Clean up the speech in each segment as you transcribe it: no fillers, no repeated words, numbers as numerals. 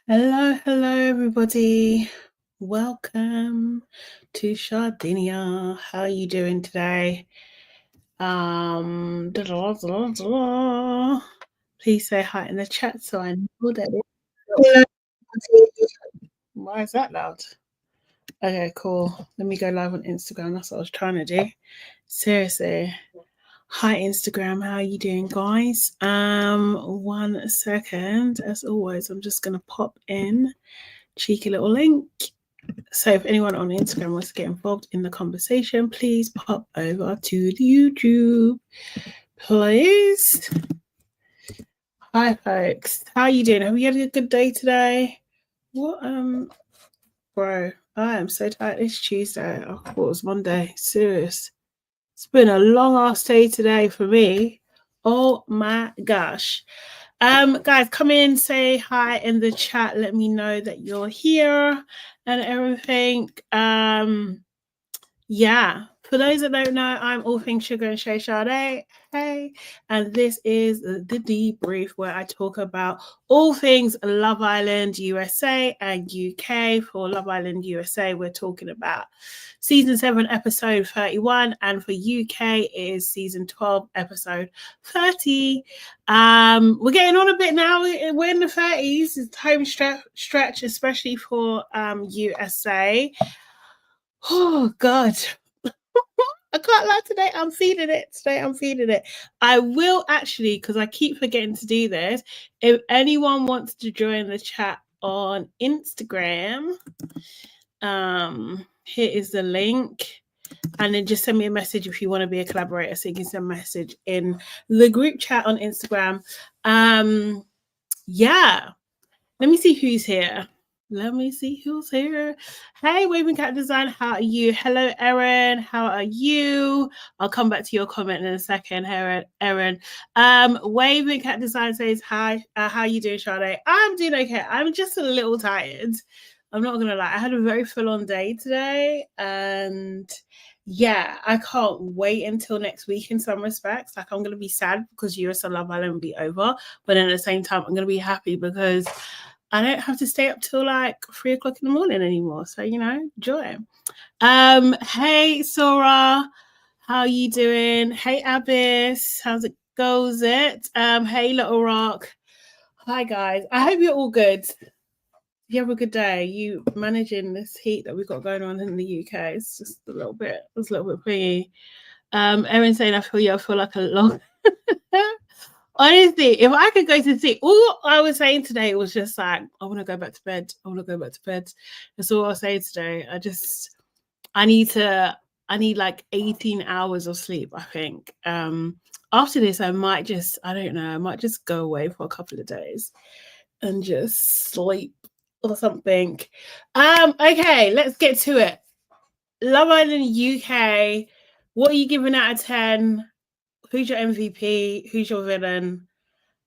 Hello, everybody. Welcome to Sardinia. How are you doing today? Please say hi in the chat so I know that Hello. Why is that loud? Okay, cool. Let me go live on Instagram. That's what I was trying to do. Seriously. Hi Instagram, how are you doing, guys? 1 second. As always, I'm just gonna pop in cheeky little link. So if anyone on Instagram wants to get involved in the conversation, please pop over to the YouTube, please. Hi folks, how are you doing? Have you had a good day today? What bro, I am so tired. It's Tuesday. I thought it was Monday. Serious. It's been a long ass day today for me. Oh my gosh. Guys, come in, say hi in the chat. Let me know that you're here and everything. Yeah, for those that don't know, I'm All Things Sugar and Shay Sade. Hey, and this is the Debrief where I talk about all things Love Island USA and UK. For Love Island USA, we're talking about season 7, episode 31, and for UK it is season 12, episode 30. We're getting on a bit now. We're in the 30s. It's home stretch, especially for USA. Oh God. I can't lie today. I'm feeling it. I will actually, because I keep forgetting to do this. If anyone wants to join the chat on Instagram, here is the link. And then just send me a message if you want to be a collaborator. So you can send a message in the group chat on Instagram. Yeah. Let me see who's here. Let me see who's here. Hey, Waving Cat Design, how are you? Hello, Erin. How are you? I'll come back to your comment in a second, Erin. Waving Cat Design says hi. How are you doing, Sade? I'm doing okay. I'm just a little tired. I'm not gonna lie. I had a very full-on day today, and yeah, I can't wait until next week in some respects. Like, I'm gonna be sad because US and Love Island will be over, but at the same time, I'm gonna be happy because I don't have to stay up till like 3 o'clock in the morning anymore. So, joy. Hey Sora, how are you doing? Hey Abyss, how's it goes it? Hey Little Rock. Hi guys. I hope you're all good. You have a good day. You managing this heat that we've got going on in the UK. It's just a little bit pretty. Erin saying I feel like a long honestly, if I could go to sleep, all I was saying today was just like, I want to go back to bed. That's all I was saying today. I need like 18 hours of sleep, I think. After this, I might just go away for a couple of days and just sleep or something. Okay, let's get to it. Love Island UK, what are you giving out of 10? Who's your MVP? Who's your villain?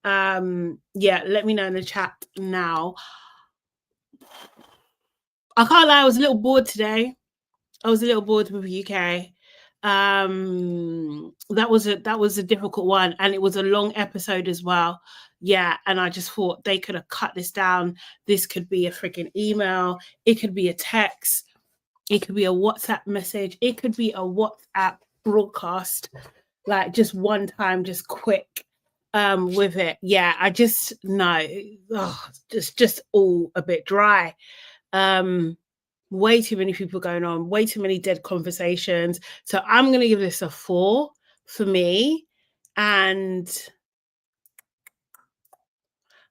Yeah, let me know in the chat now. I can't lie, I was a little bored today. I was a little bored with UK. That was a difficult one, and it was a long episode as well. Yeah, and I just thought they could have cut this down. This could be a freaking email, it could be a text, it could be a WhatsApp message, it could be a WhatsApp broadcast, like just one time, just quick with it. Yeah, I just no, just all a bit dry. Way too many people going on, way too many dead conversations. So I'm going to give this a 4 for me. And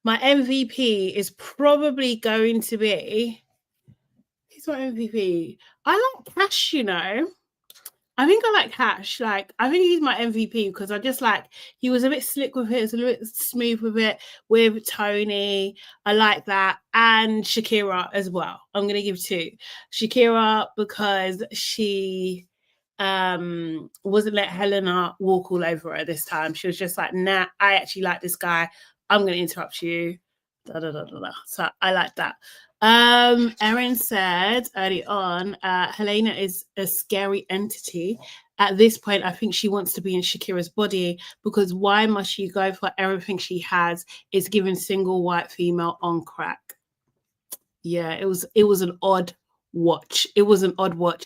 my MVP is probably going to be, who's my MVP? I like Cash, I think I like Cash. Like, I think he's my MVP because I just like, he was a bit slick with it, a little bit smooth with it, with Tony. I like that. And Shakira as well. I'm going to give 2. Shakira because she wasn't let Helena walk all over her this time. She was just like, nah, I actually like this guy. I'm going to interrupt you. So I like that. Erin said early on, Helena is a scary entity. At this point, I think she wants to be in Shakira's body because why must she go for everything she has? It's given single white female on crack. Yeah, it was an odd watch. It was an odd watch.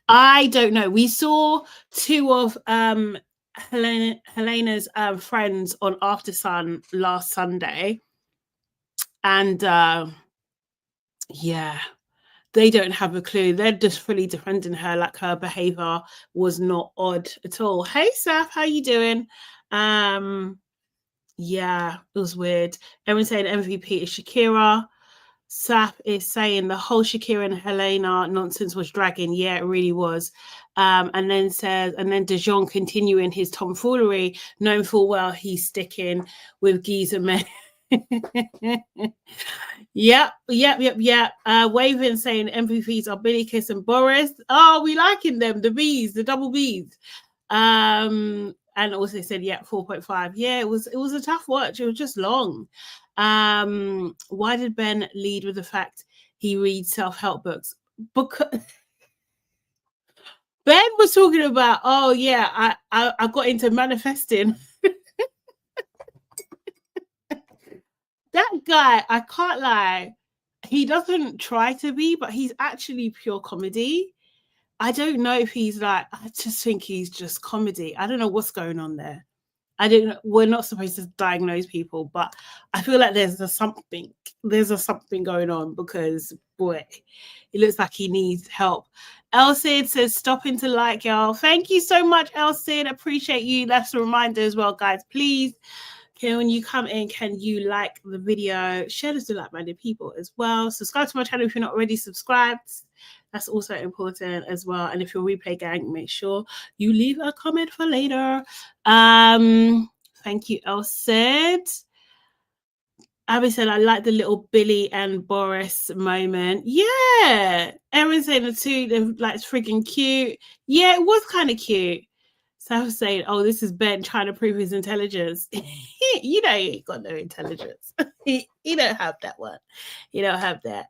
I don't know. We saw two of Helena's friends on After Sun last Sunday, and yeah, they don't have a clue. They're just fully defending her, like her behavior was not odd at all. Hey, Saf, how you doing? Yeah, it was weird. Everyone saying MVP is Shakira. Saf is saying the whole Shakira and Helena nonsense was dragging. Yeah, it really was. And then Dejon continuing his tomfoolery, knowing full well he's sticking with Giza men. Yep. Waving saying MVPs are Billy Kiss and Boris. Oh, we liking them, the B's, the double B's. And also said, yeah, 4.5. Yeah, it was a tough watch. It was just long. Why did Ben lead with the fact he reads self-help books? Because Ben was talking about, oh yeah, I got into manifesting. That guy, I can't lie, he doesn't try to be, but he's actually pure comedy. I don't know if he's like, I just think he's just comedy. I don't know what's going on there. We're not supposed to diagnose people, but I feel like there's a something going on, because boy, it looks like he needs help. Elsid says, stopping to like y'all. Thank you so much, Elsid. Appreciate you. That's a reminder as well, guys. Please, when you come in, can you like the video? Share this to like-minded people as well. Subscribe to my channel if you're not already subscribed. That's also important as well. And if you're replay gang, make sure you leave a comment for later. Thank you, Elsid. Abby said, I like the little Billy and Boris moment. Yeah. Erin saying the two, they're like frigging cute. Yeah, it was kind of cute. So I was saying, oh, this is Ben trying to prove his intelligence. You know, he ain't got no intelligence. He don't have that one. You don't have that.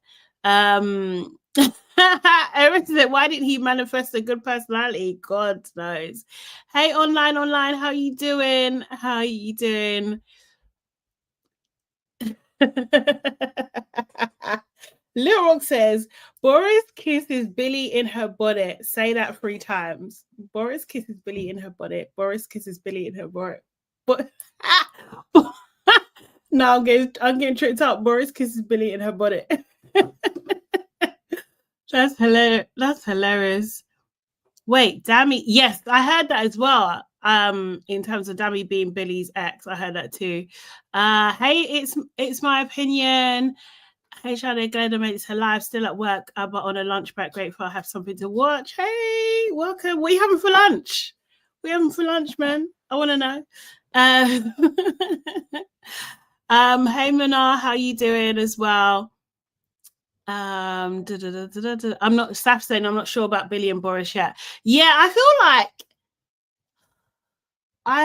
Erin said, why didn't he manifest a good personality? God knows. Hey, online, how you doing? How are you doing? Little Rock says, Boris kisses Billy in her bonnet. Say that 3 times. Boris kisses Billy in her bonnet. Boris kisses Billy in her bonnet. But now I'm getting tricked up. Boris kisses Billy in her bonnet. That's hilarious. That's hilarious. Wait, Dammy. Yes, I heard that as well. In terms of Dammy being Billy's ex, I heard that too. Hey, it's my opinion. Hey, Shade, glad I made it to live, still at work, but on a lunch break. Grateful I have something to watch. Hey, welcome. What are you having for lunch? What are you having for lunch, man? I want to know. Hey, Mana, how you doing as well? I'm not, Saf saying I'm not sure about Billy and Boris yet. Yeah, I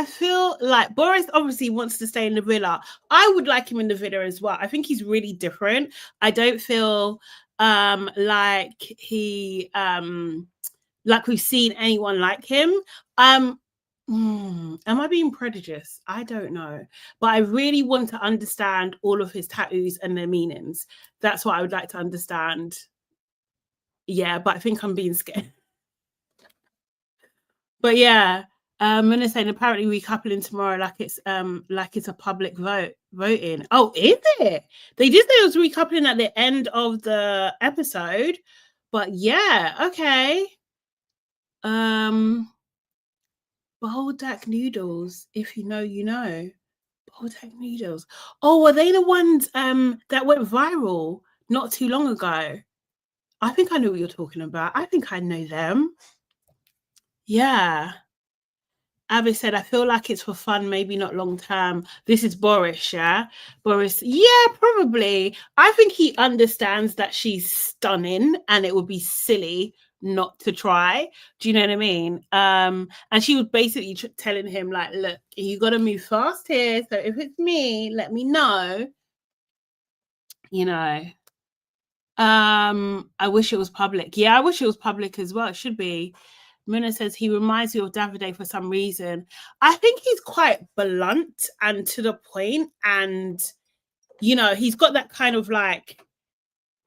feel like Boris obviously wants to stay in the villa. I would like him in the villa as well. I think he's really different. I don't feel like he like we've seen anyone like him. Am I being prejudiced? I don't know. But I really want to understand all of his tattoos and their meanings. That's what I would like to understand. Yeah, but I think I'm being scared. But yeah. I'm gonna say apparently recoupling tomorrow like it's a public voting. Oh, is it? They did say it was recoupling at the end of the episode, but yeah, okay. Boldak noodles, if you know, you know. Boldak noodles. Oh, were they the ones that went viral not too long ago? I think I know what you're talking about. I think I know them. Yeah. Abby said, I feel like it's for fun, maybe not long term. This is Boris, yeah? Boris, yeah, probably. I think he understands that she's stunning and it would be silly not to try. Do you know what I mean? And she was basically telling him, like, look, you got to move fast here. So if it's me, let me know. You know. I wish it was public. Yeah, I wish it was public as well. It should be. Muna says he reminds me of Davide for some reason. I think he's quite blunt and to the point, and you know, he's got that kind of like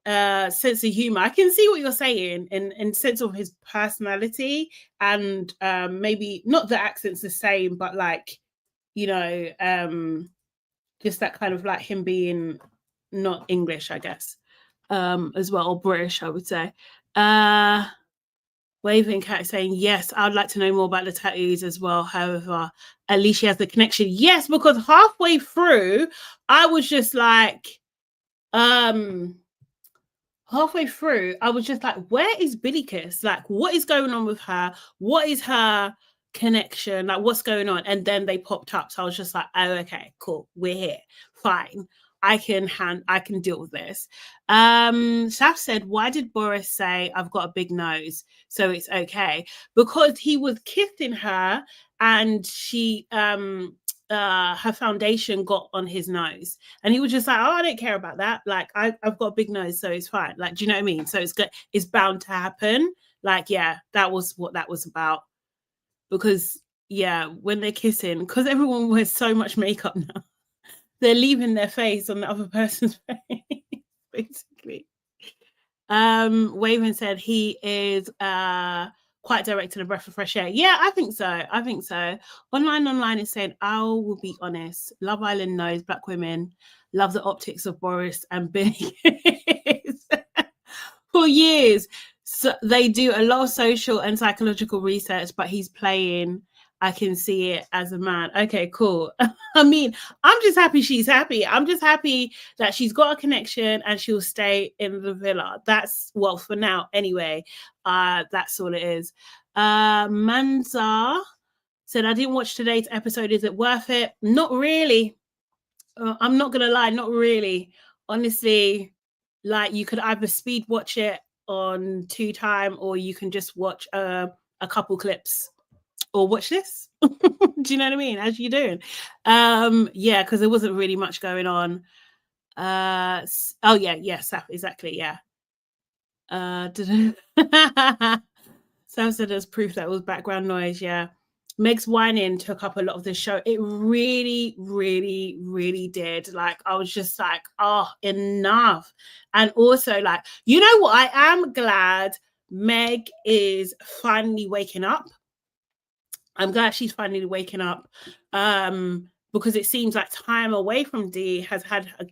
sense of humor. I can see what you're saying in sense of his personality, and maybe not the accent's the same, but like, you know, just that kind of like him being not English, I guess, as well, or British, I would say. Waving Cat saying, yes, I'd like to know more about the tattoos as well. However, at least she has the connection. Yes, because halfway through, I was just like, halfway through, I was just like, where is Billy Kiss? Like, what is going on with her? What is her connection? Like, what's going on? And then they popped up. So I was just like, oh, okay, cool. We're here. Fine. I can deal with this. Saf said, why did Boris say I've got a big nose, so it's okay? Because he was kissing her and she her foundation got on his nose, and he was just like, oh, I don't care about that, like I've got a big nose, so it's fine. Like, do you know what I mean? So it's good, it's bound to happen. Like, yeah, that was what that was about. Because yeah, when they're kissing, because everyone wears so much makeup now, they're leaving their face on the other person's face, basically. Waven said he is quite direct and a breath of fresh air. Yeah, I think so. I think so. Online is saying, I will be honest. Love Island knows black women love the optics of Boris and Billy for years. So they do a lot of social and psychological research, but he's playing. I can see it as a man. Okay, cool. I mean, I'm just happy she's happy. I'm just happy that she's got a connection and she'll stay in the villa. That's, well, for now anyway. That's all it is. Manza said, I didn't watch today's episode. Is it worth it? Not really. I'm not gonna lie, not really. Honestly, like, you could either speed watch it on 2 time, or you can just watch a couple clips, or watch this. Do you know what I mean? As you doing? Yeah, because there wasn't really much going on. Oh yeah, yes, exactly, yeah. Sam said there's proof that it was background noise. Yeah, Meg's whining took up a lot of the show. It really, really, really did. Like, I was just like, oh, enough. And also, like, you know what? I am glad Meg is finally waking up. I'm glad she's finally waking up, because it seems like time away from D has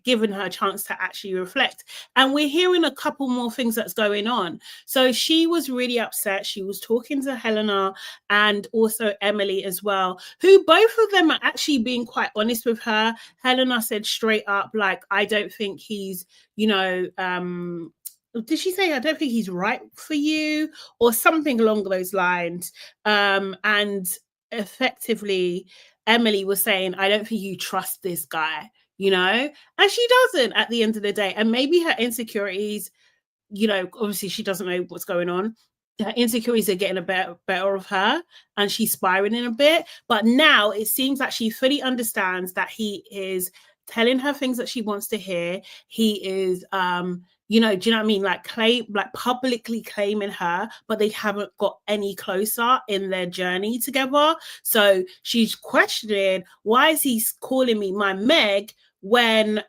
given her a chance to actually reflect. And we're hearing a couple more things that's going on. So she was really upset. She was talking to Helena and also Emily as well, who both of them are actually being quite honest with her. Helena said straight up, like, I don't think he's, you know, did she say, I don't think he's right for you, or something along those lines? And effectively, Emily was saying, I don't think you trust this guy, you know? And she doesn't at the end of the day. And maybe her insecurities, you know, obviously she doesn't know what's going on. Her insecurities are getting a better of her, and she's spiraling a bit. But now it seems like she fully understands that he is telling her things that she wants to hear. He is you know, do you know what I mean? Like, publicly claiming her, but they haven't got any closer in their journey together. So she's questioning, why is he calling me my Meg when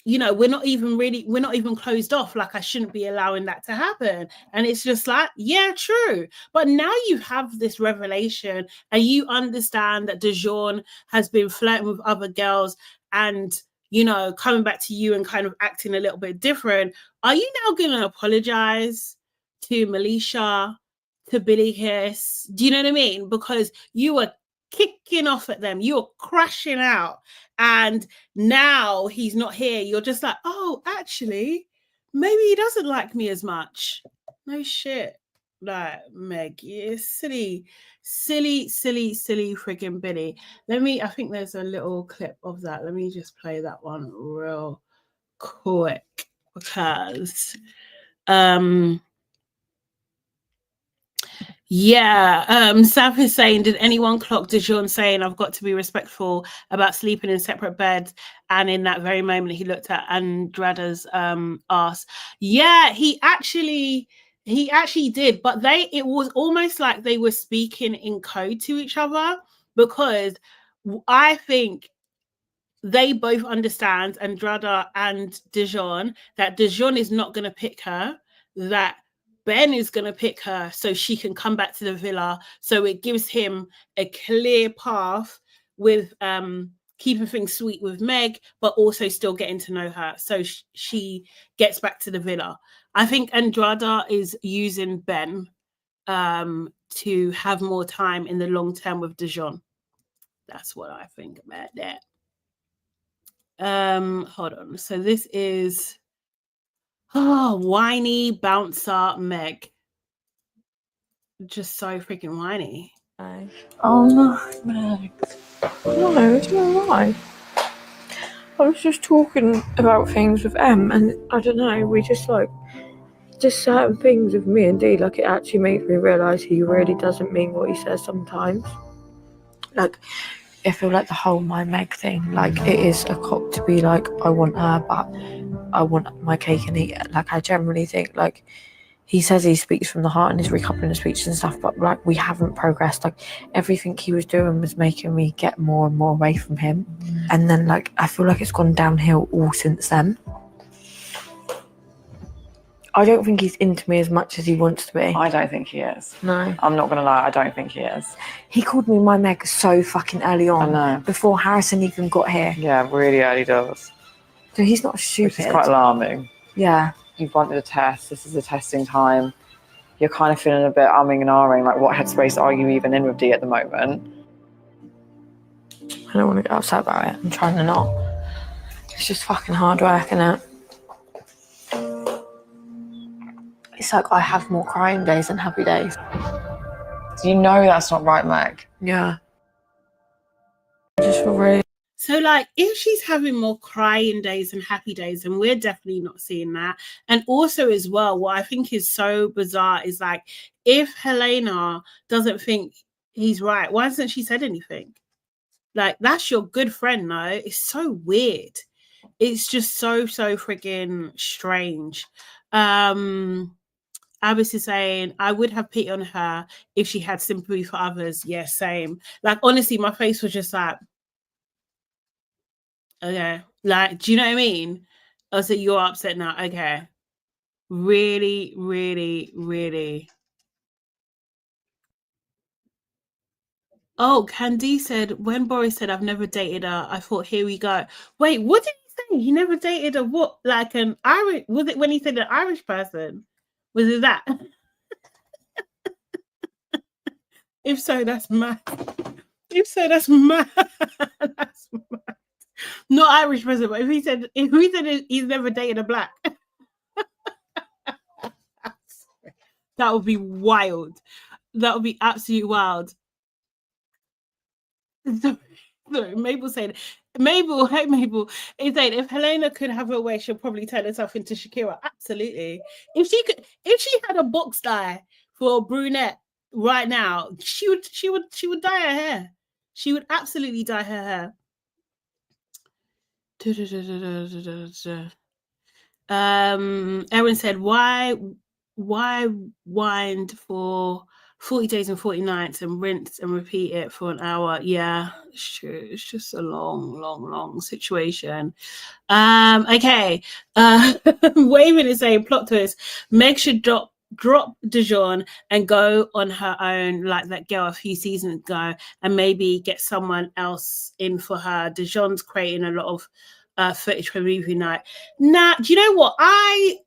you know, we're not even closed off. Like, I shouldn't be allowing that to happen. And it's just like, yeah, true. But now you have this revelation and you understand that Dejon has been flirting with other girls and, you know, coming back to you and kind of acting a little bit different. Are you now going to apologize to Melisha, to Billy Kiss? Do you know what I mean? Because you were kicking off at them, you're crashing out, and now he's not here. You're just like, oh, actually, maybe he doesn't like me as much. No shit. Like, Meg, you're silly freaking Billy. I think there's a little clip of that. Let me just play that one real quick, because yeah, Sav is saying, did anyone clock Dejon saying I've got to be respectful about sleeping in separate beds? And in that very moment, he looked at Andrada's ass. Yeah, he actually did, but it was almost like they were speaking in code to each other, because I think they both understand, Andrada and Dejon, that Dejon is not going to pick her, that Ben is going to pick her so she can come back to the villa. So it gives him a clear path with keeping things sweet with Meg, but also still getting to know her. So she gets back to the villa. I think Andrada is using Ben to have more time in the long term with Dejon. That's what I think about that. Hold on. So this is whiny bouncer Meg. Just so freaking whiny. Oh no, Meg. No, it's not right. I was just talking about things with Em, and I don't know, we just certain things with me and D, like it actually makes me realise he really doesn't mean what he says sometimes. Like, I feel like the whole my Meg thing, like it is a cop to be like, I want her, but I want my cake and eat it. Like, I generally think, like, he says he speaks from the heart in his recoupling speeches and stuff, but like we haven't progressed. Like everything he was doing was making me get more and more away from him. And then like I feel like it's gone downhill all since then. I don't think he's into me as much as he wants to be. I don't think he is. No. I'm not gonna lie, I don't think he is. He called me my Meg so fucking early on. I know. Before Harrison even got here. Yeah, really early doors. So he's not stupid. Which is quite alarming. Yeah. You've wanted a test, this is a testing time. You're kind of feeling a bit umming and ahhing, like what headspace are you even in with D at the moment? I don't want to get upset about it. I'm trying to not. It's just fucking hard work, innit? It's like I have more crying days than happy days. You know that's not right, Meg. Yeah. I just feel really... So, like, if she's having more crying days and happy days, and we're definitely not seeing that. And also, as well, what I think is so bizarre is, like, if Helena doesn't think he's right, why hasn't she said anything? Like, that's your good friend, though. It's so weird. It's just so freaking strange. Abbas is saying, I would have pity on her if she had sympathy for others. Yeah, same. Like, honestly, my face was just like, okay. Like, do you know what I mean? I was like, you're upset now. Okay. Really, really, really. Oh, Candy said, when Boris said, I've never dated her, I thought, here we go. Wait, what did he say? He never dated a what? Like an Irish, was it when he said an Irish person? Was it that? If so, that's mad. If so, that's mad. That's mad. Not Irish person, but if he said he's never dated a black, that would be wild. That would be absolutely wild. Sorry, Mabel said, Mabel, hey Mabel, is saying if Helena could have her way, she'll probably turn herself into Shakira. Absolutely. If she had a box dye for a brunette right now, she would dye her hair. She would absolutely dye her hair. Erin said, why wind for 40 days and 40 nights and rinse and repeat it for an hour? Yeah, it's true. It's just a long situation. Okay. Waving is saying, plot twist, Meg should drop Dejon and go on her own like that girl a few seasons ago and maybe get someone else in for her. Dejon's creating a lot of footage for movie night. Nah, do you know what? I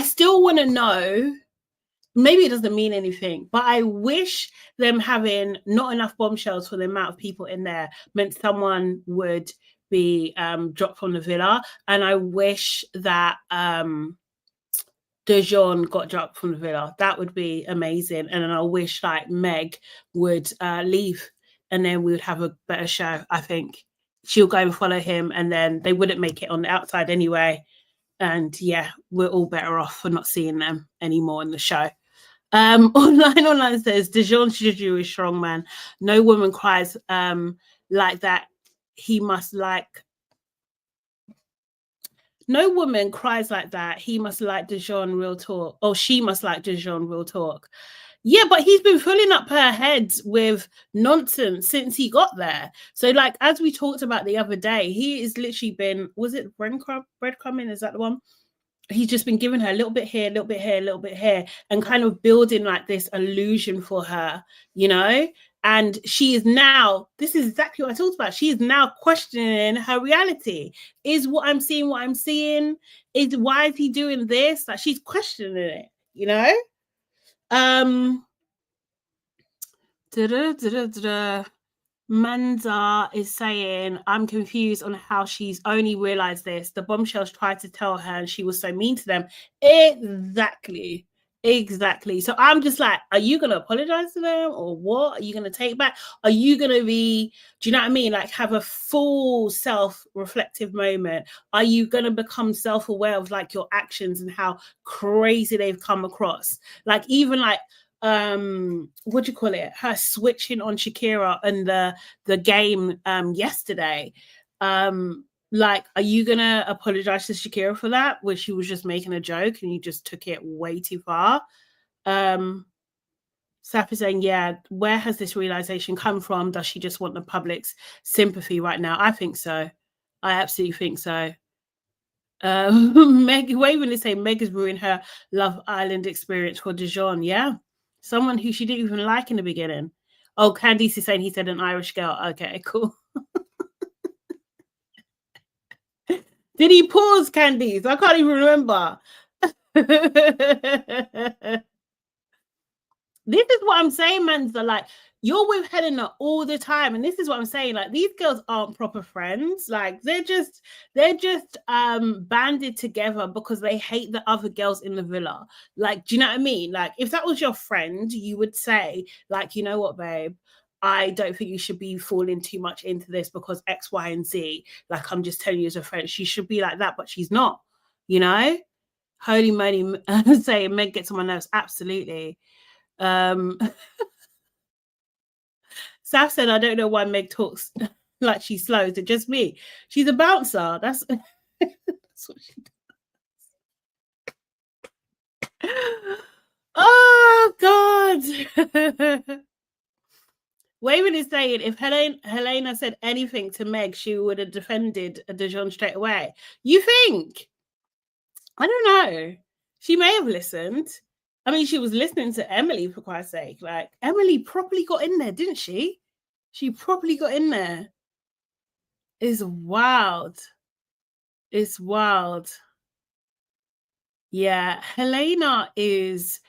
still want to know. Maybe it doesn't mean anything, but I wish them having not enough bombshells for the amount of people in there meant someone would be dropped from the villa. And I wish that Dejon got dropped from the villa. That would be amazing. And then I wish like Meg would leave and then we would have a better show. I think she'll go and follow him and then they wouldn't make it on the outside anyway. And yeah, we're all better off for not seeing them anymore in the show. Online says Dejon Juju is strong, man. No woman cries like that. He must like. No woman cries like that. He must like Dejon real talk. Oh, she must like Dejon real talk. Yeah, but he's been filling up her head with nonsense since he got there. So, like, as we talked about the other day, he has literally been, was it breadcrumbing? Is that the one? He's just been giving her a little bit here, a little bit here, a little bit here, and kind of building like this illusion for her, you know? And she is now, this is exactly what I talked about. She is now questioning her reality. Is what I'm seeing what I'm seeing? Is why is he doing this? Like, she's questioning it, you know? Manza is saying, I'm confused on how she's only realized this. The bombshells tried to tell her and she was so mean to them. Exactly. So I'm just like, are you going to apologize to them or what? Are you going to take back? Are you going to be, do you know what I mean? Like, have a full self-reflective moment. Are you going to become self-aware of like your actions and how crazy they've come across? Like, even like, what do you call it, her switching on Shakira and the game yesterday, like, are you gonna apologize to Shakira for that, where she was just making a joke and you just took it way too far? Sap is saying, yeah, where has this realization come from? Does she just want the public's sympathy right now? I think so. I absolutely think so. Meg Waven is saying Meg has ruined her Love Island experience for Dejon. Yeah, someone who she didn't even like in the beginning. Oh, Candice is saying he said an Irish girl. Okay, cool. Did he pause, Candice? I can't even remember. This is what I'm saying, man. So, like, you're with Helena all the time, and this is what I'm saying. Like, these girls aren't proper friends. Like, they're just banded together because they hate the other girls in the villa. Like, do you know what I mean? Like, if that was your friend, you would say, like, you know what, babe, I don't think you should be falling too much into this because X, Y, and Z. Like, I'm just telling you as a friend, she should be like that, but she's not. You know, holy moly, saying Meg gets on my nerves. Absolutely. Saf said, I don't know why Meg talks like she's slow. Is it just me? She's a bouncer. That's, that's what she does. Oh, God. Waven is saying, if Helena said anything to Meg, she would have defended Dejon straight away. You think? I don't know. She may have listened. I mean, she was listening to Emily, for Christ's sake. Like, Emily properly got in there, didn't she? She properly got in there. It's wild. It's wild. Yeah, Helena is,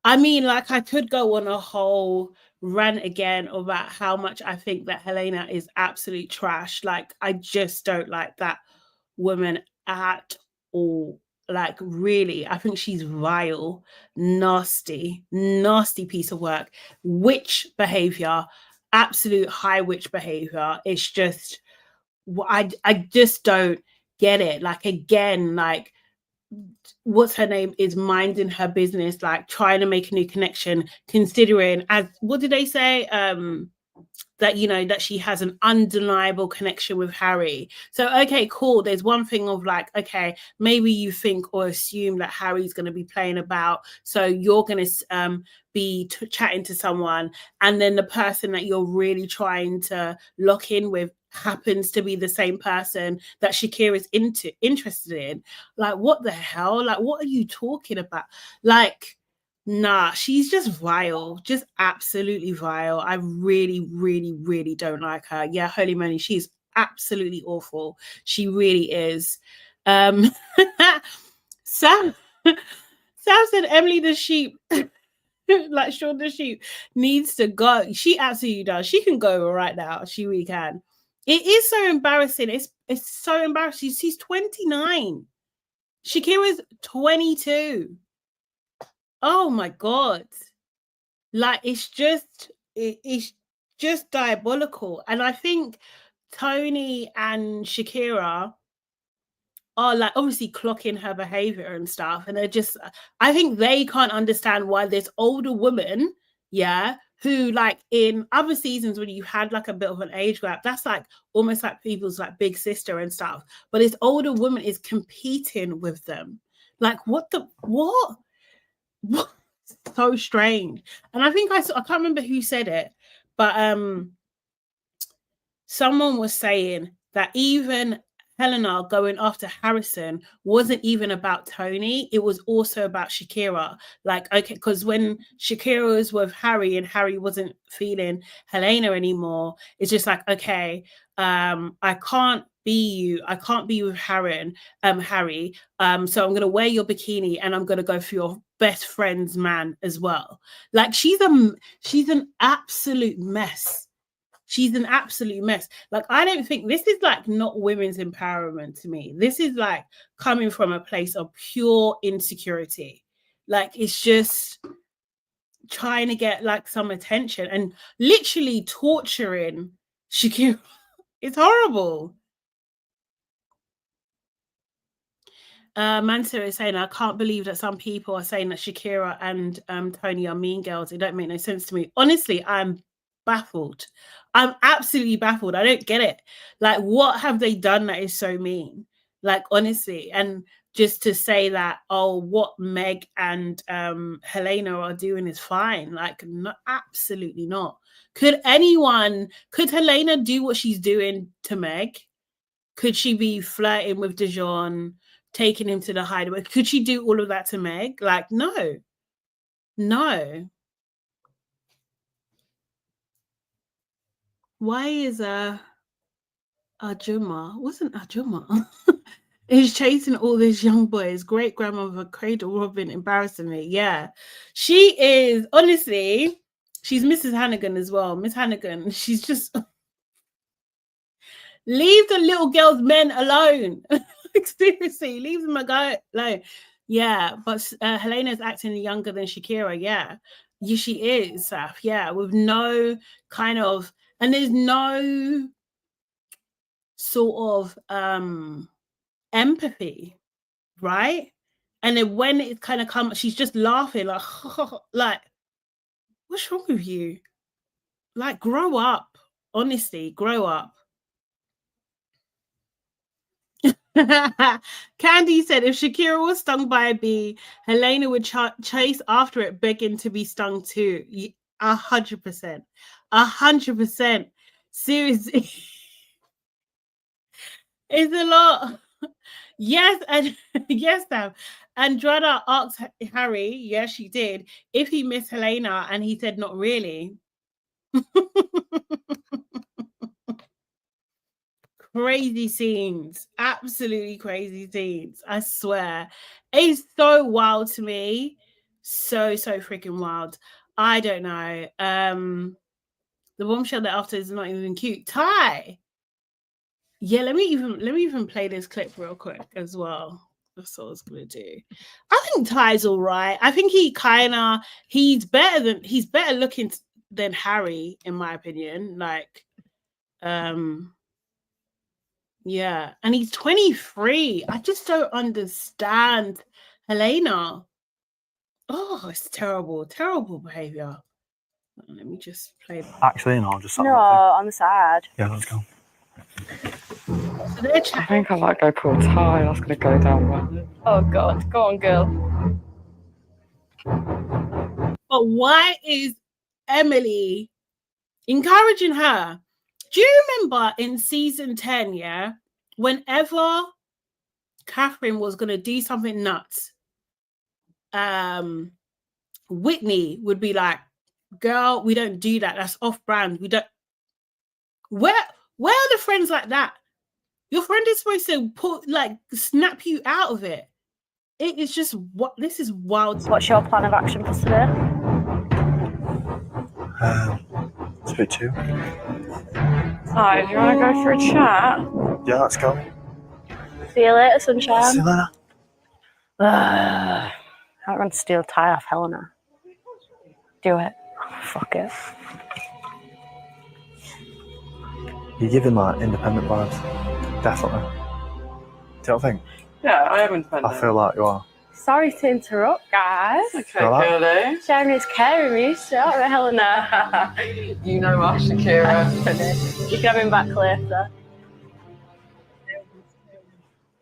I mean, like, I could go on a whole rant again about how much I think that Helena is absolute trash. Like, I just don't like that woman at all. Like, really, I think she's vile, nasty piece of work. Witch behavior, absolute high witch behavior. It's just, I just don't get it. Like, again, like, what's her name is minding her business, like trying to make a new connection, considering, as what did they say, that, you know, that she has an undeniable connection with Harry. So, okay, cool. There's one thing of like, okay, maybe you think or assume that Harry's going to be playing about. So you're going to be chatting to someone. And then the person that you're really trying to lock in with happens to be the same person that Shakira is interested in. Like, what the hell? Like, what are you talking about? Like, nah, she's just vile, just absolutely vile. I really, really, really don't like her. Yeah, holy moly, she's absolutely awful. She really is. Sam said Emily the sheep, like Sean the sheep, needs to go. She absolutely does. She can go right now. She really can. It is so embarrassing. It's so embarrassing. She's 29. Shakira's 22. Oh my God. Like, it's just diabolical. And I think Tony and Shakira are like obviously clocking her behavior and stuff. And they're just, I think they can't understand why this older woman, yeah, who like in other seasons when you had like a bit of an age gap, that's like almost like people's like big sister and stuff. But this older woman is competing with them. Like, what? So strange. And I think I can't remember who said it, but someone was saying that even Helena going after Harrison wasn't even about Tony. It was also about Shakira. Like, okay, because when Shakira was with Harry and Harry wasn't feeling Helena anymore, it's just like, okay, I can't be you. I can't be with Harry. So I'm gonna wear your bikini and I'm gonna go for your best friend's man as well. Like, she's an absolute mess. She's an absolute mess. Like, I don't think this is like not women's empowerment to me. This is like coming from a place of pure insecurity. Like, it's just trying to get like some attention and literally torturing Shakira. It's horrible. Mansour is saying, I can't believe that some people are saying that Shakira and Tony are mean girls. It don't make no sense to me. Honestly, I'm baffled. I'm absolutely baffled. I don't get it. Like, what have they done that is so mean? Like, honestly. And just to say that, oh, what Meg and Helena are doing is fine. Like, no, absolutely not. Could Helena do what she's doing to Meg? Could she be flirting with Dejon, taking him to the hideaway? Could she do all of that to Meg? Like, no. Why is Ajuma? Wasn't Ajuma? Is chasing all these young boys. Great grandmother Cradle Robin, embarrassing me. Yeah, she is. Honestly, she's Mrs. Hannigan as well. Miss Hannigan. She's just leave the little girls' men alone. Seriously, leave them alone. Yeah, but Helena's acting younger than Shakira. Yeah, she is. Yeah, with no kind of, and there's no sort of empathy, right? And then when it kind of comes, she's just laughing like, like, what's wrong with you? Like, grow up. Honestly, grow up. Candy said, if Shakira was stung by a bee, Helena would chase after it, begging to be stung too. 100%. 100%. Seriously. It's a lot. Yes, and yes, Sam. Andrada asked Harry, yes, she did, if he missed Helena, and he said not really. Crazy scenes, absolutely crazy scenes. I swear, it's so wild to me, so freaking wild. I don't know. The bombshell that after is not even cute. Ty. Yeah, let me even play this clip real quick as well. That's what I was gonna do. I think Ty's all right. I think he's better looking than Harry, in my opinion. Like, yeah, and he's 23. I just don't understand Helena. Oh, it's terrible behavior. Let me just play that. Actually, no, just no, on the side. Yeah, let's go. So they're chatting. I think I might go pull Ty. That's going to go down well. Oh God, go on, girl. But why is Emily encouraging her? Do you remember in season 10, yeah, whenever Catherine was going to do something nuts, Whitney would be like, girl, we don't do that. That's off brand. We don't. Where are the friends like that? Your friend is supposed to snap you out of it. It is just this is wild. What's your plan of action for today? It's a bit too. Hi, do you want to go for a chat? Yeah, let's go. See you later, sunshine. See you later. I'm going to steal Ty off Helena. Do it. Oh, fuck it. You're giving like independent vibes. Definitely. Do you not think? Yeah, I am independent. I feel like you are. Sorry to interrupt, guys. Okay, girlie. Jeremy's carrying me, so out with Helena. You know our Shakira. You can have him back later.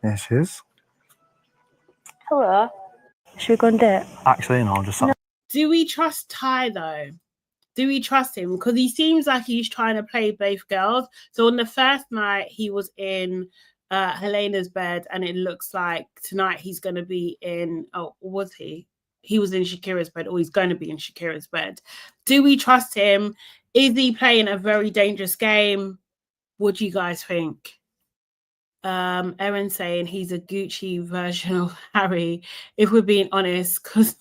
Yeah, she is. Hello. Should we go on a date? Actually, no, just. Do Do we trust Ty though? Do we trust him? Because he seems like he's trying to play both girls. So on the first night, he was in Helena's bed, and it looks like tonight he's going to be in, was he? He was in Shakira's bed, or he's going to be in Shakira's bed. Do we trust him? Is he playing a very dangerous game? What do you guys think? Erin saying he's a Gucci version of Harry, if we're being honest, because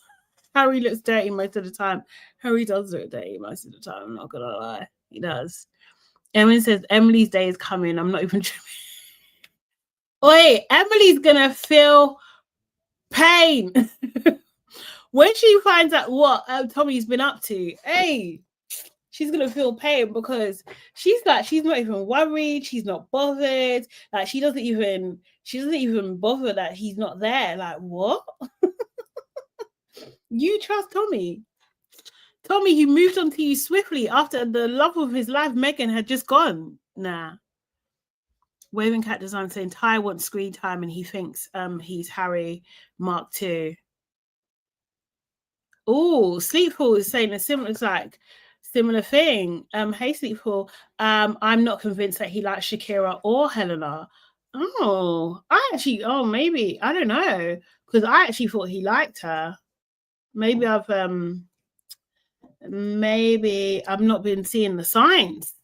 Harry looks dirty most of the time. Harry does look dirty most of the time, I'm not gonna lie. He does. Erin says Emily's day is coming. I'm not even Wait, Emily's gonna feel pain when she finds out what Tommy's been up to. Hey, she's gonna feel pain because she's not even worried, she's not bothered, like she doesn't even bother that he's not there. Like, what? You trust Tommy, who moved on to you swiftly after the love of his life, Megan, had just gone. Nah. Waving Cat Design saying Ty wants screen time and he thinks he's Harry Mark II. Oh, Sleepful is saying a similar thing. Hey Sleepful, I'm not convinced that he likes Shakira or Helena. Maybe, I don't know, because I actually thought he liked her. Maybe I've not been seeing the signs.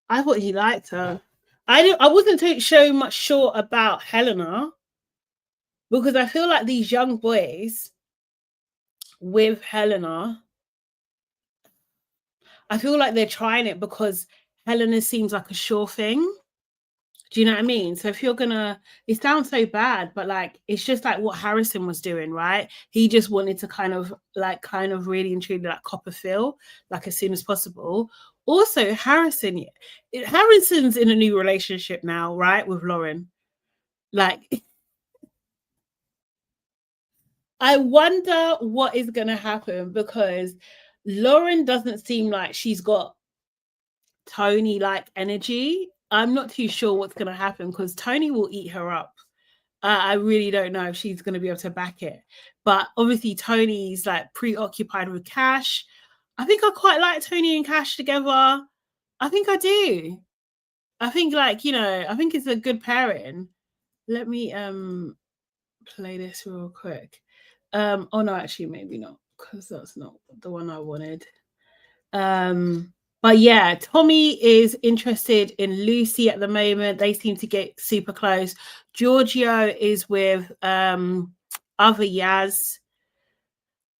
I thought he liked her. I wasn't so much sure about Helena, because I feel like these young boys with Helena, I feel like they're trying it because Helena seems like a sure thing. Do you know what I mean? So if you're gonna, it sounds so bad, but like it's just like what Harrison was doing, right? He just wanted to kind of really and truly like cop a feel, like as soon as possible. Also, Harrison's in a new relationship now, right, with Lauren. Like, I wonder what is gonna happen, because Lauren doesn't seem like she's got Tony like energy. I'm not too sure what's going to happen, because Tony will eat her up. I really don't know if she's going to be able to back it. But obviously Tony's like preoccupied with Cash. I think I quite like Tony and Cash together. I think I do. I think I think it's a good pairing. Let me play this real quick. Oh no, actually maybe not, because that's not the one I wanted. But yeah, Tommy is interested in Lucy at the moment. They seem to get super close. Giorgio is with other Yaz.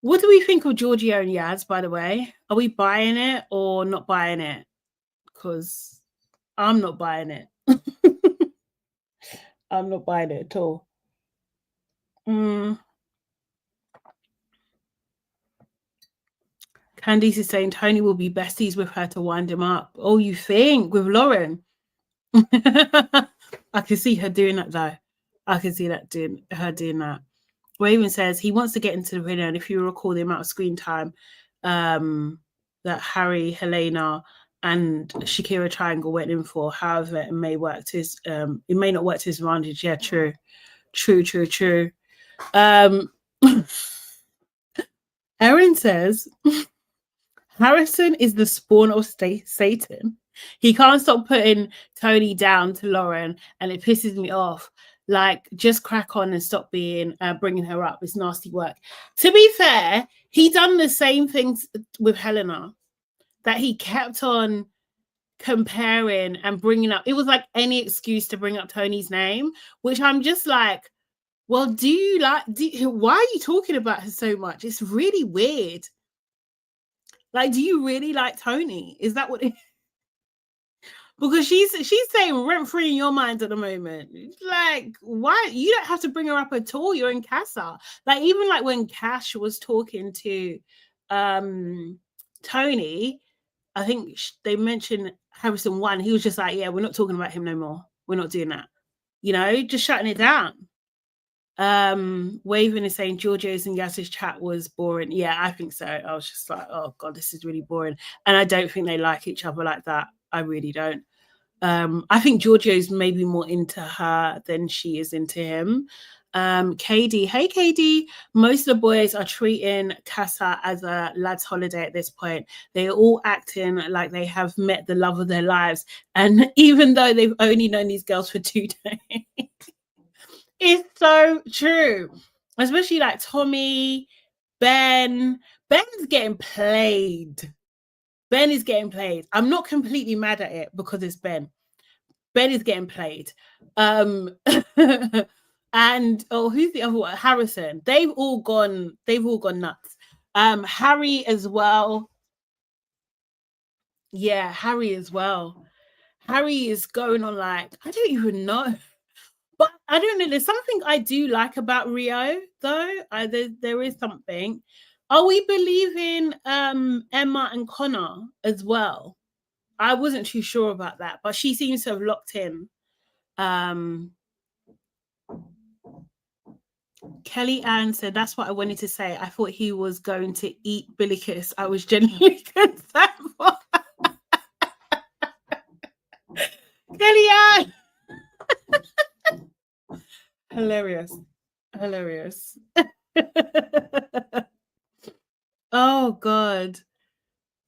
What do we think of Giorgio and Yaz, by the way? Are we buying it or not buying it? Because I'm not buying it. I'm not buying it at all. Candice is saying Tony will be besties with her to wind him up. Oh, you think? With Lauren? I can see her doing that, though. I can see her doing that. Raven says he wants to get into the winner, and if you recall the amount of screen time that Harry, Helena, and Shakira triangle went in for, however, it may not work to his advantage. Yeah, true. Erin says Harrison is the spawn of Satan. He can't stop putting Tony down to Lauren, and it pisses me off. Like, just crack on and stop bringing her up. It's nasty work. To be fair, he done the same things with Helena, that he kept on comparing and bringing up. It was like any excuse to bring up Tony's name, which I'm just like, well, why are you talking about her so much? It's really weird. Like, do you really like Tony? Is that what it... Because she's saying rent free in your mind at the moment. Like, why? You don't have to bring her up at all. You're in Casa. Like, even like when Cash was talking to Tony, I think they mentioned Harrison 1. He was just like, yeah, we're not talking about him no more. We're not doing that. Just shutting it down. Waving is saying Giorgio's and Yaz's chat was boring. Yeah, I think so. I was just like, oh god, this is really boring. And I don't think they like each other like that. I really don't. I think Giorgio's maybe more into her than she is into him. KD, hey KD, most of the boys are treating Casa as a lad's holiday at this point. They're all acting like they have met the love of their lives, and even though they've only known these girls for 2 days. It's so true, especially like Tommy, Ben's getting played. Ben is getting played. I'm not completely mad at it because it's Ben. Ben is getting played. And who's the other one? Harrison. They've all gone nuts. Harry as well. Yeah, Harry as well. Harry is going on like, I don't even know. But I don't know. There's something I do like about Rio, though. There is something. Are we believing Emma and Connor as well? I wasn't too sure about that, but she seems to have locked in. Kelly Ann said, that's what I wanted to say. I thought he was going to eat Billicus. I was genuinely concerned for Kelly Ann. Hilarious. Oh God.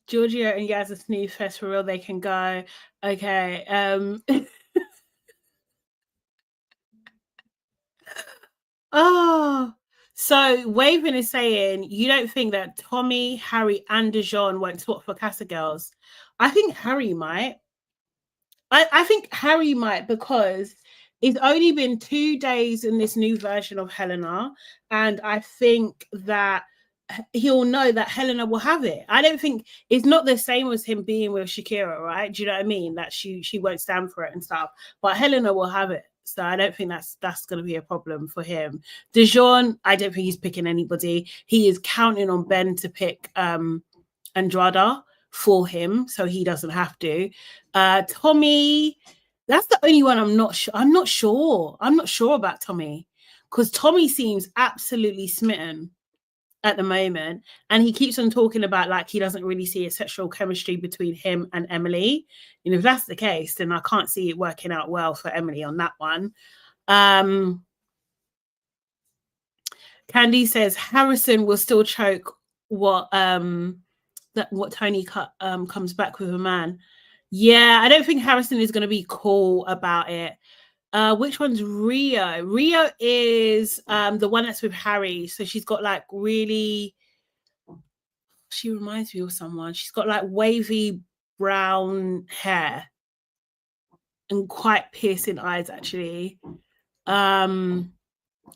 Giorgio and Yaz are snooze fest for real. They can go. Okay. Oh, so Waving is saying you don't think that Tommy, Harry, and Dejon won't swap for Casa Girls. I think Harry might. I think Harry might, because it's only been 2 days in this new version of Helena, and I think that he'll know that Helena will have it. I don't think it's not the same as him being with Shakira, right? Do you know what I mean? That she won't stand for it and stuff, but Helena will have it. So I don't think that's going to be a problem for him. Dejon, I don't think he's picking anybody. He is counting on Ben to pick Andrada for him, so he doesn't have to. Tommy, that's the only one I'm not sure. I'm not sure about Tommy, because Tommy seems absolutely smitten at the moment, and he keeps on talking about like he doesn't really see a sexual chemistry between him and Emily. And if that's the case, then I can't see it working out well for Emily on that one. Candy says Harrison will still choke what Tony comes back with a man. Yeah, I don't think Harrison is going to be cool about it. Which one's Rio? Rio is the one that's with Harry. So she's got like really, she reminds me of someone. She's got like wavy brown hair and quite piercing eyes, actually.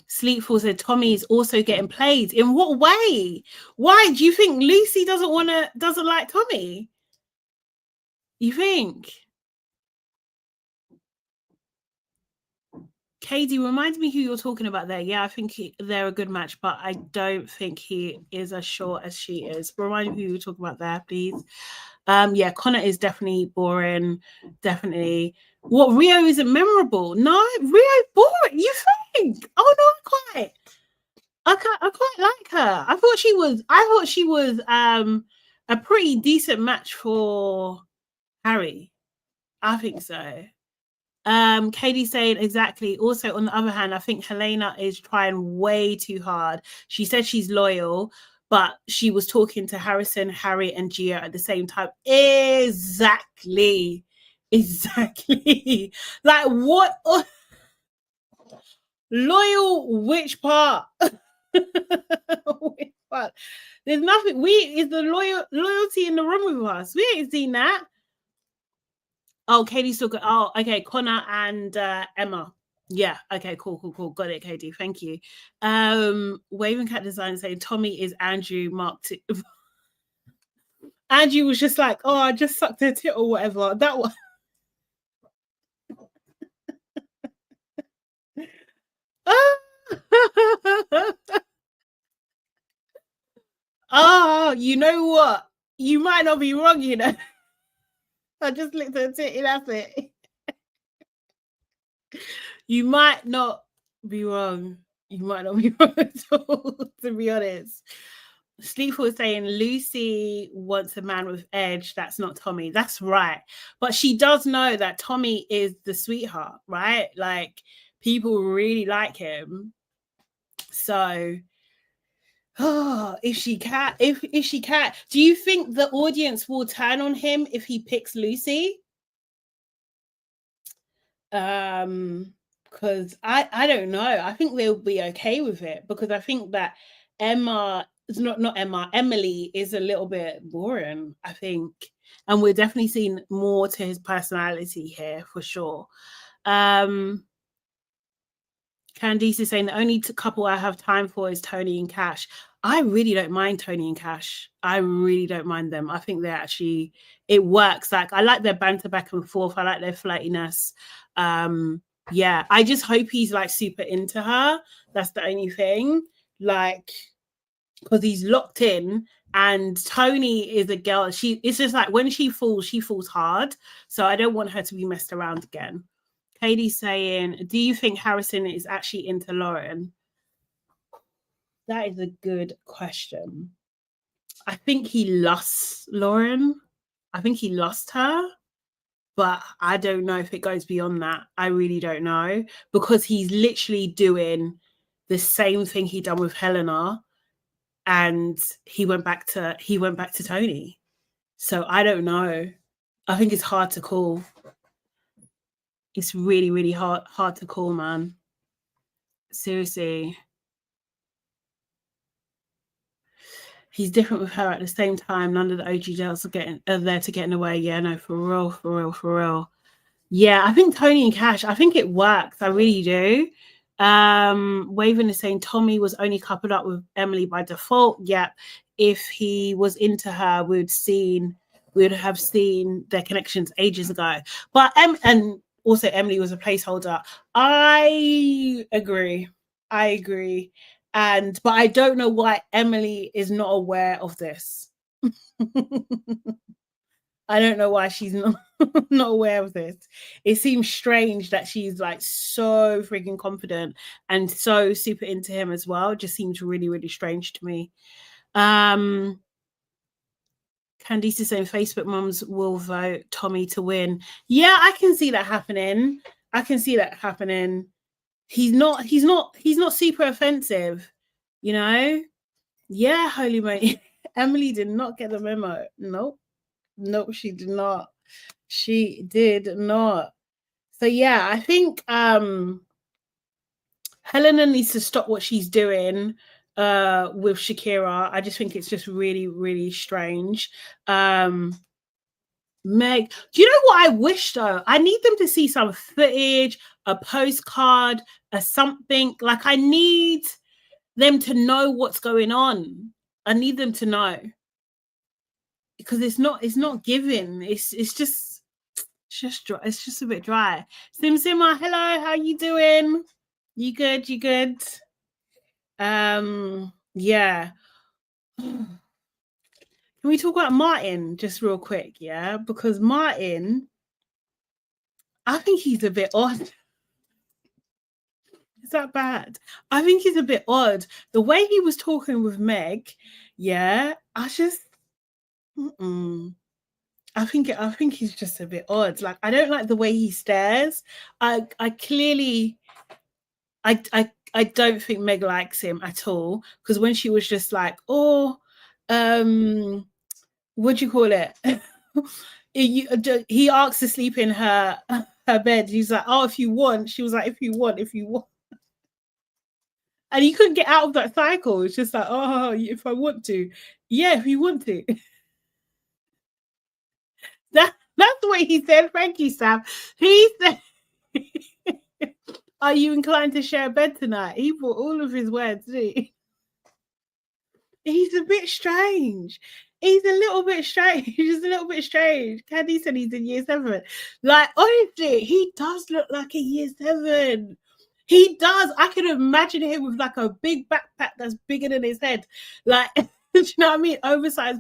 Sleepful said Tommy is also getting played. In what way? Why do you think Lucy doesn't like Tommy? You think? Katie, remind me who you're talking about there. Yeah, I think they're a good match, but I don't think he is as short as she is. Remind me who you're talking about there, please. Yeah, Connor is definitely boring. Definitely. What, Rio isn't memorable? No, Rio's boring. You think? Oh no, I quite like her. I thought she was a pretty decent match for Harry. I think so. Katie saying exactly. Also, on the other hand, I think Helena is trying way too hard. She said she's loyal, but she was talking to Harrison, Harry, and Gia at the same time. Exactly. Like what? Loyal? Which part? Which part? There's nothing. Is the loyalty in the room with us? We ain't seen that. Oh, Katie's still good. Oh, okay. Connor and Emma. Yeah. Okay. Cool. Got it, Katie. Thank you. Waving Cat Design saying Tommy is Andrew Mark II. Andrew was just like, oh, I just sucked her tit or whatever. That one. Oh, you know what? You might not be wrong, you know. I just licked her titty, that's it. You might not be wrong. You might not be wrong at all, to be honest. Sleep was saying Lucy wants a man with edge. That's not Tommy. That's right. But she does know that Tommy is the sweetheart, right? Like, people really like him. So, if she can, do you think the audience will turn on him if he picks Lucy? Because I don't know. I think they'll be okay with it, because I think that Emily is a little bit boring, I think. And we're definitely seeing more to his personality here for sure. Candice is saying the only couple I have time for is Tony and Cash. I really don't mind Tony and Cash. I really don't mind them. I think they're actually, it works. Like, I like their banter back and forth. I like their flirtiness. Yeah, I just hope he's like super into her. That's the only thing. Like, because he's locked in, and Tony is a girl. It's just like when she falls hard. So I don't want her to be messed around again. Katie's saying, do you think Harrison is actually into Lauren? That is a good question. I think he lost Lauren. I think he lost her. But I don't know if it goes beyond that. I really don't know. Because he's literally doing the same thing he done with Helena. And he went back to Tony. So I don't know. I think it's hard to call. It's really, really hard to call, man. Seriously. He's different with her at the same time. None of the OG girls are there to get in the way. Yeah, no, for real. Yeah, I think Tony and Cash, I think it works. I really do. Waven is saying Tommy was only coupled up with Emily by default. Yep. If he was into her, we'd have seen their connections ages ago. But and also Emily was a placeholder. I agree. But I don't know why Emily is not aware of this. I don't know why she's not aware of this. It seems strange that she's like so freaking confident and so super into him as well. It just seems really, really strange to me. Candice is saying Facebook mums will vote Tommy to win. Yeah, I can see that happening. He's not super offensive, you know? Yeah, holy moly. Emily did not get the memo. Nope, she did not. So yeah, I think Helena needs to stop what she's doing with Shakira. I just think it's just really, really strange. Meg, do you know what I wish though? I need them to see some footage, a postcard, a something. Like, I need them to know what's going on. I need them to know, because it's not giving. It's just dry. It's just a bit dry. Simma, hello, how you doing? You good? Yeah. Can we talk about Martin just real quick? Yeah, because Martin, I think he's a bit odd. Is that bad? I think he's a bit odd. The way he was talking with Meg, yeah, I think he's just a bit odd. Like, I don't like the way he stares. I don't think Meg likes him at all, because when she was just like, what do you call it? He asked to sleep in her bed. He's like, oh, if you want. She was like, if you want. And he couldn't get out of that cycle. It's just like, oh, if I want to. Yeah, if you want to. That's the way he said. Thank you, Sam. He said, are you inclined to share a bed tonight? He brought all of his words, didn't he? He's a bit strange. He's a little bit strange. Candy said he's in year 7. Like, honestly, he does look like a year 7. He does. I can imagine him with like a big backpack that's bigger than his head. Like, do you know what I mean? Oversized.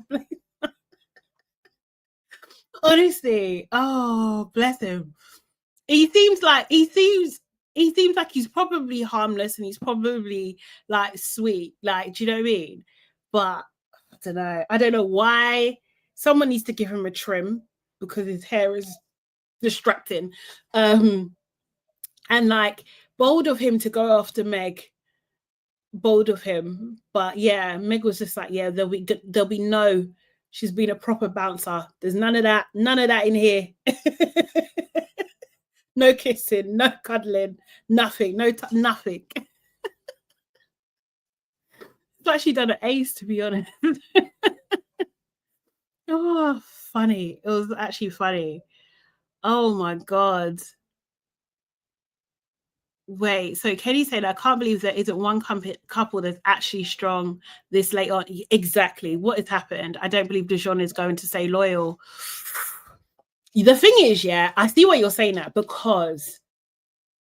Honestly, oh, bless him. He seems like he's probably harmless, and he's probably like sweet. Like, do you know what I mean? But I don't know why. Someone needs to give him a trim, because his hair is distracting. And like, bold of him to go after Meg bold of him. But yeah, Meg was just like, yeah, there'll be no. She's been a proper bouncer. There's none of that in here. No kissing, no cuddling, nothing, nothing. It's like she done an ace, to be honest. Oh, funny. It was actually funny. Oh my God. Wait, so Kenny said, I can't believe there isn't one couple that's actually strong this late on. Exactly. What has happened? I don't believe Dejon is going to stay loyal. The thing is, yeah, I see what you're saying now, because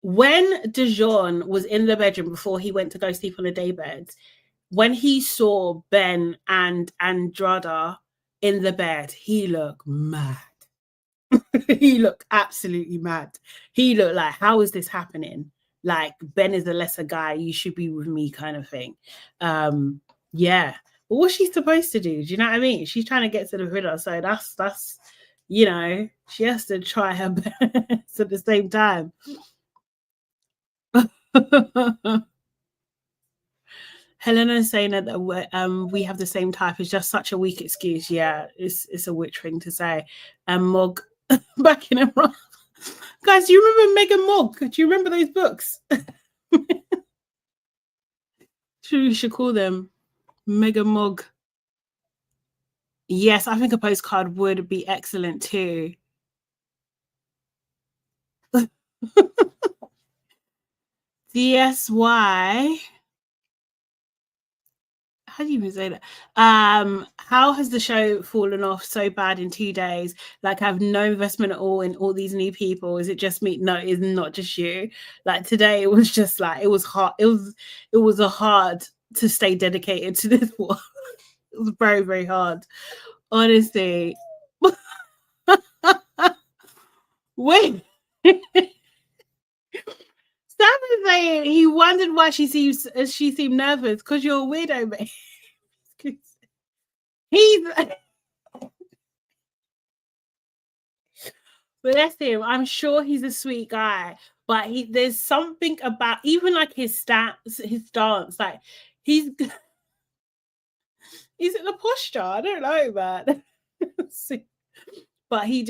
when Dejon was in the bedroom before he went to go sleep on the daybed, when he saw Ben and Andrada in the bed, he looked mad. He looked absolutely mad. He looked like, how is this happening? Like, Ben is a lesser guy, you should be with me, kind of thing. Yeah. But what's she supposed to do? Do you know what I mean? She's trying to get to the riddle. So that's you know, she has to try her best at the same time. Helena is saying that we have the same type. It's just such a weak excuse. Yeah, it's a witch thing to say. And Mog back in a rock. Guys, do you remember Meg and Mog? Do you remember those books? We should call them Meg and Mog. Yes, I think a postcard would be excellent too. DSY. How do you even say that? How has the show fallen off so bad in 2 days? Like, I have no investment at all in all these new people. Is it just me? No, it's not just you. Like, today it was just like, it was hard. It was a hard to stay dedicated to this one. It was very, very hard. Honestly. Wait. Sam is saying he wondered why she seemed nervous, because you're a weirdo, mate. Bless him. I'm sure he's a sweet guy, but there's something about even like his stance, like he's in the posture. I don't know, man. But he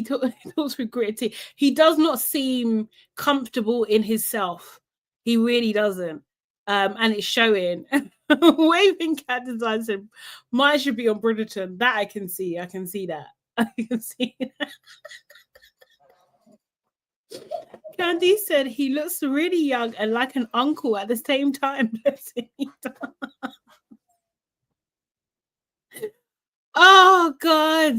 talks with gritty. He does not seem comfortable in himself. He really doesn't. And it's showing. Waving Cat Design said, mine should be on Bridgerton. That I can see. I can see that. I can see that. Candy said he looks really young and like an uncle at the same time. Oh, God.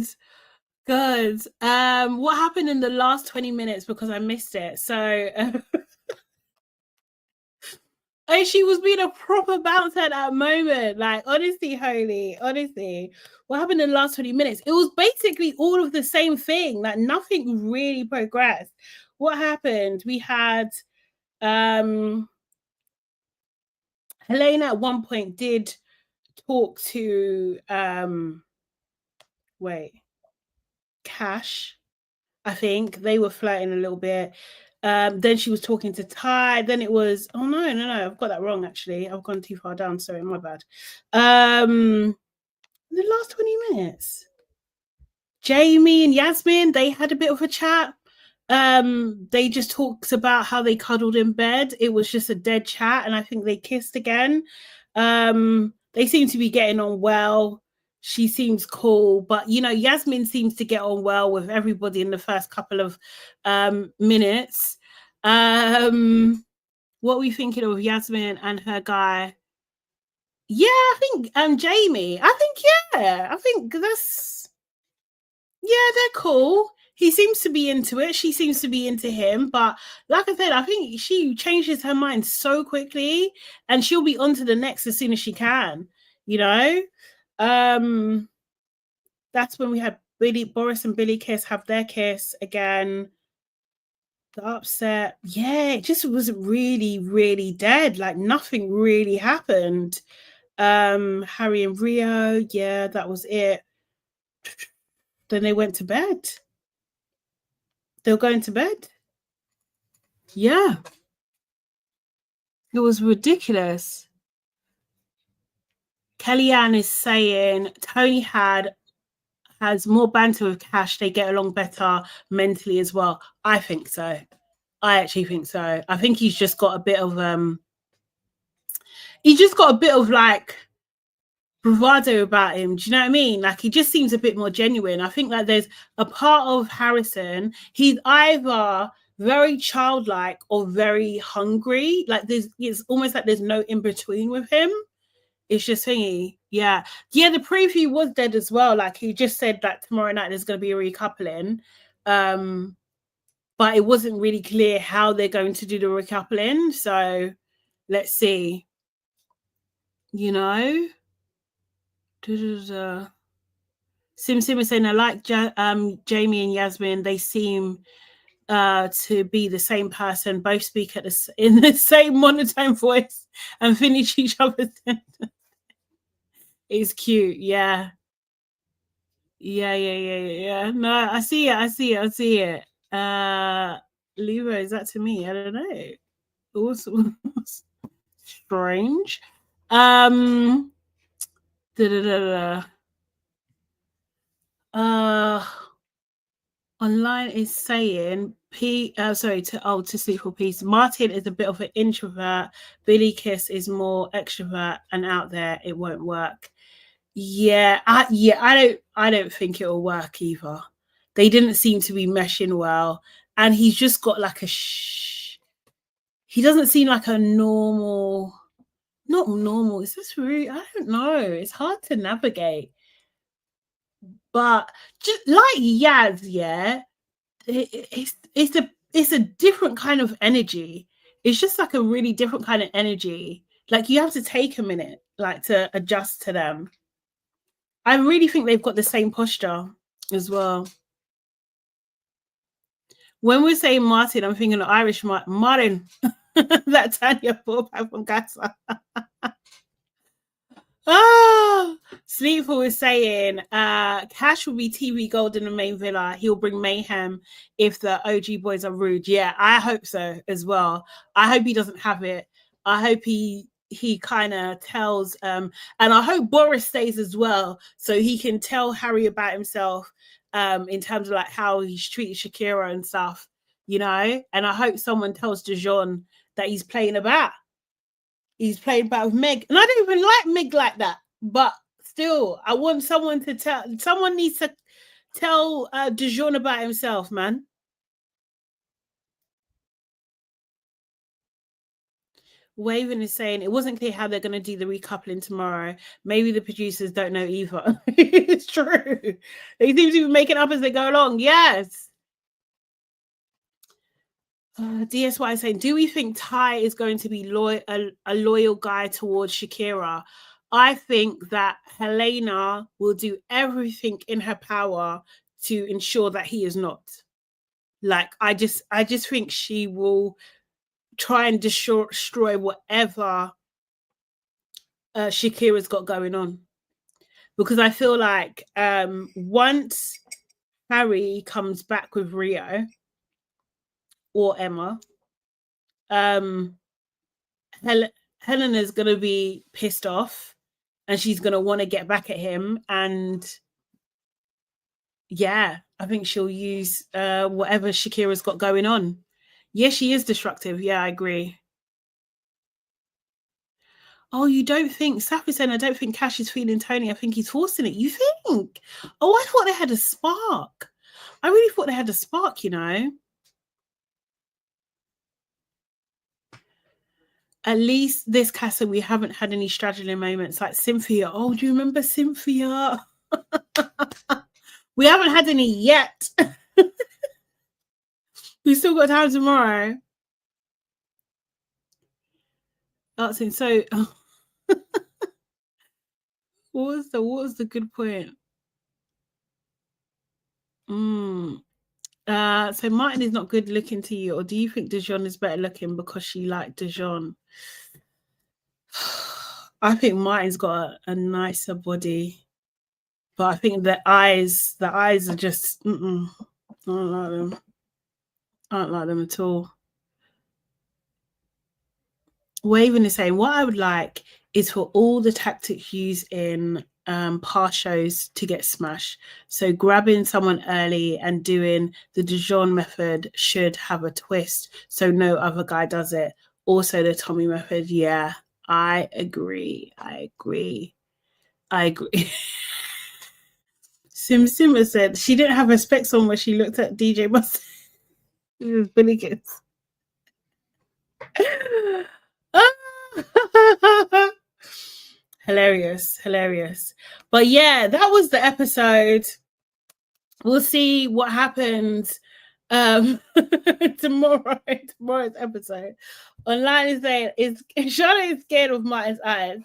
Good. What happened in the last 20 minutes, because I missed it? So she was being a proper bouncer at that moment. Like, honestly, Holy, honestly, what happened in the last 20 minutes? It was basically all of the same thing. Like, nothing really progressed. What happened? We had Helena at one point did talk to Cash. I think they were flirting a little bit. Then she was talking to Ty. Then it was, oh no, I've got that wrong actually. I've gone too far down. Sorry, my bad. The last 20 minutes, Jamie and Yasmin, they had a bit of a chat. They just talked about how they cuddled in bed. It was just a dead chat, and I think they kissed again. They seem to be getting on well. She seems cool, but you know, Yasmin seems to get on well with everybody in the first couple of minutes. What are we thinking of Yasmin and her guy? Yeah, I think Jamie. I think that's they're cool. He seems to be into it. She seems to be into him. But like I said, I think she changes her mind so quickly, and she'll be on to the next as soon as she can, you know? That's when we had Boris and Billy have their kiss again. The upset. Yeah, it just was really, really dead. Like, nothing really happened. Harry and Rio, yeah, that was it. Then they went to bed. They were going to bed. Yeah. It was ridiculous. Kellyanne is saying Tony has more banter with Cash. They get along better mentally as well. I think so. I actually think so. I think he's just got a bit of like bravado about him. Do you know what I mean? Like he just seems a bit more genuine. I think like there's a part of Harrison, he's either very childlike or very hungry. Like it's almost like there's no in between with him. It's just thingy. Yeah. The preview was dead as well. Like he just said that tomorrow night there's going to be a recoupling. But it wasn't really clear how they're going to do the recoupling. So let's see. You know? Sim is saying, I like Jamie and Yasmin. They seem to be the same person. Both speak in the same monotone voice and finish each other's sentence. It's cute. Yeah. No, I see it. Levo, is that to me? I don't know. Awesome. Strange. Online is saying to sleep for peace. Martin is a bit of an introvert. Billy Kiss is more extrovert and out there. It won't work. I don't think it'll work either. They didn't seem to be meshing well, and he's just got like he doesn't seem like a normal. Not normal. Is this rude? I don't know. It's hard to navigate. But just like Yaz, yeah, it's a different kind of energy. It's just like a really different kind of energy. Like you have to take a minute, like to adjust to them. I really think they've got the same posture as well. When we're saying Martin, I'm thinking of Irish Martin. That Tanya Four-Pack from Casa. Sleepful is saying Cash will be TV gold in the main villa. He'll bring mayhem if the OG boys are rude. Yeah, I hope so as well. I hope he doesn't have it. I hope he kind of tells and I hope Boris stays as well so he can tell Harry about himself in terms of like how he's treated Shakira and stuff, you know. And I hope someone tells Dejon that he's playing about. He's playing about with Meg. And I don't even like Meg like that. But still, I want someone to tell. Someone needs to tell Dejon about himself, man. Waven is saying it wasn't clear how they're going to do the recoupling tomorrow. Maybe the producers don't know either. It's true. They seem to be making up as they go along. Yes. DSY is saying, do we think Ty is going to be a loyal guy towards Shakira? I think that Helena will do everything in her power to ensure that he is not. Like, I just think she will try and destroy whatever Shakira's got going on. Because I feel like once Harry comes back with Rio or Emma, Helena's going to be pissed off and she's going to want to get back at him. And yeah, I think she'll use whatever Shakira's got going on. Yeah, she is destructive. Yeah, I agree. Oh, you don't think, Safi saying, I don't think Cash is feeling Tony. I think he's forcing it. You think? Oh, I thought they had a spark. I really thought they had a spark, you know. At least this Casa, we haven't had any straddling moments like Cynthia. Oh, do you remember Cynthia? We haven't had any yet. We still got time tomorrow. Asking, so what was the good point? So Martin is not good looking to you, or do you think Dejon is better looking because she liked Dejon? I think Martin's got a nicer body, but I think the eyes are just I don't like them. I don't like them at all. Waven is saying, what I would like is for all the tactics used in past shows to get smashed. So grabbing someone early and doing the Dejon method should have a twist, so no other guy does it. Also the Tommy method, yeah, I agree. Simmer said she didn't have her specs on when she looked at DJ Mustard. It was Billy Kids. Hilarious. But yeah, that was the episode. We'll see what happens tomorrow's episode. Online is saying Charlotte is scared of Martin's eyes.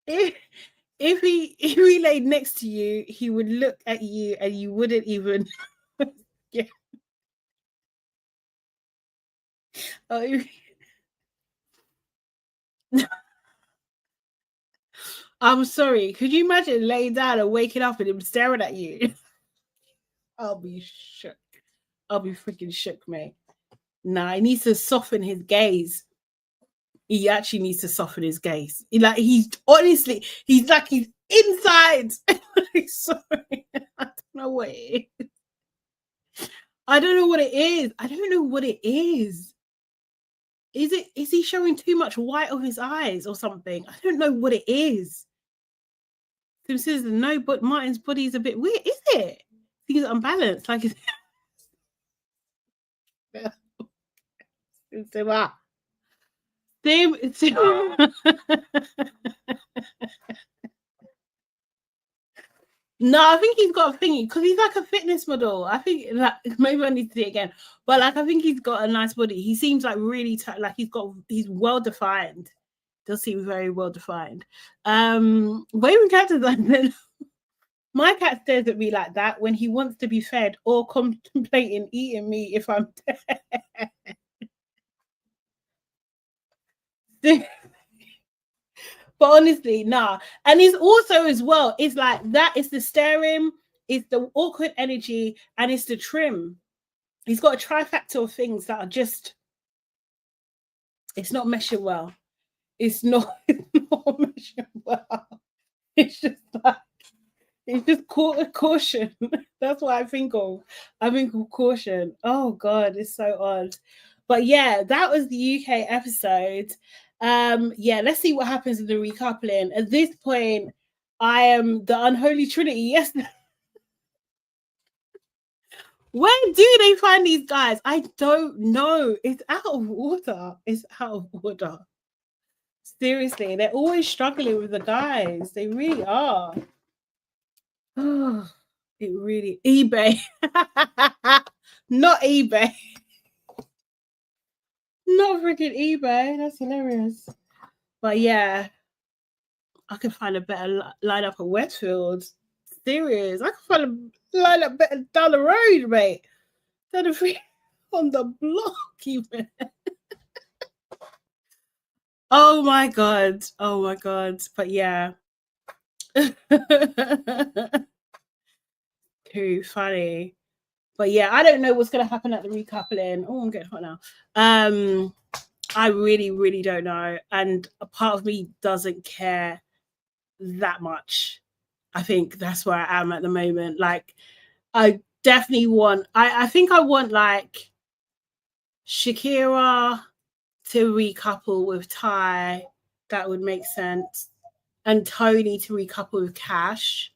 If he laid next to you, he would look at you and you wouldn't even yeah. Oh, I'm sorry. Could you imagine laying down and waking up and him staring at you? I'll be shook. I'll be freaking shook, mate. Nah, he needs to soften his gaze. He actually needs to soften his gaze. He's inside. Sorry. I don't know what it is. I don't know what it is. Is he showing too much white of his eyes or something? I don't know what it is. Tim says no, but Martin's body is a bit weird, is it? He's unbalanced. Like No, I think he's got a thingy because he's like a fitness model. I think maybe I need to see it again, but I think he's got a nice body. He seems like really tight, like he's well defined. Does seem very well defined. Waving cat design. My cat stares at me like that when he wants to be fed or contemplating eating me if I'm dead. But honestly, nah. And it's also as well, it's like that is the staring, it's the awkward energy, and it's the trim. He's got a trifecta of things that are just, it's not meshing well. It's not meshing well. It's just like, it's just caution. That's what I think of. I think of caution. Oh God, it's so odd. But yeah, that was the UK episode. Yeah, let's see what happens in the recoupling. At this point, I am the unholy trinity. Yes. Where do they find these guys? I don't know. It's out of order. Seriously, they're always struggling with the guys. They really are. Oh, it really eBay. Not eBay. Not freaking eBay. That's hilarious. But yeah, I can find a better lineup at Westfield. Serious. I can find a lineup better down the road, mate. Down the free on the block, even. Oh my god. But yeah. Too funny. But yeah, I don't know what's going to happen at the recoupling. Oh, I'm getting hot now. I really, really don't know. And a part of me doesn't care that much. I think that's where I am at the moment. Like, I definitely want, I think I want like Shakira to recouple with Ty. That would make sense. And Tony to recouple with Cash.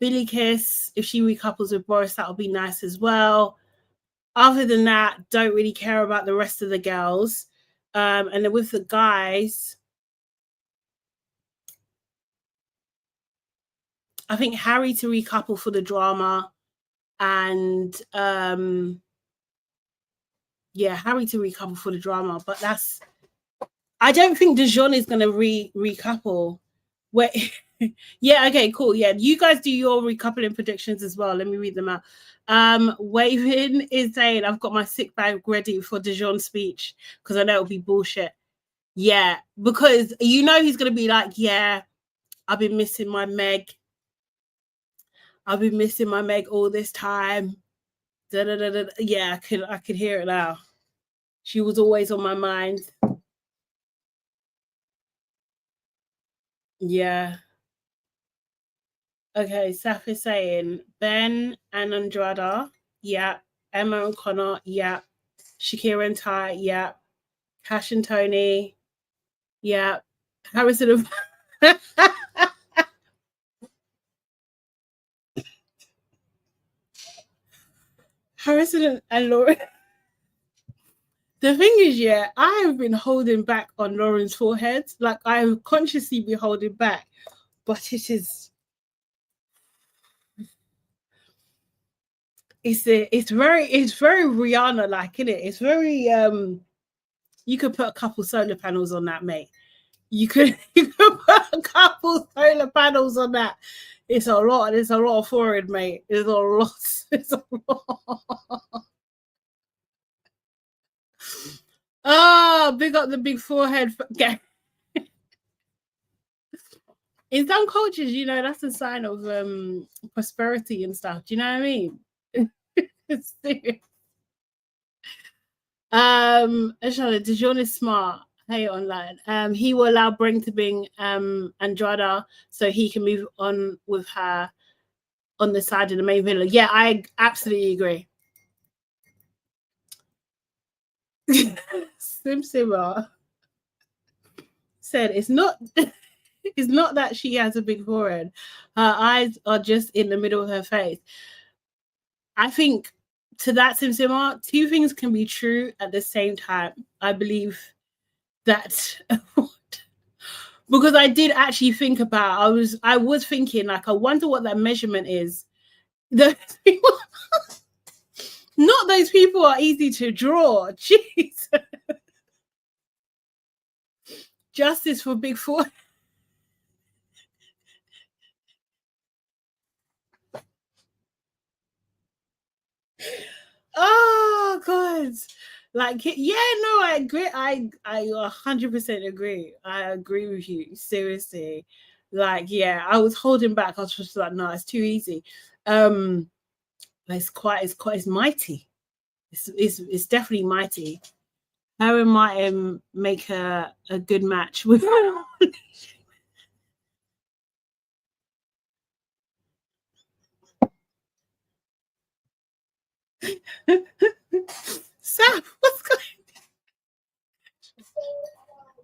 Billy Kiss, if she recouples with Boris, that would be nice as well. Other than that, don't really care about the rest of the girls. And then with the guys, I think Harry to recouple for the drama. And yeah, Harry to recouple for the drama. But that's, I don't think Dejon is going to recouple. Wait. Yeah, okay, cool. Yeah, you guys do your recoupling predictions as well. Let me read them out. Waving is saying, I've got my sick bag ready for Dejon's speech because I know it'll be bullshit. Yeah, because you know he's going to be like, yeah, I've been missing my Meg. I've been missing my Meg all this time. Da, da, da, da. Yeah, I could hear it now. She was always on my mind. Yeah. Okay, Saf is saying Ben and Andrada, yeah. Emma and Connor, yeah. Shakira and Ty, yeah. Cash and Tony, yeah. Harrison and Harrison and Lauren. The thing is, yeah, I have been holding back on Lauren's forehead. Like I have consciously been holding back, but it's very Rihanna like, isn't it? It's very you could put a couple solar panels on that, mate. You could put a couple solar panels on that. It's a lot of forehead, mate. It's a lot. It's a lot. Oh, big up the big forehead. In some cultures, you know, that's a sign of prosperity and stuff. Do you know what I mean? It's serious. Dejon is smart. Hey, online. He will allow Bring to bring Andrada so he can move on with her on the side of the main villain. Yeah, I absolutely agree. Simmer said it's not that she has a big forehead. Her eyes are just in the middle of her face. I think to that Simmer, two things can be true at the same time. I believe that because I did actually think about, I was thinking, like, I wonder what that measurement is. Those people, not those people are easy to draw. Jeez. Justice for Big Four. Oh God. Like, yeah, no, I agree. I 100% agree. I agree with you. Seriously. Like, yeah, I was holding back. I was just like, no, it's too easy. It's mighty. It's definitely mighty. Her and Martin make a good match with Sam, what's going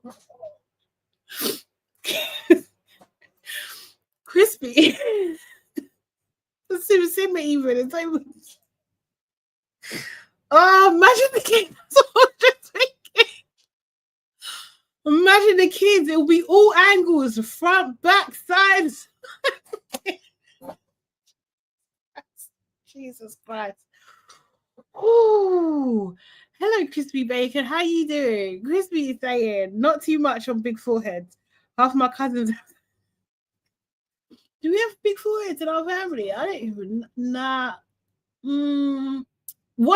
on? Crispy. Simmer even. It's like, oh, imagine the kids. Imagine the kids. It'll be all angles, front, back, sides. Jesus Christ. Oh, hello, Crispy Bacon. How you doing? Crispy is saying not too much on big foreheads. Half my cousins. Do we have big foreheads in our family? I don't even. Nah. One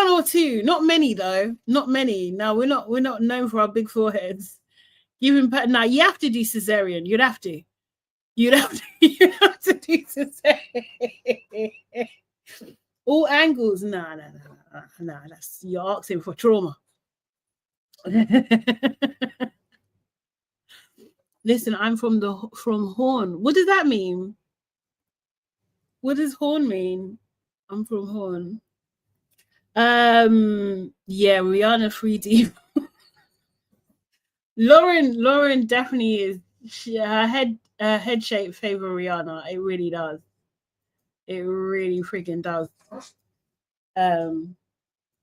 or two. Not many though. Not many. No, we're not known for our big foreheads. Even now, you have to do cesarean. You'd have to. You'd have to do cesarean. All angles. No. That's, you're asking for trauma. Listen, I'm from Horn. What does that mean? What does Horn mean? I'm from Horn. Yeah, Rihanna 3D. Lauren definitely is. Her head shape favor Rihanna. It really does. It really freaking does.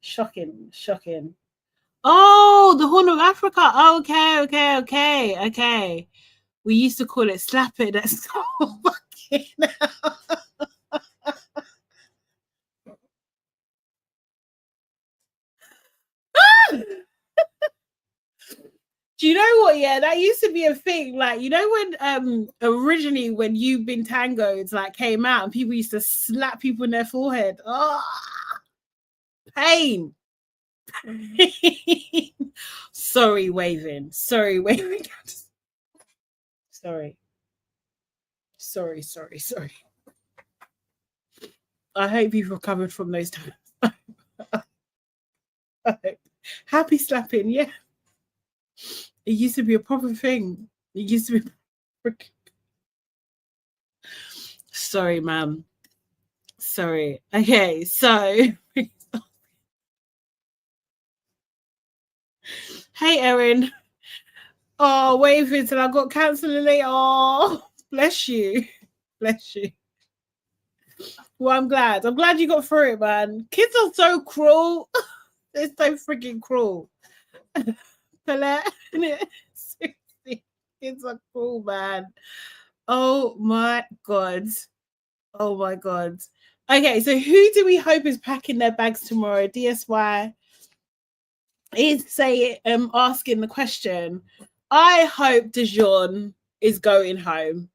Shocking. Oh, the Horn of Africa. Oh, okay. We used to call it slap it. That's so fucking Do you know what? Yeah, that used to be a thing. Like, you know, when originally when You've Been Tangoed like came out and people used to slap people in their forehead. Oh, pain. Sorry, waving. Sorry. I hope you've recovered from those times. Happy slapping, yeah. It used to be a proper thing. It used to be. Sorry, ma'am. Sorry. Okay, so. Hey, Erin. Oh, wait until I got cancelled later. Oh, bless you. Bless you. Well, I'm glad. I'm glad you got through it, man. Kids are so cruel. They're so freaking cruel. Seriously, kids are cruel, man. Oh my God. Oh my God. Okay, so who do we hope is packing their bags tomorrow? DSY is asking the question. I hope Dejon is going home.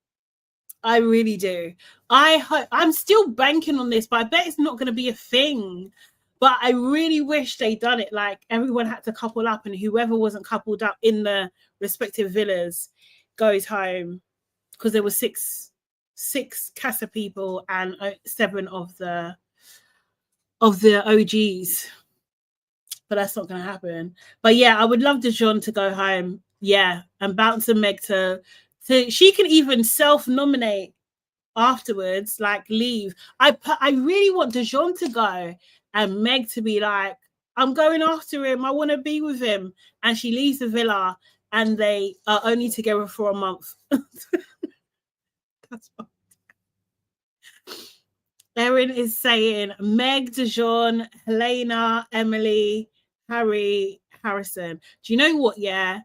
I really do. I'm still banking on this, but I bet it's not going to be a thing. But I really wish they'd done it. Like everyone had to couple up, and whoever wasn't coupled up in the respective villas goes home, because there were six Casa people and 7 of the OGs. But that's not going to happen. But yeah, I would love Dejon to go home. Yeah, and bounce and Meg to she can even self-nominate afterwards, like leave. I really want Dejon to go and Meg to be like, I'm going after him, I want to be with him, and she leaves the villa and they are only together for a month. That's fine. Erin is saying Meg, Dejon, Helena, Emily, Harry, Harrison. Do you know what? Yeah.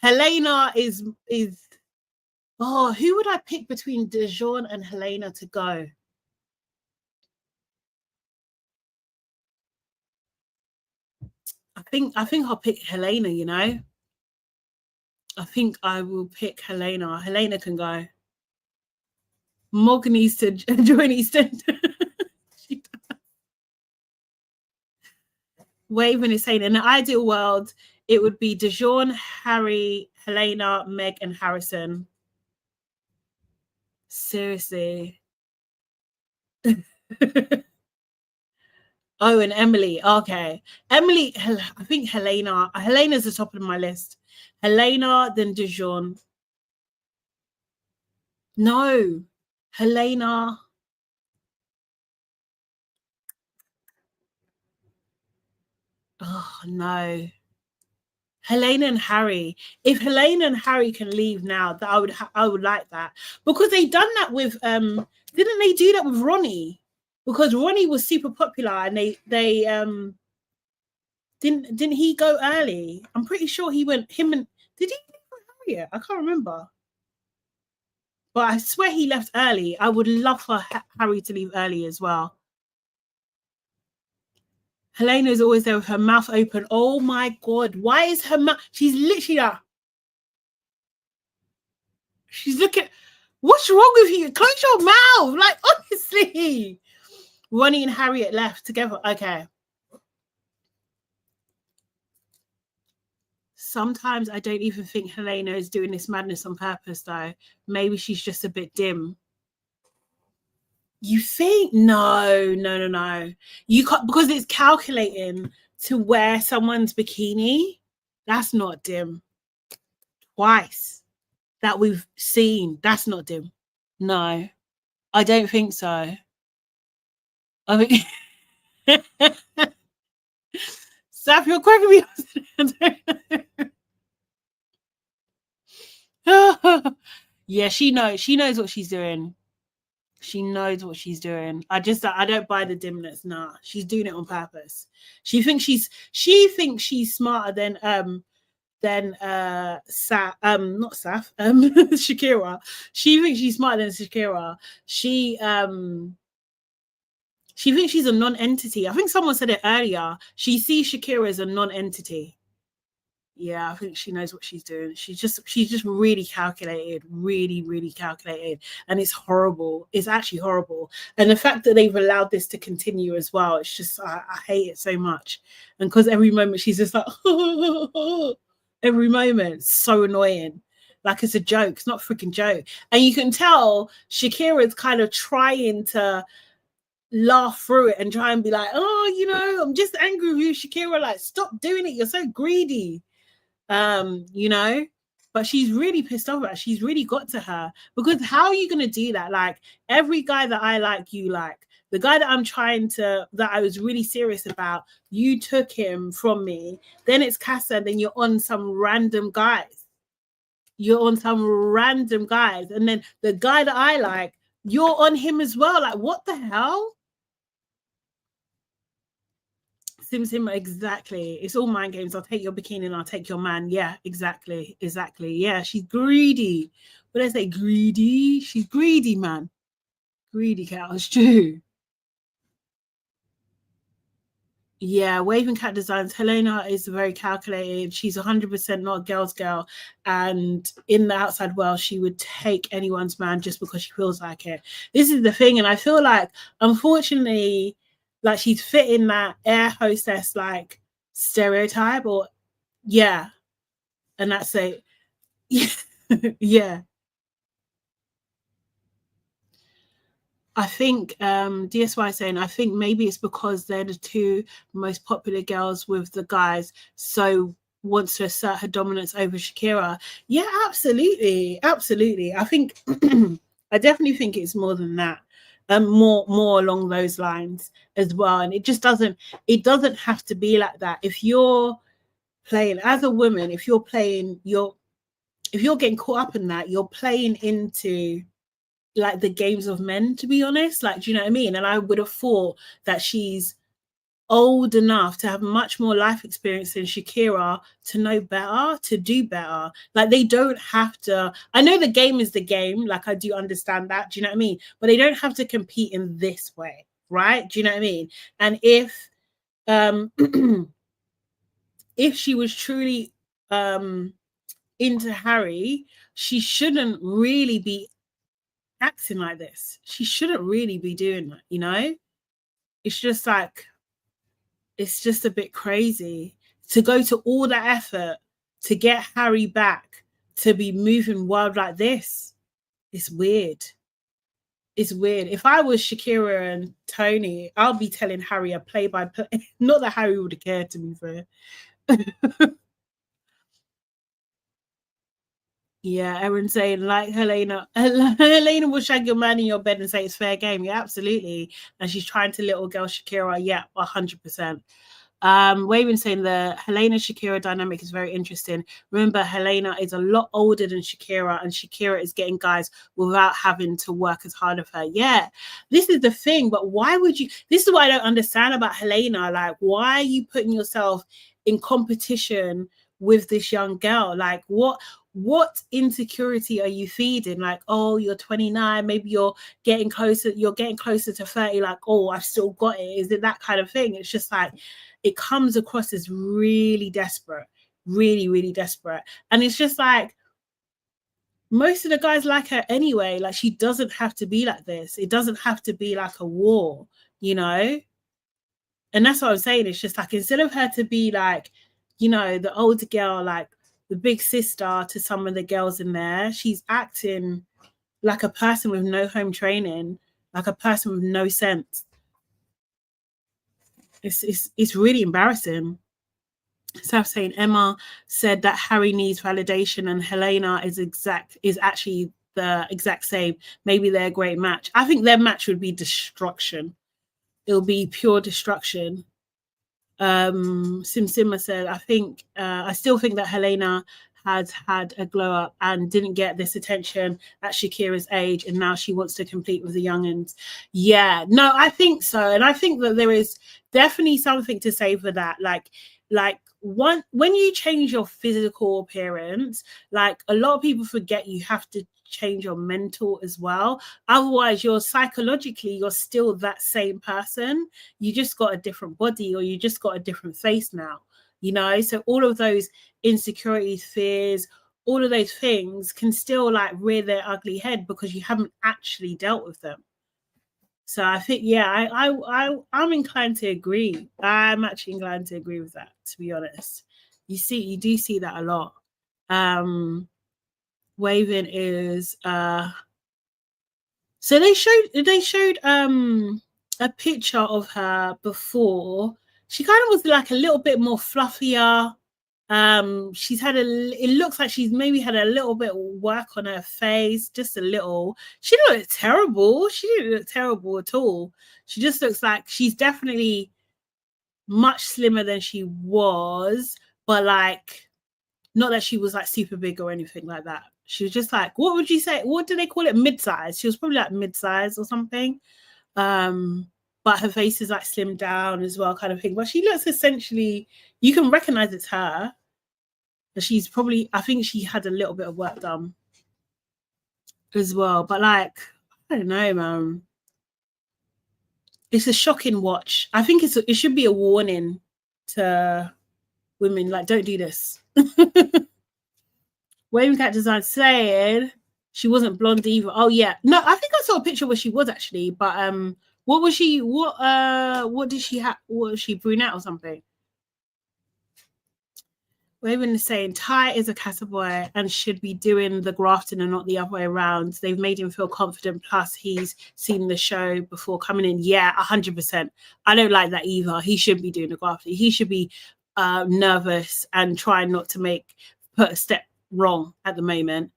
Helena is oh, who would I pick between Dejon and Helena to go? I think I'll pick Helena, you know. I think I will pick Helena. Helena can go. Morgan needs to join Eastern. Waven is saying, in the ideal world, it would be Dejon, Harry, Helena, Meg, and Harrison. Seriously. Oh, and Emily. Okay. Emily, I think Helena. Helena's the top of my list. Helena, then Dejon. No. Helena. Oh, no. Helena and Harry. If Helena and Harry can leave now, that I would like that, because they done that with didn't they do that with Ronnie? Because Ronnie was super popular and they didn't he go early? I'm pretty sure he went. Did he leave with Harriet? I can't remember. But I swear he left early. I would love for Harry to leave early as well. Helena is always there with her mouth open. Oh my God. Why is her mouth? She's literally she's looking. What's wrong with you? Close your mouth. Like, honestly. Ronnie and Harriet left together. Okay. Sometimes I don't even think Helena is doing this madness on purpose, though. Maybe she's just a bit dim. You think? No. You can't, because it's calculating to wear someone's bikini. That's not dim. Twice that we've seen. That's not dim. No, I don't think so. I mean, Saf, you're cracking me up. Yeah, she knows. She knows what she's doing. She knows what she's doing. I don't buy the dimness. Nah, she's doing it on purpose. She thinks she's smarter than not Saf, Shakira. She thinks she's smarter than Shakira. She thinks she's a non-entity. I think someone said it earlier. She sees Shakira as a non-entity. Yeah, I think she knows what she's doing. She's just really calculated, really calculated. And it's horrible. It's actually horrible. And the fact that they've allowed this to continue as well, it's just, I hate it so much. And because every moment she's just like, every moment, it's so annoying. Like it's a joke. It's not a freaking joke. And you can tell Shakira's kind of trying to laugh through it and try and be like, oh, you know, I'm just angry with you, Shakira. Like, stop doing it. You're so greedy. You know, but she's really pissed off about it. She's really got to her, because how are you going to do that? Like, every guy that I like, you like. The guy that that I was really serious about, you took him from me. Then it's Casa, and then you're on some random guys. And then the guy that I like, you're on him as well. Like, what the hell? Sim, exactly. It's all mind games. I'll take your bikini and I'll take your man. Yeah, exactly. Yeah, she's greedy. What did I say? Greedy? She's greedy, man. Greedy cow. It's true. Yeah, Waving Cat Designs. Helena is very calculated. She's 100% not a girl's girl. And in the outside world, she would take anyone's man just because she feels like it. This is the thing. And I feel like, unfortunately, like, she's fitting that air hostess, like, stereotype, or, yeah. And that's it. Yeah. I think DSY is saying, I think maybe it's because they're the two most popular girls with the guys, so wants to assert her dominance over Shakira. Yeah, absolutely. I think I definitely think it's more than that. More along those lines as well. And it doesn't have to be like that. If you're playing as a woman, if you're getting caught up in that, you're playing into like the games of men, to be honest. Like, do you know what I mean? And I would have thought that she's old enough to have much more life experience than Shakira to know better, to do better. Like, they don't have to. I know the game is the game. Like, I do understand that. Do you know what I mean? But they don't have to compete in this way, right? Do you know what I mean? And if if she was truly into Harry, she shouldn't really be acting like this. She shouldn't really be doing that, you know? It's just like, it's just a bit crazy to go to all that effort to get Harry back, to be moving wild like this. It's weird. It's weird. If I was Shakira and Tony, I'll be telling Harry a play-by-play. Not that Harry would have cared, to be fair. Yeah, Erin saying, like Helena will shag your man in your bed and say it's fair game. Yeah, absolutely. And she's trying to little girl Shakira. Yeah, 100%. Waving saying the Helena Shakira dynamic is very interesting. Remember, Helena is a lot older than Shakira, and Shakira is getting guys without having to work as hard as her. Yeah, this is the thing. But why would you? This is what I don't understand about Helena. Like, why are you putting yourself in competition with this young girl? Like, what insecurity are you feeding? Like, oh, you're 29, maybe you're getting closer to 30, like, oh, I've still got it. Is it that kind of thing? It's just like, it comes across as really desperate, really, really desperate. And it's just like, most of the guys like her anyway. Like, she doesn't have to be like this. It doesn't have to be like a war, you know? And that's what I'm saying. It's just like, instead of her to be like, you know, the older girl, like the big sister to some of the girls in there, she's acting like a person with no home training, like a person with no sense. It's really embarrassing. So I'm saying Emma said that Harry needs validation and Helena is actually the exact same. Maybe they're a great match. I think their match would be destruction. It'll be pure destruction. Simma said, I still think that Helena has had a glow up and didn't get this attention at Shakira's age, and now she wants to compete with the youngins. Yeah, no, I think so. And I think that there is definitely something to say for that. Like when you change your physical appearance, like, a lot of people forget you have to change your mental as well. Otherwise, you're still that same person. You just got a different body, or you just got a different face now, you know? So all of those insecurities, fears, all of those things can still like rear their ugly head because you haven't actually dealt with them. So I think, yeah, I'm inclined to agree. I'm actually inclined to agree with that, to be honest. You do see that a lot. Waving is so they showed a picture of her before. She kind of was like a little bit more fluffier. She's had it looks like she's maybe had a little bit of work on her face, just a little. She didn't look terrible. She didn't look terrible at all. She just looks like she's definitely much slimmer than she was, but like not that she was like super big or anything like that. She was just like, what would you say? What do they call it? Mid-size. She was probably like mid-size or something. But her face is like slimmed down as well, kind of thing. But she looks essentially, you can recognize it's her. But she's probably, I think she had a little bit of work done as well. But like, I don't know, man. It's a shocking watch. I think it should be a warning to women, like, don't do this. Waving Cat Design saying she wasn't blonde either. Oh yeah, no, I think I saw a picture where she was actually, but what was she? What did she have? Was she brunette or something? Waving is saying Ty is a Casa boy and should be doing the grafting and not the other way around. They've made him feel confident. Plus, he's seen the show before coming in. Yeah, 100%. I don't like that either. He should be doing the grafting. He should be nervous and trying not to put a step wrong at the moment.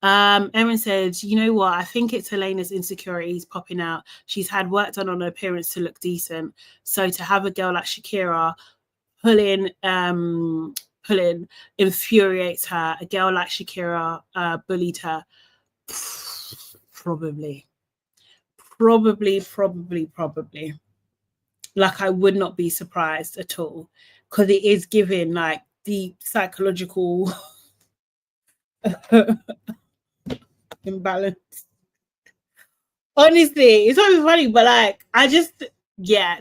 Erin said, you know what? I think it's Helena's insecurities popping out. She's had work done on her appearance to look decent. So to have a girl like Shakira pulling infuriates her. A girl like Shakira bullied her. Probably. Like, I would not be surprised at all, because it is giving like deep psychological imbalance. Honestly, it's not even funny, but like,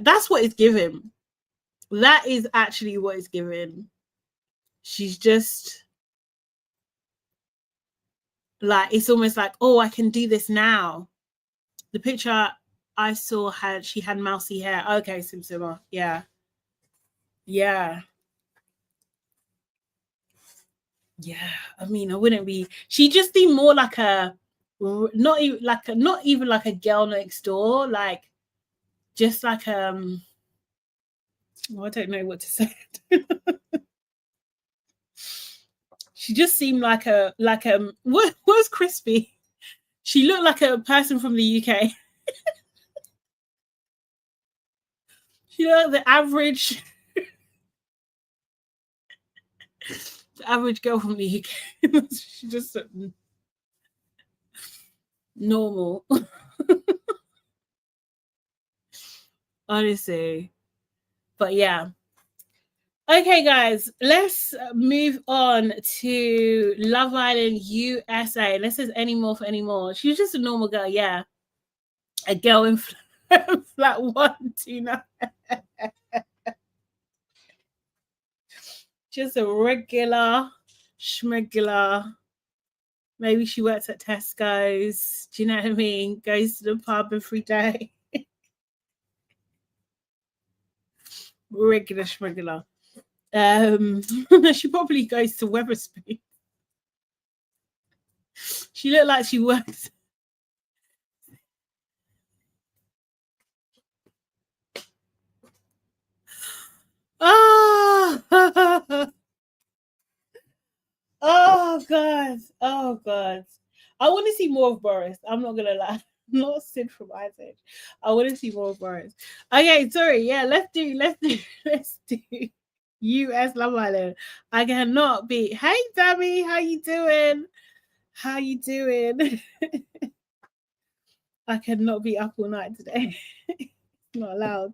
that's what it's giving. That is actually what it's giving. She's just like, it's almost like, oh, I can do this now. The picture I saw she had mousy hair. Okay, Simsima. Yeah. I mean, I wouldn't be. She just seemed more like not even like a girl next door. Like, just like I don't know what to say. She just seemed like what was Crispy? She looked like a person from the UK. She looked like the average girl from the UK. She just normal. Honestly. But yeah. Okay, guys, let's move on to Love Island USA. Unless there's any more for any more. She was just a normal girl, yeah. A girl in flat 129. Just a regular schmegular. Maybe she works at Tesco's. Do you know what I mean? Goes to the pub every day. Regular schmegular. She probably goes to Weatherspoon. She looked like she works. Oh, oh God. I want to see more of Boris. I'm not gonna lie. Not Sid from Isaac. I want to see more of Boris. Okay, sorry. Yeah, let's do US Love Island. I cannot be. Hey, Dammy, how you doing? I cannot be up all night today. Not allowed.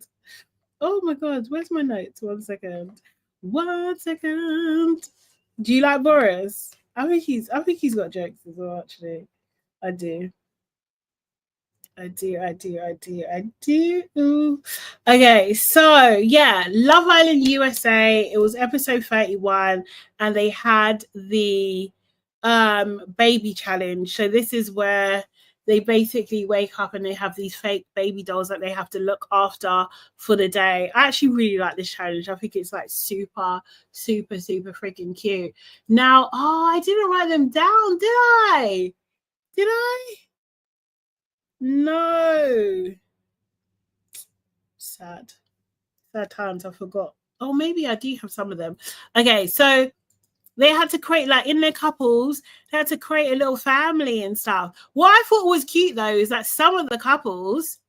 Oh my God, where's my notes? 1 second. Do you like Boris? I think he's got jokes as well, actually. I do. Okay, so yeah, Love Island USA. It was episode 31, and they had the baby challenge. So this is where they basically wake up and they have these fake baby dolls that they have to look after for the day. I actually really like this challenge. I think it's like super freaking cute. Now, I didn't write them down, did I? No. sad times. I forgot. Oh, maybe I do have some of them. Okay, so they had to create, like, in their couples, they had to create a little family and stuff. What I thought was cute, though, is that some of the couples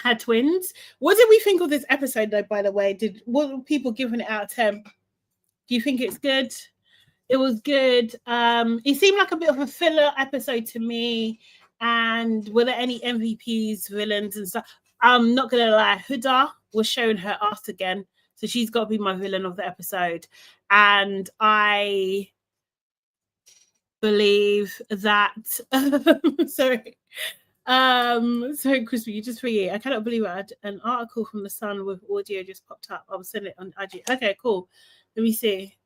had twins. What did we think of this episode, though, by the way? What were people giving it out of 10? Do you think it's good? It was good. It seemed like a bit of a filler episode to me. And were there any MVPs, villains, and stuff? I'm not going to lie. Huda was showing her ass again. So she's got to be my villain of the episode. And I believe that sorry, Crispy, you just forget. I cannot believe it. An article from The Sun with audio just popped up. I'll send it on IG. Okay, cool. Let me see.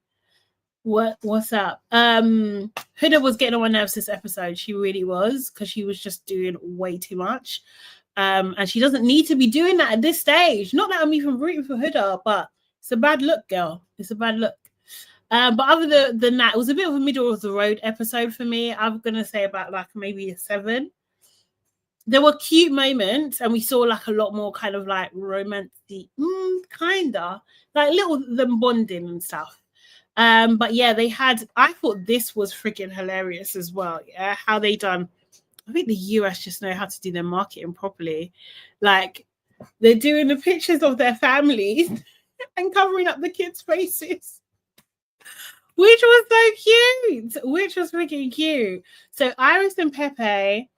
What's up? Huda was getting on my nerves this episode. She really was, because she was just doing way too much. And she doesn't need to be doing that at this stage. Not that I'm even rooting for Huda, but it's a bad look, girl. It's a bad look. But other than that, it was a bit of a middle of the road episode for me. I'm gonna say about like maybe a 7. There were cute moments, and we saw like a lot more kind of like romantic, kinda like little them bonding and stuff. But yeah, I thought this was freaking hilarious as well. Yeah, how they done. I think the US just know how to do their marketing properly. Like, they're doing the pictures of their families and covering up the kids' faces, which was so cute. Which was freaking cute. So Iris and Pepe,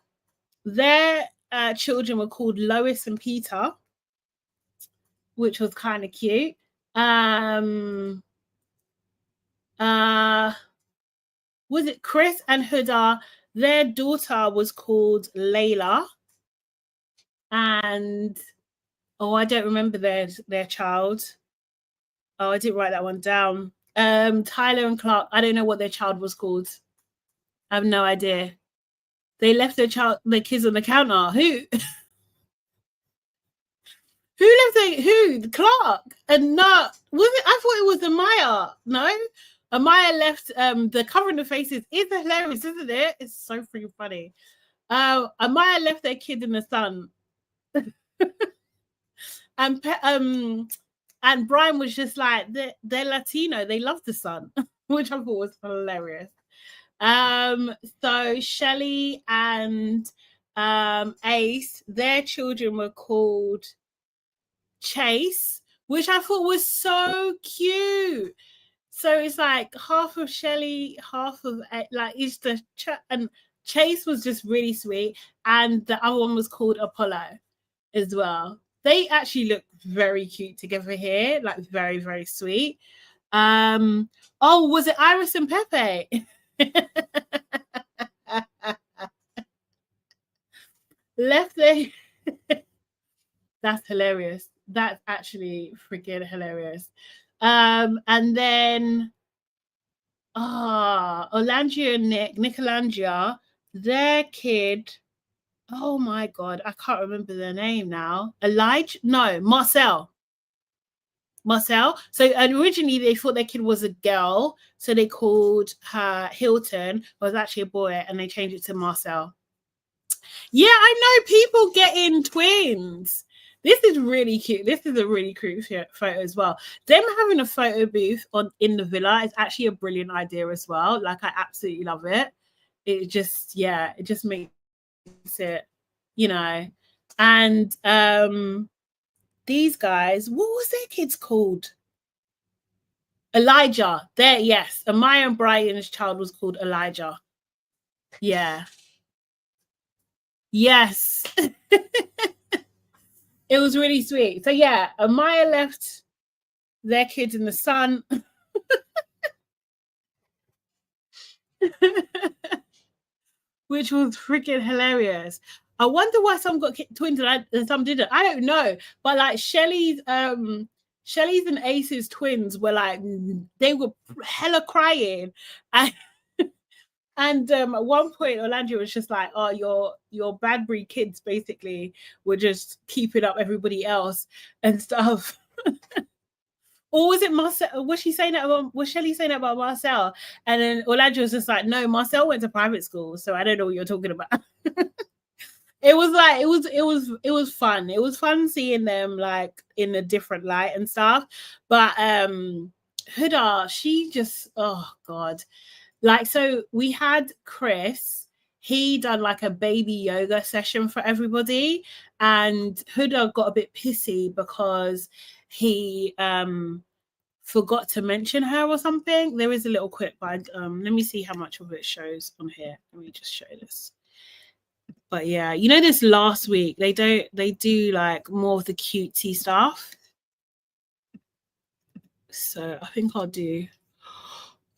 their children were called Lois and Peter, which was kind of cute. Was it Chris and Huda? Their daughter was called Layla, and I don't remember their child. Oh, I didn't write that one down. Tyler and Clark, I don't know what their child was called. I have no idea. They left their kids on the counter. Who? Who? Clark? And not was it? I thought it was Amaya. No. Amaya left the covering the faces is hilarious, isn't it? It's so freaking funny. Amaya left their kid in the sun. And Brian was just like, they're Latino, they love the sun, which I thought was hilarious. So Shelley and Ace, their children were called Chase, which I thought was so cute. So it's like half of Shelley, half of like it's the and Chase was just really sweet, and the other one was called Apollo as well. They actually look very cute together here, like very, very sweet. Oh, was it Iris and Pepe? Left there. That's hilarious. That's actually freaking hilarious. And then Alandria and Nick Alandria, their kid. Oh my God, I can't remember their name now. Marcel. So originally they thought their kid was a girl, so they called her Hilton. It was actually a boy, and they changed it to Marcel. Yeah, I know people getting twins. This is really cute. This is a really cute photo as well. Them having a photo booth in the villa is actually a brilliant idea as well. Like, I absolutely love it. It just makes it, and these guys, what was their kids called? Elijah. Yes, Amaya and Brian's child was called Elijah. Yeah. Yes. It was really sweet. So yeah, Amaya left their kids in the sun. Which was freaking hilarious. I wonder why some got twins and some didn't. I don't know. But like Shelley's and Ace's twins were like, they were hella crying. And at one point, Alandria was just like, "Oh, your Badbury kids basically were just keeping up everybody else and stuff." Or was it Marcel? Was Shelley saying that about Marcel? And then Alandria was just like, "No, Marcel went to private school, so I don't know what you're talking about." It was like it was fun. It was fun seeing them like in a different light and stuff. But Huda, she just, oh god. Like, so we had Chris, he done like a baby yoga session for everybody, and Huda got a bit pissy because he forgot to mention her or something. There is a little clip, but let me see how much of it shows on here. Let me just show this. But yeah, you know, this last week they do like more of the cutesy stuff. So I think I'll do.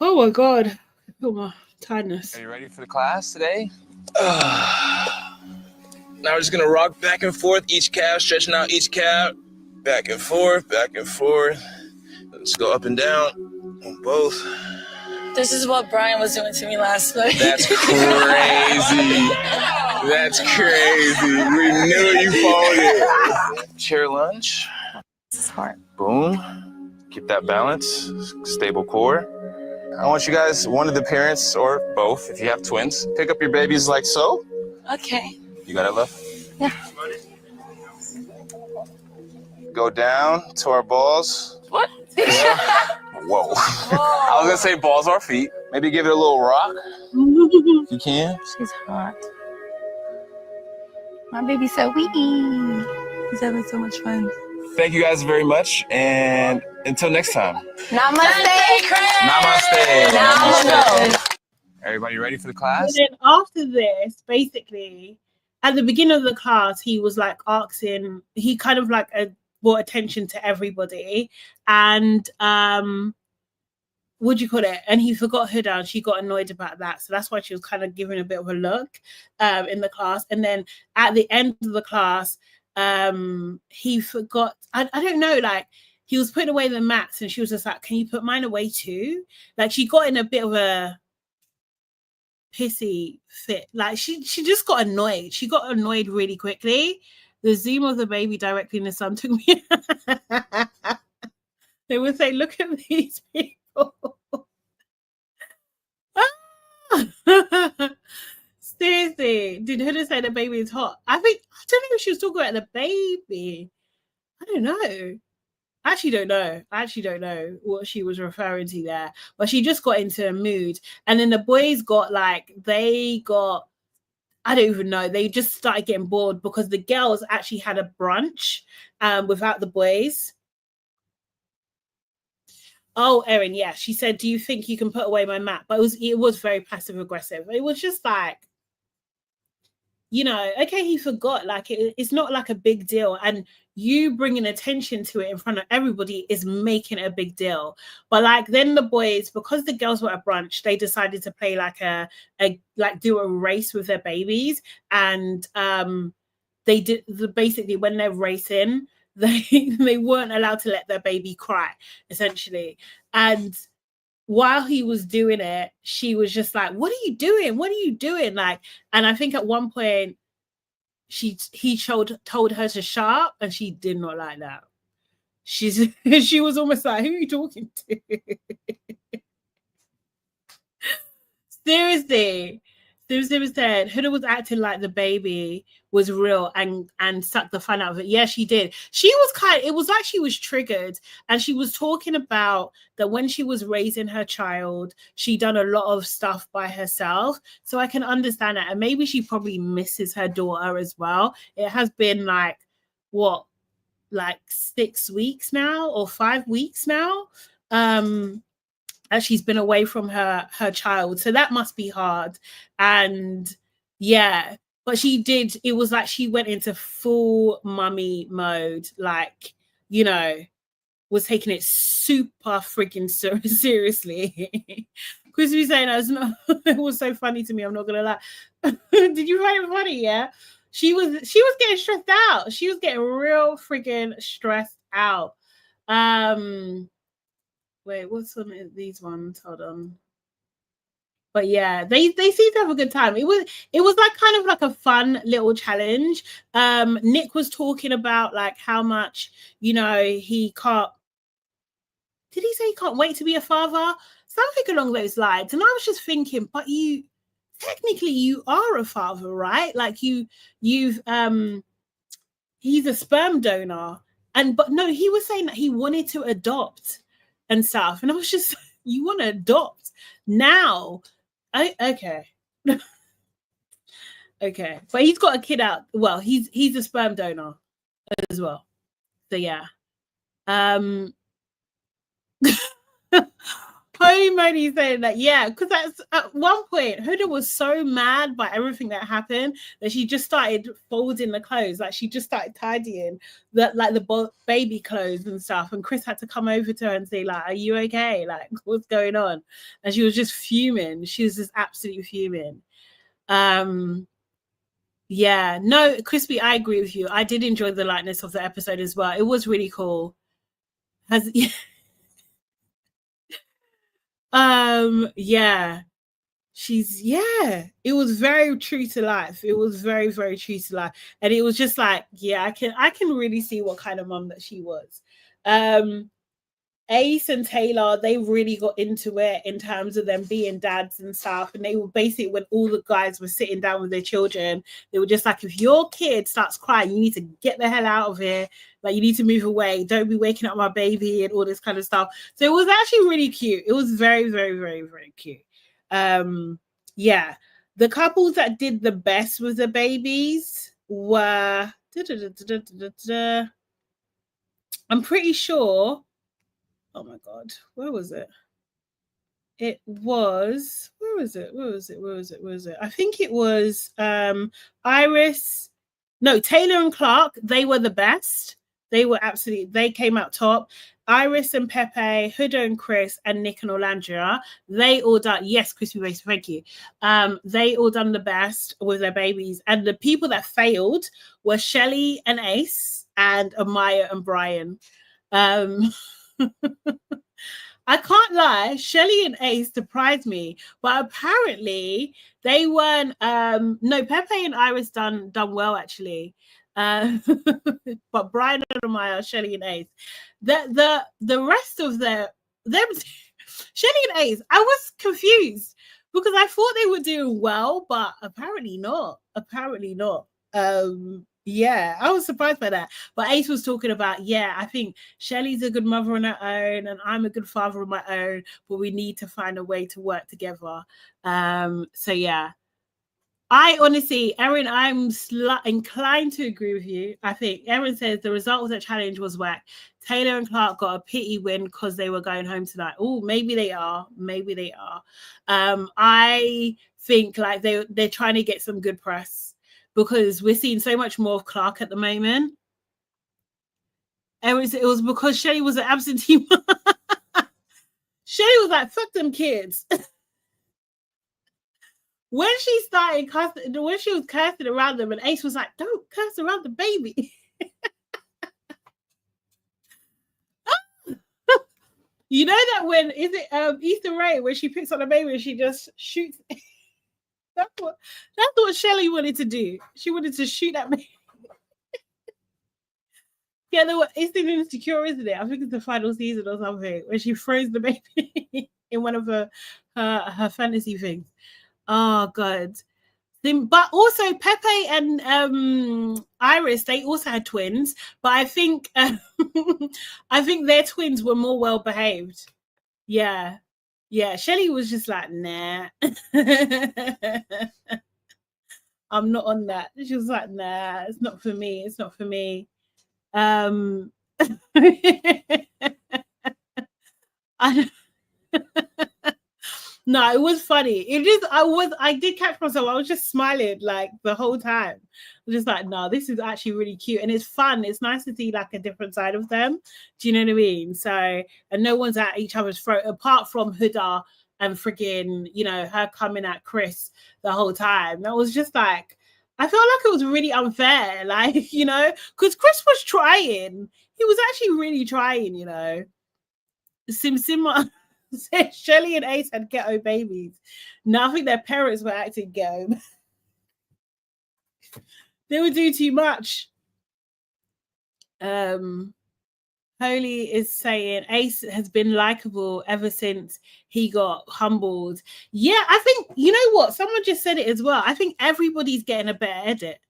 Oh my god, I feel my tiredness. Are you ready for the class today? Now we're just gonna rock back and forth, each calf, stretching out each calf, back and forth, back and forth. Let's go up and down on both. This is what Brian was doing to me last night. That's crazy. That's crazy. We knew you folded. Chair lunge. This is hard. Boom. Keep that balance. Stable core. I want you guys, one of the parents or both, if you have twins, pick up your babies like so. Okay. You got it, love? Yeah. Go down to our balls. What? Yeah. Whoa. I was gonna say balls or feet. Maybe give it a little rock. If you can. She's hot. My baby's so wee. He's having so much fun. Thank you guys very much, and until next time. Namaste, Chris. Namaste. Namaste. Everybody ready for the class? And then after this, basically, at the beginning of the class, he was like asking, he kind of like brought attention to everybody, and what do you call it? And he forgot Huda, and she got annoyed about that. So that's why she was kind of giving a bit of a look in the class. And then at the end of the class, he forgot, I don't know, like he was putting away the mats and she was just like, can you put mine away too? Like she got in a bit of a pissy fit. Like she just got annoyed. She got annoyed really quickly. The zoom of the baby directly in the sun took me. They would say, look at these people. Seriously, did Huda say the baby is hot? I don't know if she was talking about the baby. I don't know. I actually don't know what she was referring to there. But she just got into a mood. And then the boys got I don't even know. They just started getting bored because the girls actually had a brunch without the boys. Oh, Erin, yeah. She said, do you think you can put away my mat? But it was very passive aggressive. It was just like, you know, okay, he forgot. Like it's not like a big deal. And you bringing attention to it in front of everybody is making it a big deal. But like then the boys, because the girls were at brunch, they decided to play do a race with their babies. And they did basically when they're racing, they weren't allowed to let their baby cry, essentially. And while he was doing it, she was just like, what are you doing? What are you doing? Like, and I think at one point he told her to shut up, and she did not like that. She was almost like, who are you talking to? Seriously. Sim said Huda was acting like the baby was real and sucked the fun out of it. Yeah, she did. It was like she was triggered, and she was talking about that when she was raising her child, she done a lot of stuff by herself. So I can understand that. And maybe she probably misses her daughter as well. It has been like 6 weeks now or 5 weeks now. As she's been away from her child. So that must be hard. And yeah, but it was like she went into full mummy mode, like, you know, was taking it super freaking seriously. Chris was saying it was so funny to me, I'm not gonna lie. Did you find it funny? Yeah. She was getting stressed out. She was getting real freaking stressed out. Wait, what's on these ones? Hold on. But yeah, they seem to have a good time. It was like kind of like a fun little challenge. Nick was talking about like how much, you know, he can't. Did he say he can't wait to be a father? Something along those lines. And I was just thinking, but you technically you are a father, right? Like you've he's a sperm donor. But no, he was saying that he wanted to adopt and stuff. And I was just, you want to adopt now? Okay. Okay. But he's got a kid out. Well, he's a sperm donor as well. So yeah. Holy moly saying that, yeah, because that's at one point Huda was so mad by everything that happened that she just started folding the clothes, like she just started tidying the baby clothes and stuff, and Chris had to come over to her and say, like, are you okay, like what's going on? And she was just fuming. She was just absolutely fuming. Yeah, no, Crispy, I agree with you. I did enjoy the lightness of the episode as well. It was really cool. Yeah, it was very true to life. It was very, very true to life. And it was just like, yeah, I can really see what kind of mom that she was. Ace and Taylor, they really got into it in terms of them being dads and stuff. And they were basically, when all the guys were sitting down with their children, they were just like, if your kid starts crying, you need to get the hell out of here. Like, you need to move away. Don't be waking up my baby and all this kind of stuff. So it was actually really cute. It was very, very, very, very cute. Yeah. The couples that did the best with the babies were, I'm pretty sure, oh my God, where was it? It was, where was it? I think it was Iris. No, Taylor and Clark, they were the best. They were absolutely, they came out top. Iris and Pepe, Huda and Chris, and Nick and Alandria, they all done, yes, Crispy Base, thank you. They all done the best with their babies. And the people that failed were Shelley and Ace and Amaya and Brian. I can't lie, Shelley and Ace surprised me, but apparently they weren't. No, Pepe and Iris done well actually, but Brian and Amaya, Shelley and Ace, the rest of them, Shelley and Ace, I was confused because I thought they were doing well, but apparently not. Apparently not. Yeah, I was surprised by that. But Ace was talking about, yeah, I think Shelley's a good mother on her own and I'm a good father on my own, but we need to find a way to work together. So yeah, I honestly, Erin, I'm inclined to agree with you. I think Erin says the result of that challenge was whack. Taylor and Clark got a pity win because they were going home tonight. Oh, maybe they are. Maybe they are. I think like they're trying to get some good press, because we're seeing so much more of Clark at the moment. And it was because Shelley was an absentee. Shelley was like, fuck them kids. When she started cursing, when she was cursing around them, and Ace was like, don't curse around the baby. You know that when, is it E30, when she picks on the baby and she just shoots. That's what Shelley wanted to do. She wanted to shoot at me. Yeah, it's even insecure, isn't it? I think it's the final season or something, where she throws the baby in one of her fantasy things. Oh God. But also Pepe and Iris, they also had twins, but I think I think their twins were more well behaved. Yeah. Yeah, Shelley was just like, nah. I'm not on that. She was like, nah, it's not for me. It's not for me. No, it was funny. It is. I did catch myself. I was just smiling like the whole time. I was just like, no, this is actually really cute and it's fun. It's nice to see like a different side of them. Do you know what I mean? So, and no one's at each other's throat apart from Huda and freaking, you know, her coming at Chris the whole time. That was just like, I felt like it was really unfair. Like, you know, because Chris was trying. He was actually really trying, you know. Simma said Shelley and Ace had ghetto babies. Now I think their parents were acting ghetto. They would do too much. Her Holy is saying Ace has been likable ever since he got humbled. Yeah, I think, you know what? Someone just said it as well. I think everybody's getting a better edit.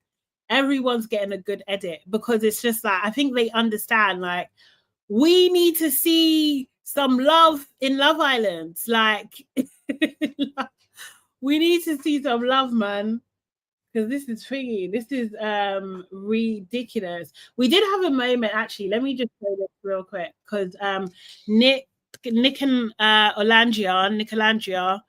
Everyone's getting a good edit because it's just like, I think they understand, like, we need to see some love in Love Island. Like, we need to see some love, man. Because this is thingy. This is ridiculous. We did have a moment, actually. Let me just say this real quick. Because Nick and Alandria,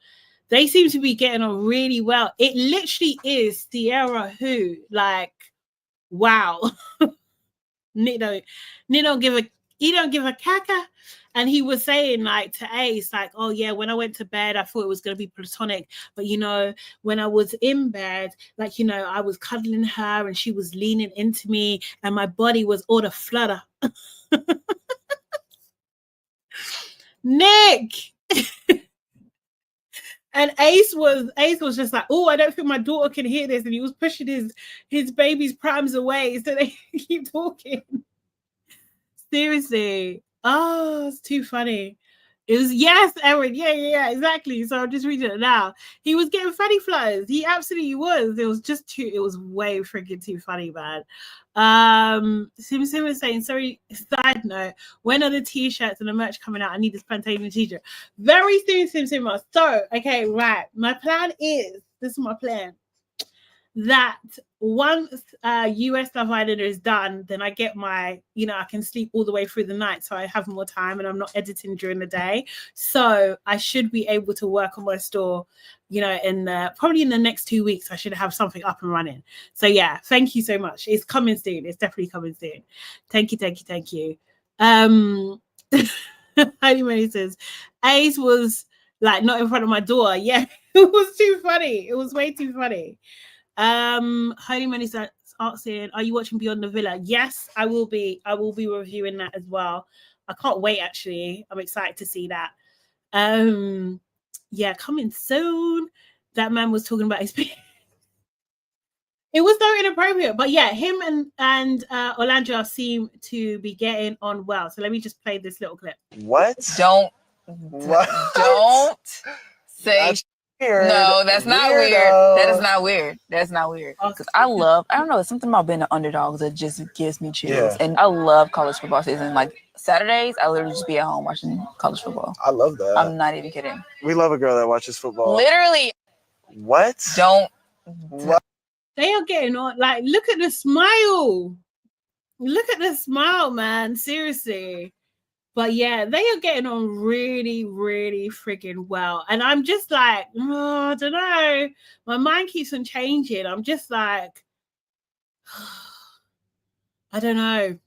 they seem to be getting on really well. It literally is Sierra who, like, wow. Nick don't give a caca. And he was saying, like, to Ace, like, oh yeah, when I went to bed, I thought it was gonna be platonic, but you know, when I was in bed, like, you know, I was cuddling her and she was leaning into me and my body was all the flutter. Nick. And Ace was just like, oh, I don't think my daughter can hear this, and he was pushing his baby's prams away so they keep talking. Seriously. Oh, it's too funny. It was, yes, Erin. Yeah, exactly. So I'm just reading it now. He was getting funny flutters. He absolutely was. It was way freaking too funny, man. Sim was saying, sorry, side note, when are the t-shirts and the merch coming out? I need this Plantain t-shirt. Very soon, Sim. So, okay, right. My plan is, this is my plan, that once US Love Island is done, then I get my, you know, I can sleep all the way through the night, so I have more time and I'm not editing during the day. So I should be able to work on my store, you know, probably in the next 2 weeks. I should have something up and running. So yeah, thank you so much. It's coming soon. It's definitely coming soon. Thank you. Heidi Money says, Ace was like not in front of my door. Yeah, it was too funny. It was way too funny. Holy Money asking, are you watching Beyond the Villa? Yes, I will be reviewing that as well. I can't wait, actually. I'm excited to see that. Yeah, coming soon. That man was talking about his it was so inappropriate, but yeah, him and Alandria seem to be getting on well. So let me just play this little clip. What? Don't say weird. No, that's not weird. That is not weird. That's not weird. Because I don't know, it's something about being an underdog that just gives me chills. Yeah. And I love college football season. Like Saturdays, I literally just be at home watching college football. I love that. I'm not even kidding. We love a girl that watches football. Literally. What? What? They are getting on. Like, look at the smile. Look at the smile, man. Seriously. But yeah, they are getting on really, really friggin' well. And I'm just like, oh, I don't know. My mind keeps on changing. I'm just like, I don't know.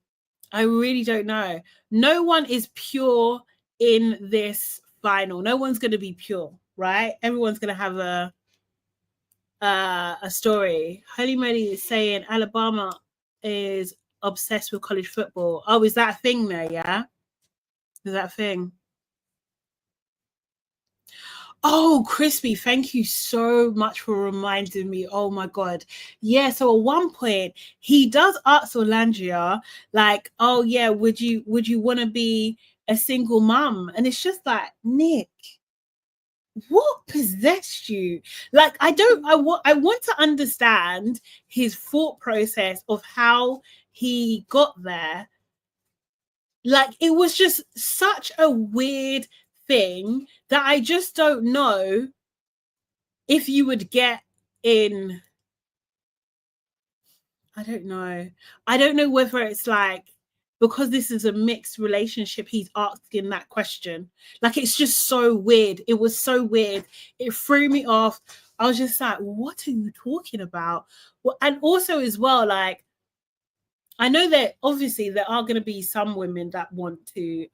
I really don't know. No one is pure in this final. No one's going to be pure, right? Everyone's going to have a story. Holy Moly is saying Alabama is obsessed with college football. Oh, is that a thing there? Yeah. Is that a thing? Oh, Crispy, thank you so much for reminding me. Oh my God. Yeah, so at one point he does ask Alandria, like, oh yeah, would you want to be a single mom? And it's just like, Nick, what possessed you? Like, I want to understand his thought process of how he got there. Like, it was just such a weird thing that I just don't know if you would get in. I don't know. I don't know whether it's like, because this is a mixed relationship, he's asking that question. Like, it's just so weird. It was so weird. It threw me off. I was just like, what are you talking about? Well, and also as well, like, I know that obviously there are going to be some women that want to,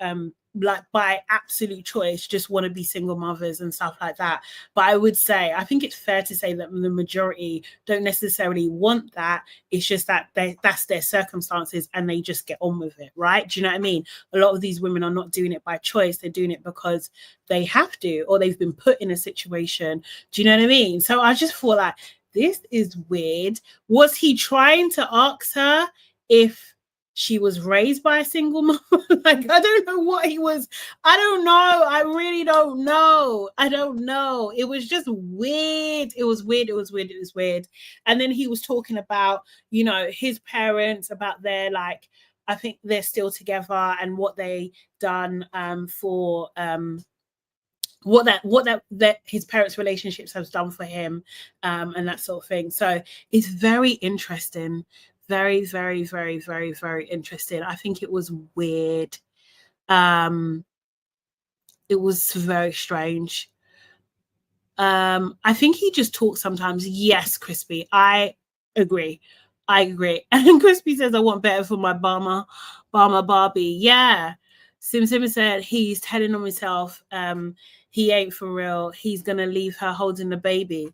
like, by absolute choice, just want to be single mothers and stuff like that. But I would say, I think it's fair to say that the majority don't necessarily want that. It's just that that's their circumstances and they just get on with it, right? Do you know what I mean? A lot of these women are not doing it by choice. They're doing it because they have to, or they've been put in a situation. Do you know what I mean? So I just thought, like, this is weird. Was he trying to ask her if she was raised by a single mom. Like, I don't know what he was. I don't know. I really don't know. I don't know. It was just weird. It was weird. It was weird. It was weird. And then he was talking about, you know, his parents, about their, like, I think they're still together and what they done for what that his parents' relationships has done for him, and that sort of thing. So it's very interesting. Very, very, very, very, very interesting. I think it was weird. It was very strange. I think he just talks sometimes. Yes, Crispy, I agree. And Crispy says, I want better for my Barma Barbie. Yeah. Sim said he's telling on himself. He ain't for real. He's gonna leave her holding the baby.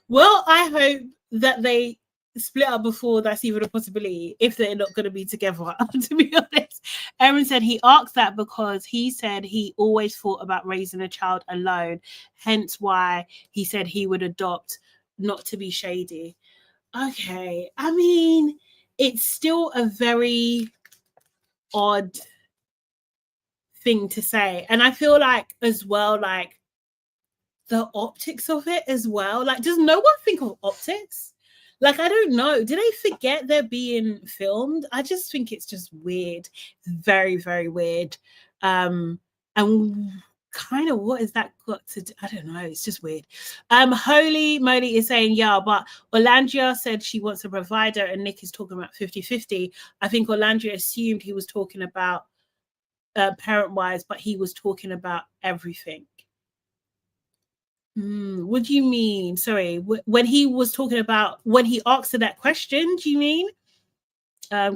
Well, I hope that they split up before that's even a possibility, if they're not going to be together, to be honest. Aaron said he asked that because he said he always thought about raising a child alone, hence why he said he would adopt, not to be shady. Okay, I mean, it's still a very odd thing to say. And I feel like, as well, like, the optics of it as well. Like, does no one think of optics? Like, I don't know. Do they forget they're being filmed? I just think it's just weird. Very, very weird. And kind of, what is that got to do? I don't know. It's just weird. Holy Moly is saying, yeah, but Alandria said she wants a provider and Nick is talking about 50-50. I think Alandria assumed he was talking about parent-wise, but he was talking about everything. What do you mean? Sorry, when he was talking about, when he asked her that question, do you mean?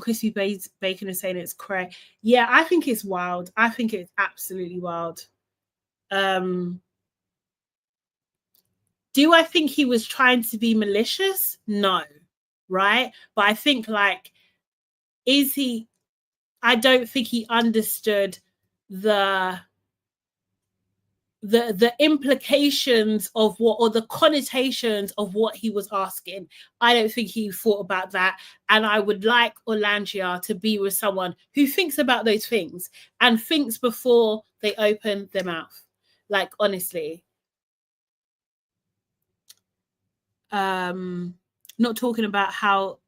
Crispy Bacon is saying it's cray. Yeah, I think it's wild. I think it's absolutely wild. Do I think he was trying to be malicious? No, right? But I think, like, is he? I don't think he understood the implications of what, or the connotations of what he was asking. I don't think he thought about that. And I would like Alandria to be with someone who thinks about those things and thinks before they open their mouth. Like, honestly. Not talking about how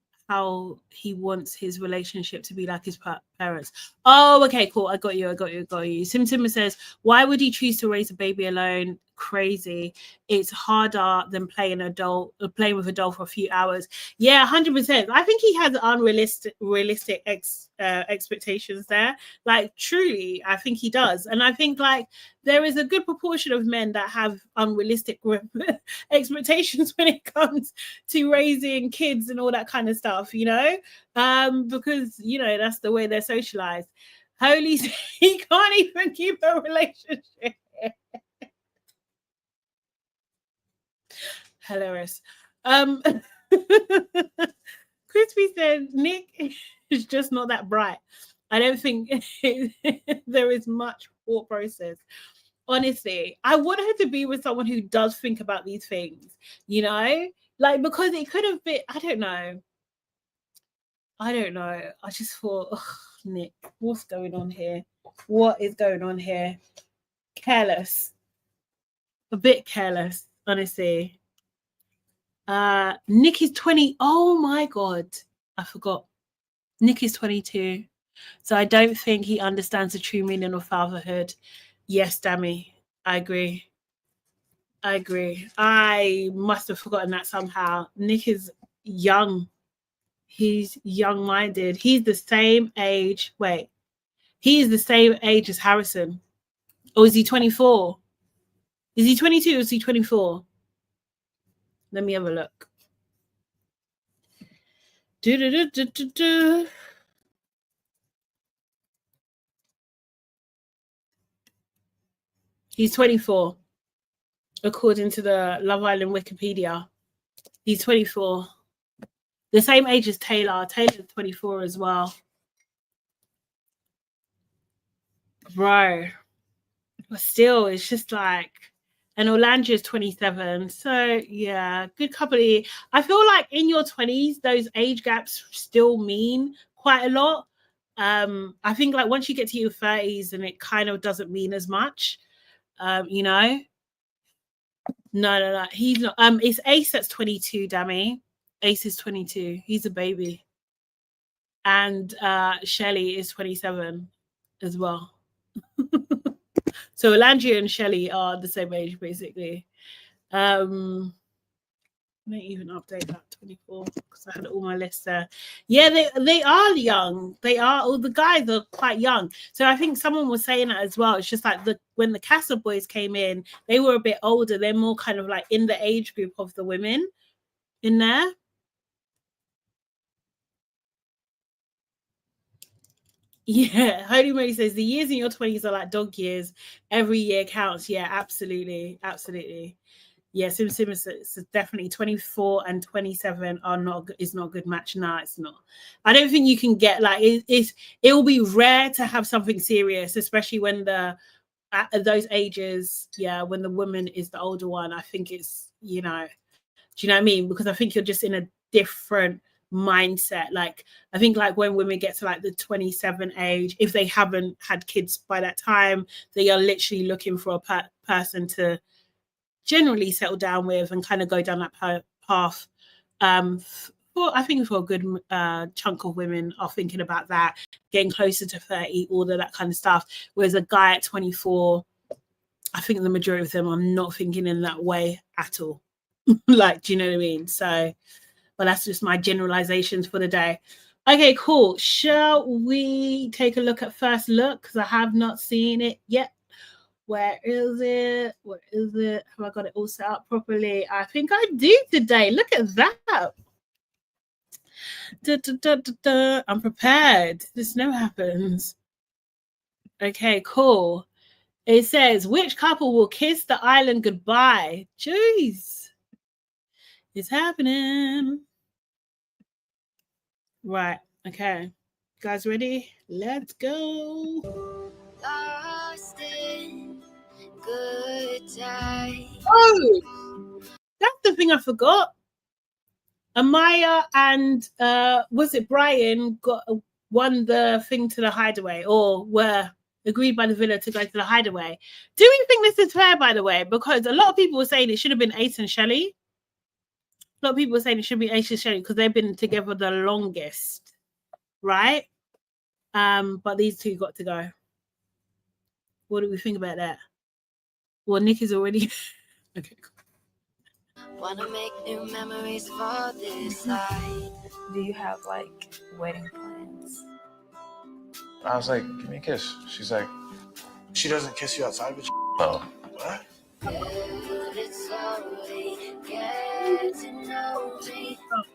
he wants his relationship to be like his parents. Oh, okay, cool. I got you. Sim says, why would he choose to raise a baby alone? Crazy. It's harder than playing with a doll for a few hours. Yeah, 100%. I think he has realistic expectations there. Like, truly, I think he does. And I think, like, there is a good proportion of men that have unrealistic expectations when it comes to raising kids and all that kind of stuff, you know, because, you know, that's the way they're socialized. Holy, he can't even keep a relationship. Hilarious. Crispy said Nick is just not that bright. I don't think there is much thought process. Honestly, I want her to be with someone who does think about these things, you know, like, because it could have been, I don't know. I just thought, Nick, what's going on here? What is going on here? Careless. A bit careless, honestly. Nick is 20. Oh my God. I forgot. Nick is 22. So I don't think he understands the true meaning of fatherhood. Yes, Dammy. I agree. I must have forgotten that somehow. Nick is young. He's young-minded. He's the same age. Wait. He is the same age as Harrison. Or is he 24? Is he 22 or is he 24? Let me have a look. He's 24. According to the Love Island Wikipedia. He's 24. The same age as Taylor. Taylor's 24 as well. Bro. But still, it's just like, and Alandria is 27. So yeah, good couple of years. I feel like in your 20s, those age gaps still mean quite a lot. I think like once you get to your 30s, and it kind of doesn't mean as much. You know. No. He's not. It's Ace that's 22, Dammy. Ace is 22. He's a baby. And Shelley is 27 as well. So Alandria and Shelley are the same age, basically. I may even update that 24 because I had all my lists there. Yeah, they are young. They are. All the guys are quite young. So I think someone was saying that as well. It's just like when the Casa boys came in, they were a bit older. They're more kind of like in the age group of the women in there. Yeah, Holy Mary says the years in your 20s are like dog years. Every year counts. Yeah, absolutely. Yeah, Sim is definitely 24 and 27 is not a good match. No, it's not. I don't think you can get like it will be rare to have something serious, especially when at those ages, yeah, when the woman is the older one. I think it's, do you know what I mean? Because I think you're just in a different mindset. Like I think like when women get to like the 27 age, if they haven't had kids by that time, they are literally looking for a person to generally settle down with and kind of go down that path. I think for a good chunk of women are thinking about that, getting closer to 30, all of that kind of stuff. Whereas a guy at 24, I think the majority of them are not thinking in that way at all. Like, do you know what I mean? So, but that's just my generalizations for the day. Okay, cool. Shall we take a look at first look? Because I have not seen it yet. Where is it? Have I got it all set up properly? I think I do today. Look at that. I'm prepared. This never happens. Okay, cool. It says, which couple will kiss the island goodbye? Jeez. It's happening. Right. Okay. Guys ready? Let's go. Lost in good time. Oh, that's the thing I forgot. Amaya and was it Brian won the thing to the hideaway, or were agreed by the villa to go to the hideaway. Do we think this is fair, by the way? Because a lot of people were saying it should have been Ace and Shelley. A lot of people were saying it should be Ace and Shelley because they've been together the longest, right? But these two got to go. What do we think about that? Well, Nick is already okay. Cool. Wanna make new memories for this night. Do you have like wedding plans? I was like, give me a kiss. She's like, She doesn't kiss you outside, but oh. What?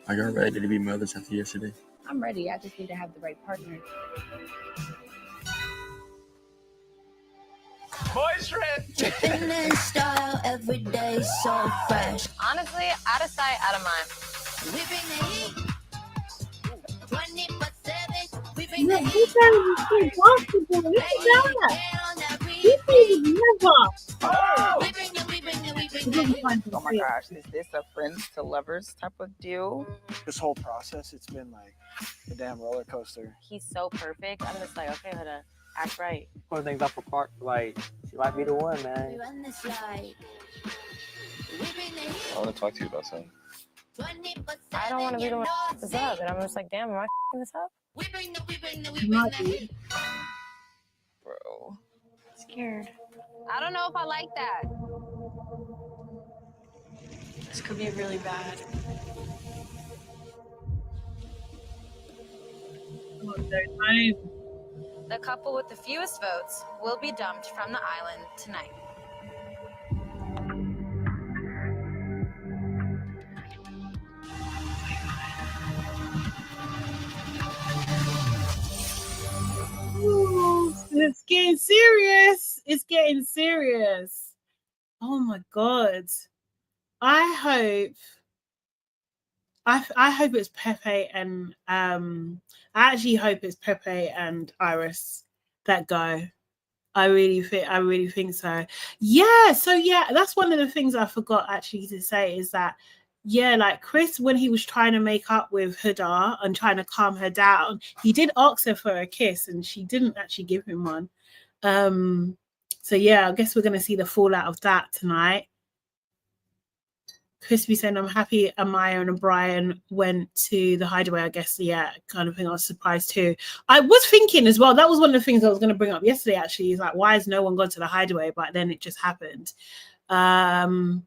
Are you ready to be mothers after yesterday? I'm ready. I just need to have the right partner. Boyfriend. Dripping in style every day, so fresh. Honestly, out of sight, out of mind. We bring the heat. 24/7. We bring No, the heat. this guy is basketball. Look at that. This is never. We bring the Oh my gosh, is this a friends to lovers type of deal? This whole process, it's been like a damn roller coaster. He's so perfect. I'm just like, okay, Helena, act right. One things off apart, like she might be the one, We man. run this light. We bring the heat. I want to talk to you about something. 24/7. I don't want to be the one to this up, and I'm just like, damn, am I this up? We bring the heat. Bro. Scared. I don't know if I like that. This could be really bad. The couple with the fewest votes will be dumped from the island tonight. Ooh, it's getting serious. It's getting serious. Oh my God. I hope it's Pepe and I actually hope it's Pepe and Iris that go. I really think so. Yeah. So yeah, that's one of the things I forgot actually to say is that, yeah, like Chris, when he was trying to make up with Huda and trying to calm her down, he did ask her for a kiss and she didn't actually give him one. So yeah, I guess we're gonna see the fallout of that tonight. Crispy saying, I'm happy Amaya and Brian went to the hideaway, I guess. Yeah, kind of thing. I was surprised too. I was thinking as well, that was one of the things I was going to bring up yesterday, actually, is like, why has no one gone to the hideaway? But then it just happened. Evan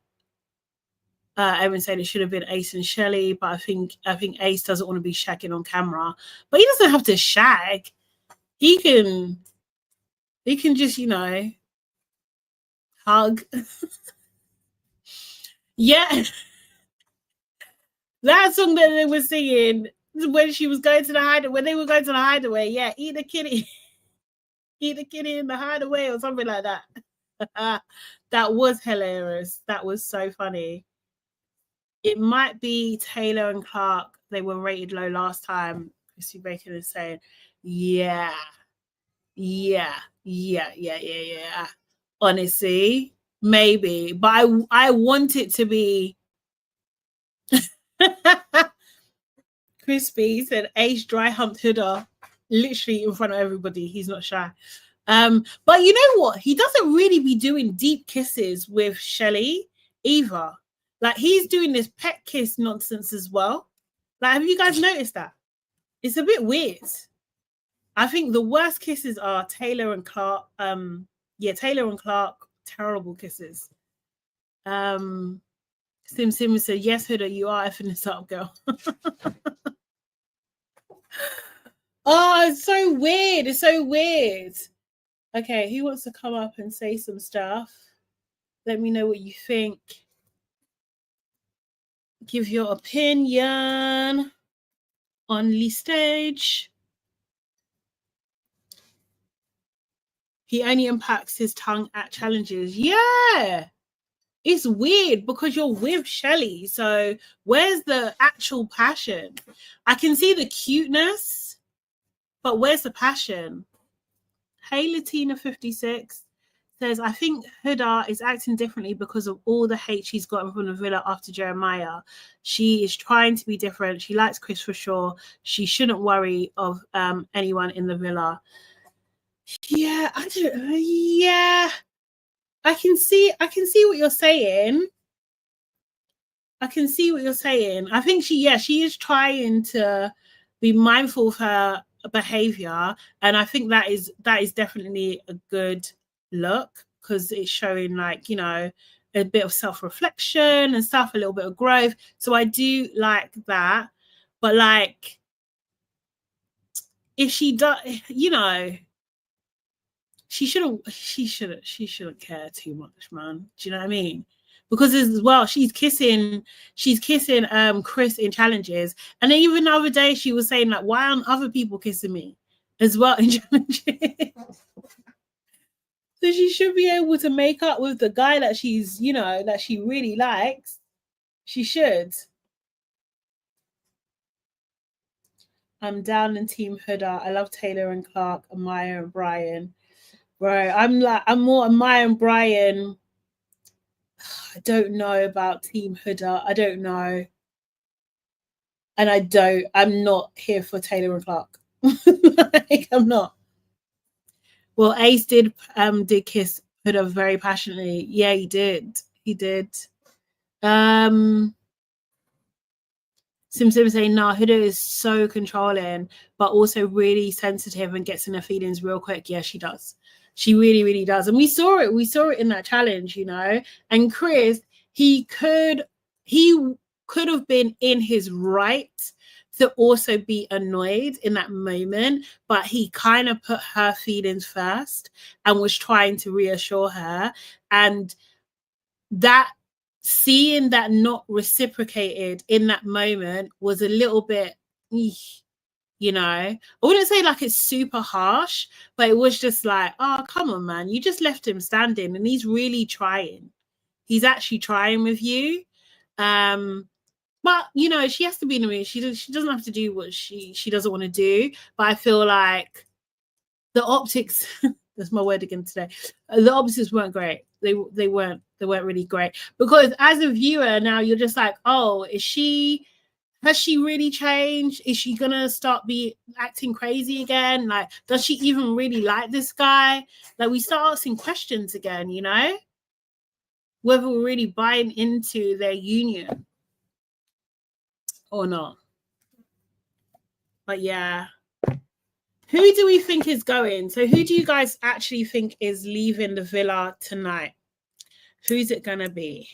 said it should have been Ace and Shelley, but I think Ace doesn't want to be shagging on camera. But he doesn't have to shag. He can just, you know, hug. Yeah. That song that they were singing when she was going to the hideaway, when they were going to the hideaway, yeah, eat the kitty in the hideaway or something like that. That was hilarious. That was so funny. It might be Taylor and Clark. They were rated low last time. Chrissy Bacon is saying, yeah. Honestly, maybe, but I want it to be. Crispy said Ace dry humped Huda literally in front of everybody. He's not shy. But you know what? He doesn't really be doing deep kisses with Shelley either. Like he's doing this pet kiss nonsense as well. Like, have you guys noticed that? It's a bit weird. I think the worst kisses are Taylor and Clark. Taylor and Clark, terrible kisses. Sim said, yes, Huda, you are effing this up, girl. Oh, it's so weird. It's so weird. Okay, who wants to come up and say some stuff? Let me know what you think. Give your opinion on the stage. He only impacts his tongue at challenges. Yeah. It's weird because you're with Shelley. So where's the actual passion? I can see the cuteness, but where's the passion? Hey, Latina56 says, I think Huda is acting differently because of all the hate she's gotten from the villa after Jeremiah. She is trying to be different. She likes Chris for sure. She shouldn't worry of anyone in the villa. Yeah, I can see what you're saying. I can see what you're saying. I think she is trying to be mindful of her behavior, and I think that is definitely a good look because it's showing, like, you know, a bit of self-reflection and stuff, a little bit of growth. So I do like that, but like, if she does, you know, she shouldn't care too much, man. Do you know what I mean? Because as well, she's kissing Chris in challenges, and then even the other day she was saying, like, why aren't other people kissing me as well in challenges? So she should be able to make up with the guy that she's, you know, that she really likes. She should. I'm down in Team Huda. I love Taylor and Clark, Amaya and Brian. Right, I'm more Amaya and Brian. I don't know about Team Huda. I don't know. And I'm not here for Taylor and Clark. Like, I'm not. Well, Ace did kiss Huda very passionately. Yeah, he did. Sim saying, no, Huda is so controlling, but also really sensitive and gets in her feelings real quick. Yeah, she does. She really, really does. And we saw it. We saw it in that challenge, you know. And Chris, he could have been in his right to also be annoyed in that moment, but he kind of put her feelings first and was trying to reassure her. And that, seeing that not reciprocated in that moment was a little bit, you know, I wouldn't say like it's super harsh, but it was just like, oh, come on, man, you just left him standing and he's really trying. He's actually trying with you. But, you know, she has to be in the mood. She doesn't have to do what she doesn't want to do. But I feel like the optics That's my word again today. The opposites weren't great. They weren't really great, because as a viewer now you're just like, oh, has she really changed? Is she gonna start acting crazy again? Like, does she even really like this guy? Like, we start asking questions again, you know, whether we're really buying into their union or not. But yeah, who do we think is going? So who do you guys actually think is leaving the villa tonight? Who's it gonna be?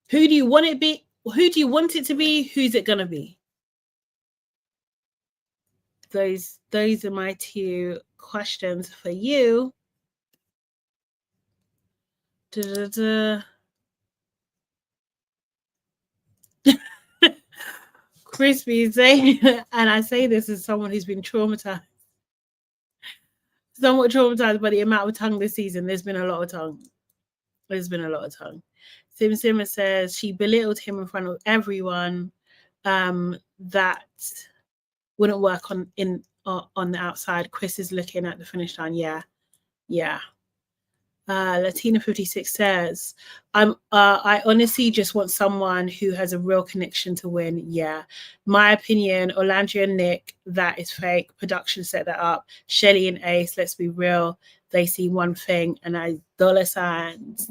Who do you want it be? Who do you want it to be? Who's it gonna be? Those are my 2 questions for you. Crispy saying, and I say this as someone who's been somewhat traumatized by the amount of tongue this season. There's been a lot of tongue. Sim says she belittled him in front of everyone. That wouldn't work on the outside. Chris is looking at the finish line. Yeah. Latina 56 says, I honestly just want someone who has a real connection to win. Yeah. My opinion, Alandria and Nick, that is fake. Production set that up. Shelly and Ace, let's be real. They see one thing and I $signs.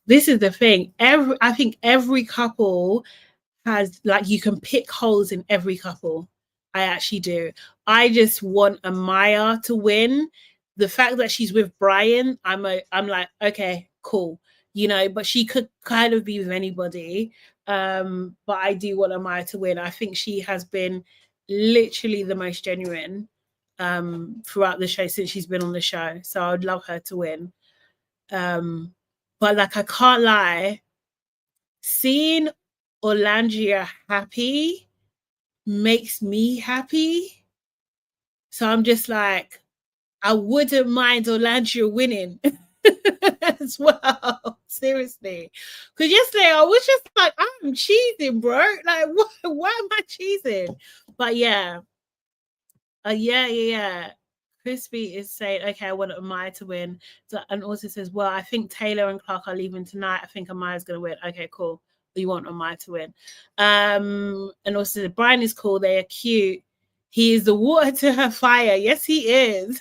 This is the thing. I think every couple has, like, you can pick holes in every couple. I actually do. I just want Amaya to win. The fact that she's with Brian, I'm like, okay, cool, you know, but she could kind of be with anybody. But I do want Amaya to win. I think she has been literally the most genuine throughout the show since she's been on the show. So I would love her to win. But like, I can't lie, seeing Alandria happy makes me happy. So I'm just like, I wouldn't mind Alandria winning as well. Seriously. Because yesterday I was just like, I'm cheesing, bro. Like, why am I cheesing? But yeah. Yeah. Crispy is saying, okay, I want Amaya to win. So, and also says, well, I think Taylor and Clark are leaving tonight. I think Amaya's going to win. Okay, cool. You want Amaya to win. And also, Brian is cool. They are cute. He is the water to her fire. Yes, he is.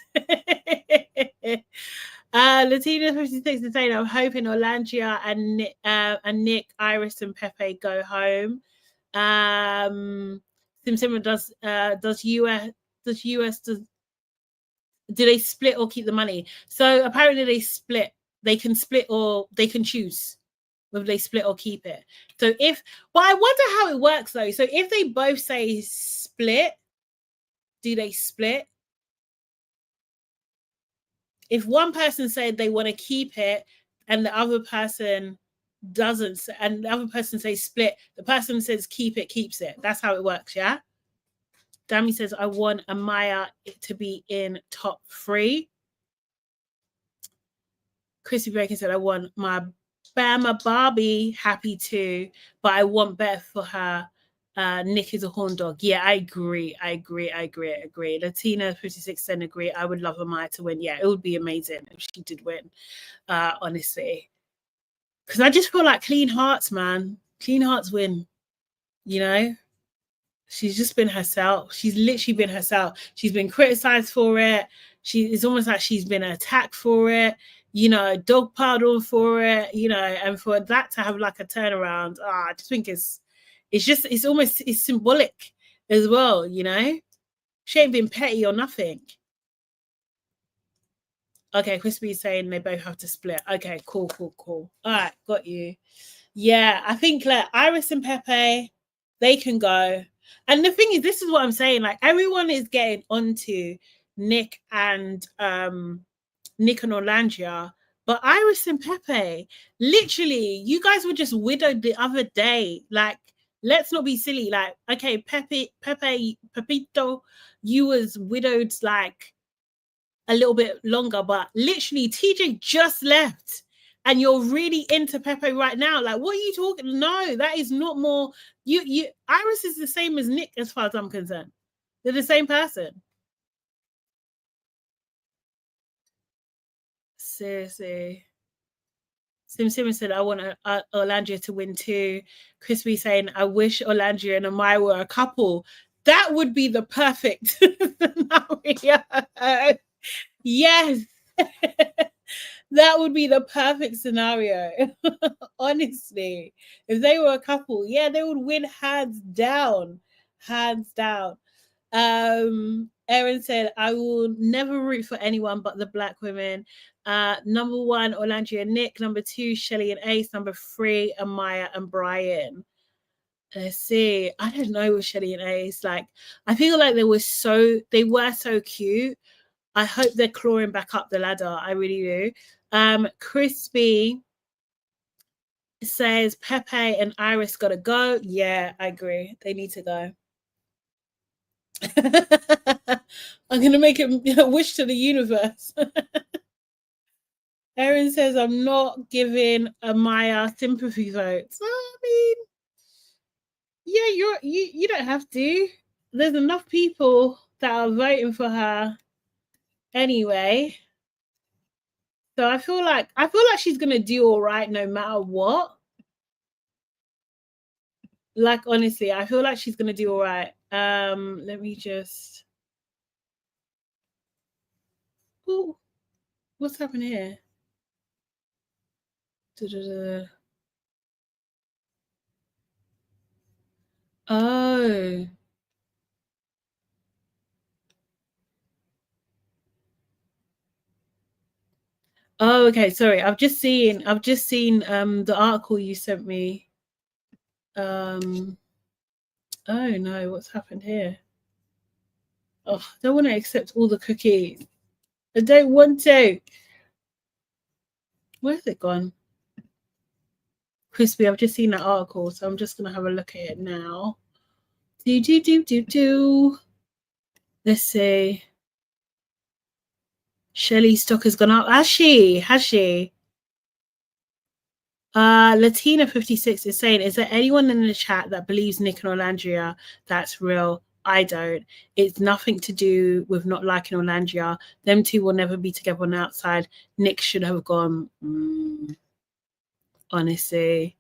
Latina 56 is saying, I'm hoping Alandria and Nick, Iris, and Pepe go home. Sim do they split or keep the money? So apparently they split. They can split or they can choose whether they split or keep it. So but I wonder how it works though. So if they both say split, do they split? If one person said they want to keep it and the other person doesn't, and the other person says split, the person says keep it, keeps it. That's how it works, yeah? Dami says, I want Amaya to be in top 3. Chrissy Bacon said, I want my Bama Barbie happy too, but I want better for her. Nick is a horn dog. Yeah, I agree. Latina 56 said agree. I would love Amaya to win. Yeah, it would be amazing if she did win, honestly. Because I just feel like clean hearts, man. Clean hearts win, you know? She's just been herself. She's literally been herself. She's been criticized for it. It's almost like she's been attacked for it, you know, dog paddle for it, you know, and for that to have like a turnaround, I just think it's symbolic as well, you know. She ain't been petty or nothing. Okay, Crispy is saying they both have to split. Okay, cool. All right, got you. Yeah, I think like Iris and Pepe, they can go. And the thing is, this is what I'm saying, like everyone is getting onto Nick and Alandria, but Iris and Pepe, literally, you guys were just widowed the other day. Like, let's not be silly. Like, okay, Pepito, you was widowed like a little bit longer, but literally TJ just left and you're really into Pepe right now. Like, what are you talking? No, that is not more. You Iris is the same as Nick as far as I'm concerned. They're the same person. Seriously. Sim Simmons said, I want Alandria to win too. Crispy saying, I wish Alandria and Amaya were a couple. That would be the perfect scenario. Yes. That would be the perfect scenario. Honestly. If they were a couple, yeah, they would win hands down. Hands down. Erin said, I will never root for anyone but the black women. Number 1, Alandria and Nick. Number 2, Shelly and Ace. Number 3, Amaya and Brian. Let's see. I don't know with Shelly and Ace. Like, I feel like they were so cute. I hope they're clawing back up the ladder. I really do. Crispy says Pepe and Iris gotta go. Yeah, I agree. They need to go. I'm gonna make it a wish to the universe. Erin says I'm not giving Amaya sympathy votes. I mean, yeah, you don't have to. There's enough people that are voting for her anyway. So I feel like she's gonna do all right no matter what. Like, honestly, I feel like she's gonna do all right. Let me just. Ooh, what's happening here? Da-da-da. Oh. Oh, okay. Sorry, I've just seen the article you sent me. Oh no, what's happened here? Oh, I don't want to accept all the cookies. I don't want to. Where's it gone? Crispy, I've just seen that article, so I'm just gonna have a look at it now. Do. Let's see. Shelly's stock has gone up. Has she? Latina 56 is saying, is there anyone in the chat that believes Nick and Alandria that's real? I don't. It's nothing to do with not liking Alandria. Them two will never be together on the outside. Nick should have gone. Honestly.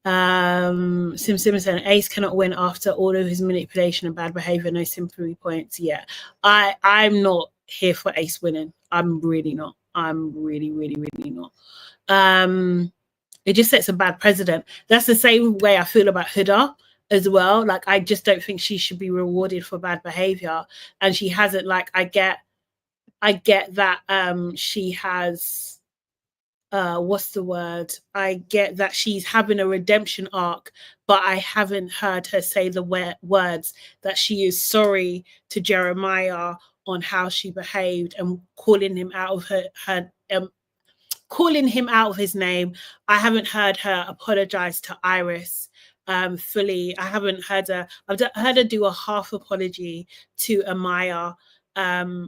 Sim Simmons and Ace cannot win after all of his manipulation and bad behavior. No sympathy points. Yeah, I'm not here for Ace winning. I'm really not. I'm really not. It just sets a bad precedent. That's the same way I feel about Huda as well. Like, I just don't think she should be rewarded for bad behavior, and she hasn't. Like, I get that she has. What's the word? I get that she's having a redemption arc, but I haven't heard her say the words that she is sorry to Jeremiah on how she behaved and calling him out of calling him out of his name. I haven't heard her apologize to Iris fully. I haven't heard her. I've heard her do a half apology to Amaya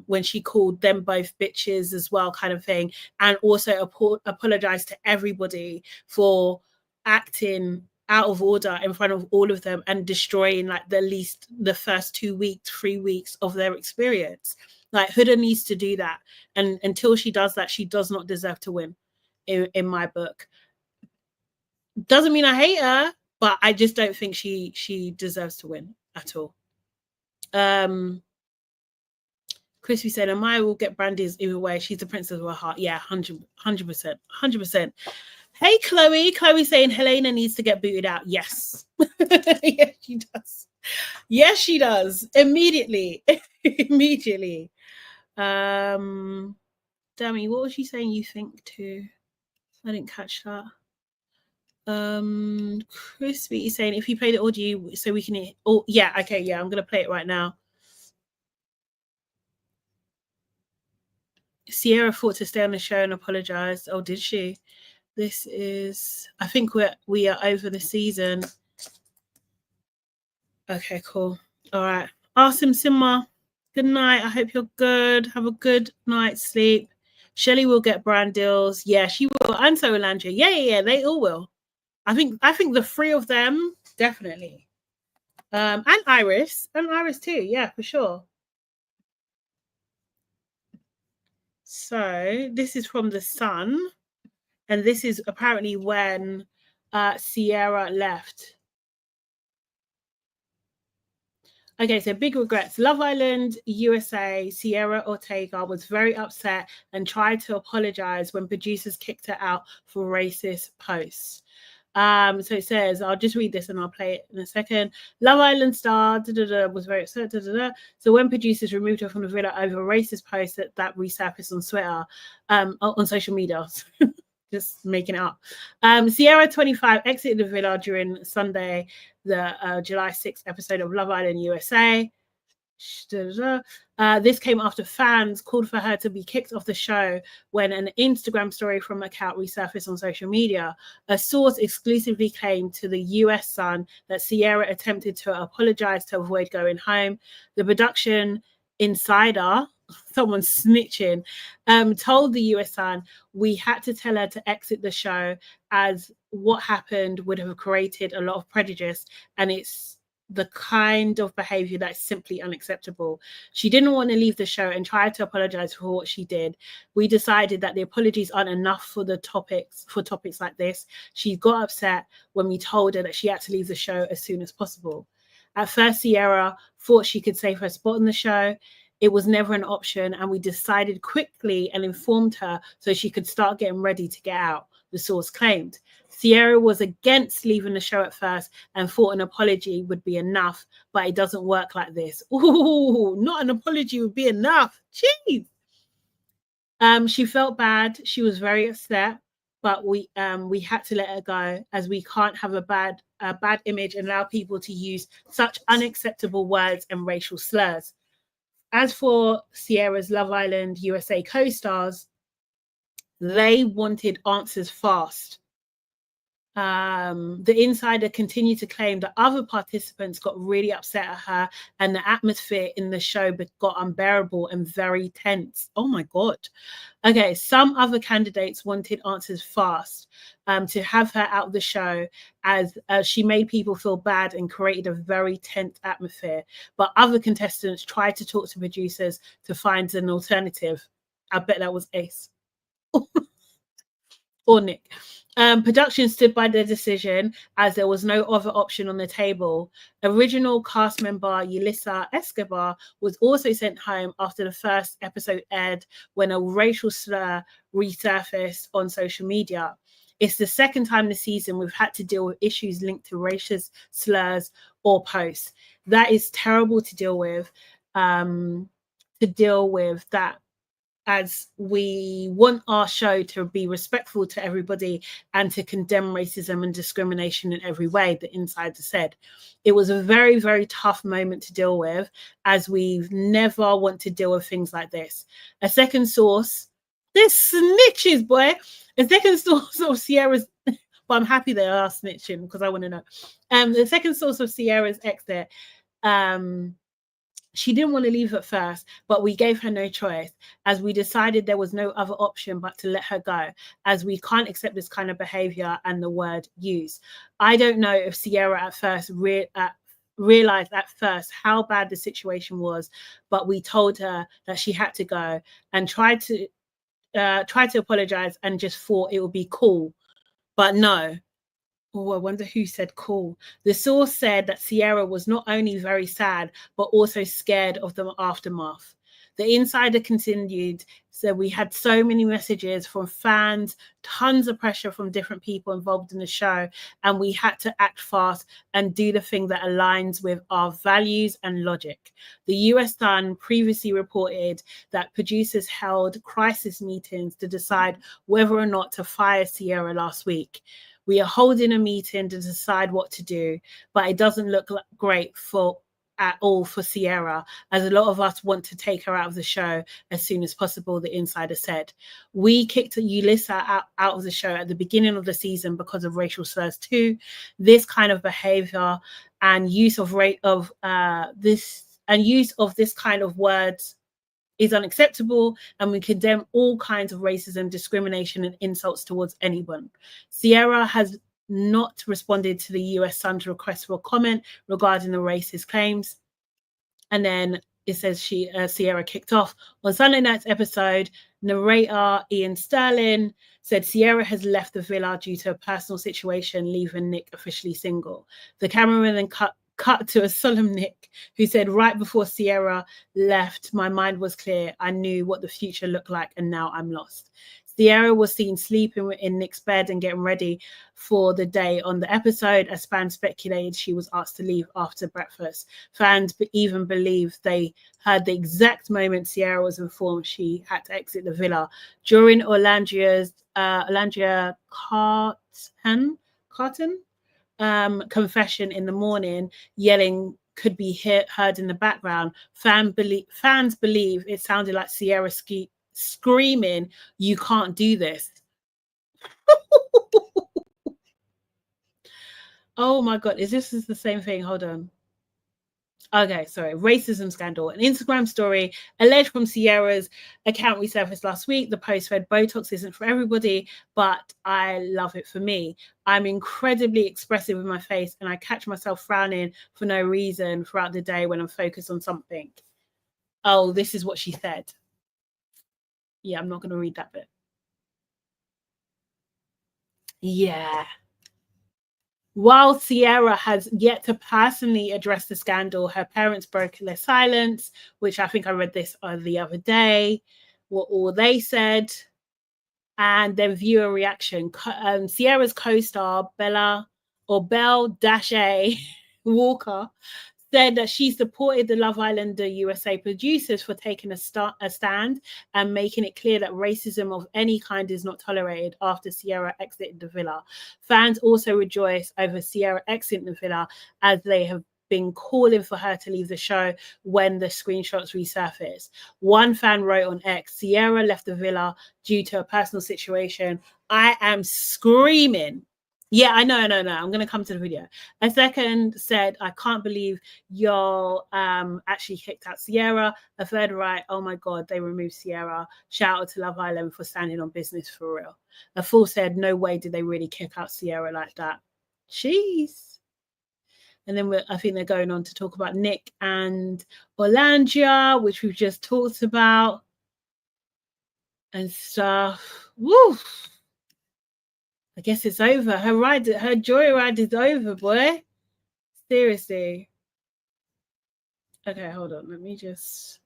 when she called them both bitches as well, kind of thing, and also apologize to everybody for acting out of order in front of all of them and destroying like the first 3 weeks of their experience. Like, Huda needs to do that, and until she does that, she does not deserve to win in my book. Doesn't mean I hate her, but I just don't think she deserves to win at all. Crispy said, Amaya will get Brandy's either way. She's the princess of her heart. Yeah, 100%. Hey, Chloe. Chloe saying Helena needs to get booted out. Yes. Yes, she does. Yes, she does. Immediately. Immediately. Dammy, what was she saying you think too? I didn't catch that. Crispy is saying, if you play the audio so we can hear. Oh, yeah, okay, yeah, I'm gonna play it right now. Sierra thought to stay on the show and apologized. Oh, did she? This is, I think we are over the season. Okay, cool. All right. Awesome, Simma. Good night. I hope you're good. Have a good night's sleep. Shelly will get brand deals. Yeah, she will. And so will Alandria. Yeah. They all will. I think the 3 of them definitely. And Iris too. Yeah, for sure. So this is from The Sun, and this is apparently when Sierra left. Okay, so big regrets. Love Island USA, Sierra Ortega was very upset and tried to apologize when producers kicked her out for racist posts. So it says, I'll just read this and I'll play it in a second. Love Island star was very upset. So when producers removed her from the villa over a racist post that resurfaced on Twitter, on social media. Just making it up. Sierra 25 exited the villa during Sunday, the July 6th episode of Love Island USA. This came after fans called for her to be kicked off the show when an Instagram story from account resurfaced on social media. A source exclusively claimed to the US Sun that Sierra attempted to apologize to avoid going home. The production insider, someone snitching, told the US Sun, we had to tell her to exit the show as what happened would have created a lot of prejudice, and it's the kind of behavior that's simply unacceptable. She didn't want to leave the show and tried to apologize for what she did. We decided that the apologies aren't enough for topics like this. She got upset when we told her that she had to leave the show as soon as possible. At first, Sierra thought she could save her spot on the show. It was never an option, and we decided quickly and informed her so she could start getting ready to get out, the source claimed. Sierra was against leaving the show at first and thought an apology would be enough, but it doesn't work like this. Ooh, not an apology would be enough. Jeez. She felt bad. She was very upset, but we had to let her go, as we can't have a bad image and allow people to use such unacceptable words and racial slurs. As for Sierra's Love Island USA co-stars, they wanted answers fast. The insider continued to claim that other participants got really upset at her and the atmosphere in the show got unbearable and very tense. Oh my God. Okay, some other candidates wanted answers fast, to have her out of the show as she made people feel bad and created a very tense atmosphere. But other contestants tried to talk to producers to find an alternative. I bet that was Ace. Or Nick. Production stood by their decision as there was no other option on the table. Original cast member Yulisa Escobar was also sent home after the first episode aired when a racial slur resurfaced on social media. It's the second time this season we've had to deal with issues linked to racist slurs or posts. That is terrible to deal with. That, as we want our show to be respectful to everybody and to condemn racism and discrimination in every way, the insider said. It was a very, very tough moment to deal with, as we've never want to deal with things like this. A second source, this snitches, boy. A second source of Sierra's, but I'm happy they are snitching because I want to know. The second source of Sierra's exit, she didn't want to leave at first, but we gave her no choice, as we decided there was no other option but to let her go, as we can't accept this kind of behavior and the word used. I don't know if Sierra at first realized at first how bad the situation was, but we told her that she had to go and tried to apologize and just thought it would be cool. But no. Oh, I wonder who said cool. The source said that Sierra was not only very sad, but also scared of the aftermath. The insider continued, said we had so many messages from fans, tons of pressure from different people involved in the show, and we had to act fast and do the thing that aligns with our values and logic. The US Sun previously reported that producers held crisis meetings to decide whether or not to fire Sierra last week. We are holding a meeting to decide what to do, but it doesn't look great at all for Sierra, as a lot of us want to take her out of the show as soon as possible, the insider said. We kicked Yulisa out of the show at the beginning of the season because of racial slurs too. This kind of behavior and use of this kind of words is unacceptable, and we condemn all kinds of racism, discrimination, and insults towards anyone. Sierra has not responded to the US Sun's request for a comment regarding the racist claims. And then it says Sierra kicked off. On Sunday night's episode, Narrator Ian Sterling said Sierra has left the villa due to a personal situation, leaving Nick officially single. The cameraman then cut to a solemn Nick, who said, right before Sierra left, my mind was clear. I knew what the future looked like, and now I'm lost. Sierra was seen sleeping in Nick's bed and getting ready for the day on the episode. As fans speculated, she was asked to leave after breakfast. Fans even believed they heard the exact moment Sierra was informed she had to exit the villa. During Alandria Carton confession in the morning, yelling could be heard in the background. Fans believe it sounded like Sierra screaming, "You can't do this." Oh my God, is this the same thing? Hold on. Okay, sorry. Racism scandal. An Instagram story alleged from Sierra's account resurfaced last week. The post read, Botox isn't for everybody, but I love it for me. I'm incredibly expressive with my face, and I catch myself frowning for no reason throughout the day when I'm focused on something. Oh, this is what she said. Yeah, I'm not going to read that bit. Yeah. While Sierra has yet to personally address the scandal, her parents broke their silence, which I think I read this the other day, what all they said, and then viewer reaction. Sierra's co-star, Belle Dash-A Walker, said that she supported the Love Island USA producers for taking a stand and making it clear that racism of any kind is not tolerated after Sierra exited the villa. Fans also rejoice over Sierra exiting the villa, as they have been calling for her to leave the show when the screenshots resurfaced. One fan wrote on X, Sierra left the villa due to a personal situation. I am screaming. Yeah, I know. I'm going to come to the video. A second said, I can't believe y'all actually kicked out Sierra. A third right, oh my God, they removed Sierra. Shout out to Love Island for standing on business for real. A fourth said, no way did they really kick out Sierra like that. Jeez. And then I think they're going on to talk about Nick and Alandria, which we've just talked about and stuff. Woo! I guess it's over. Her joyride is over, boy. Seriously. Okay, hold on. Let me just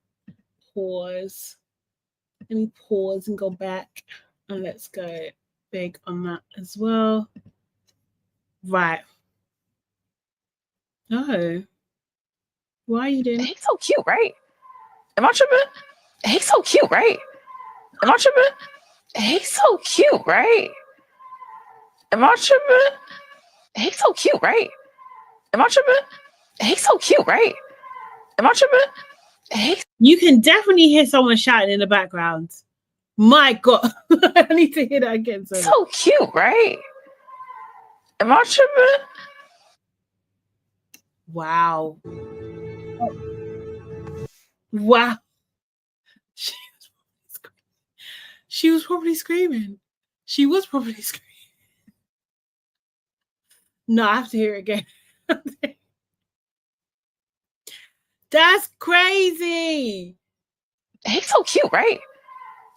pause. Let me pause and go back. And let's go big on that as well. Right. No. Why are you doing? He's so cute, right? Am I tripping? He's so cute, right? Am I tripping? He's so cute, right? Am I tripping? He's so cute, right? Am I tripping? He's so cute, right? Am I tripping? You can definitely hear someone shouting in the background. My God. I need to hear that again. Sorry. So cute, right? Am I tripping? Wow. Wow. She was probably screaming. She was probably screaming. No, I have to hear it again. That's crazy. He's so cute, right?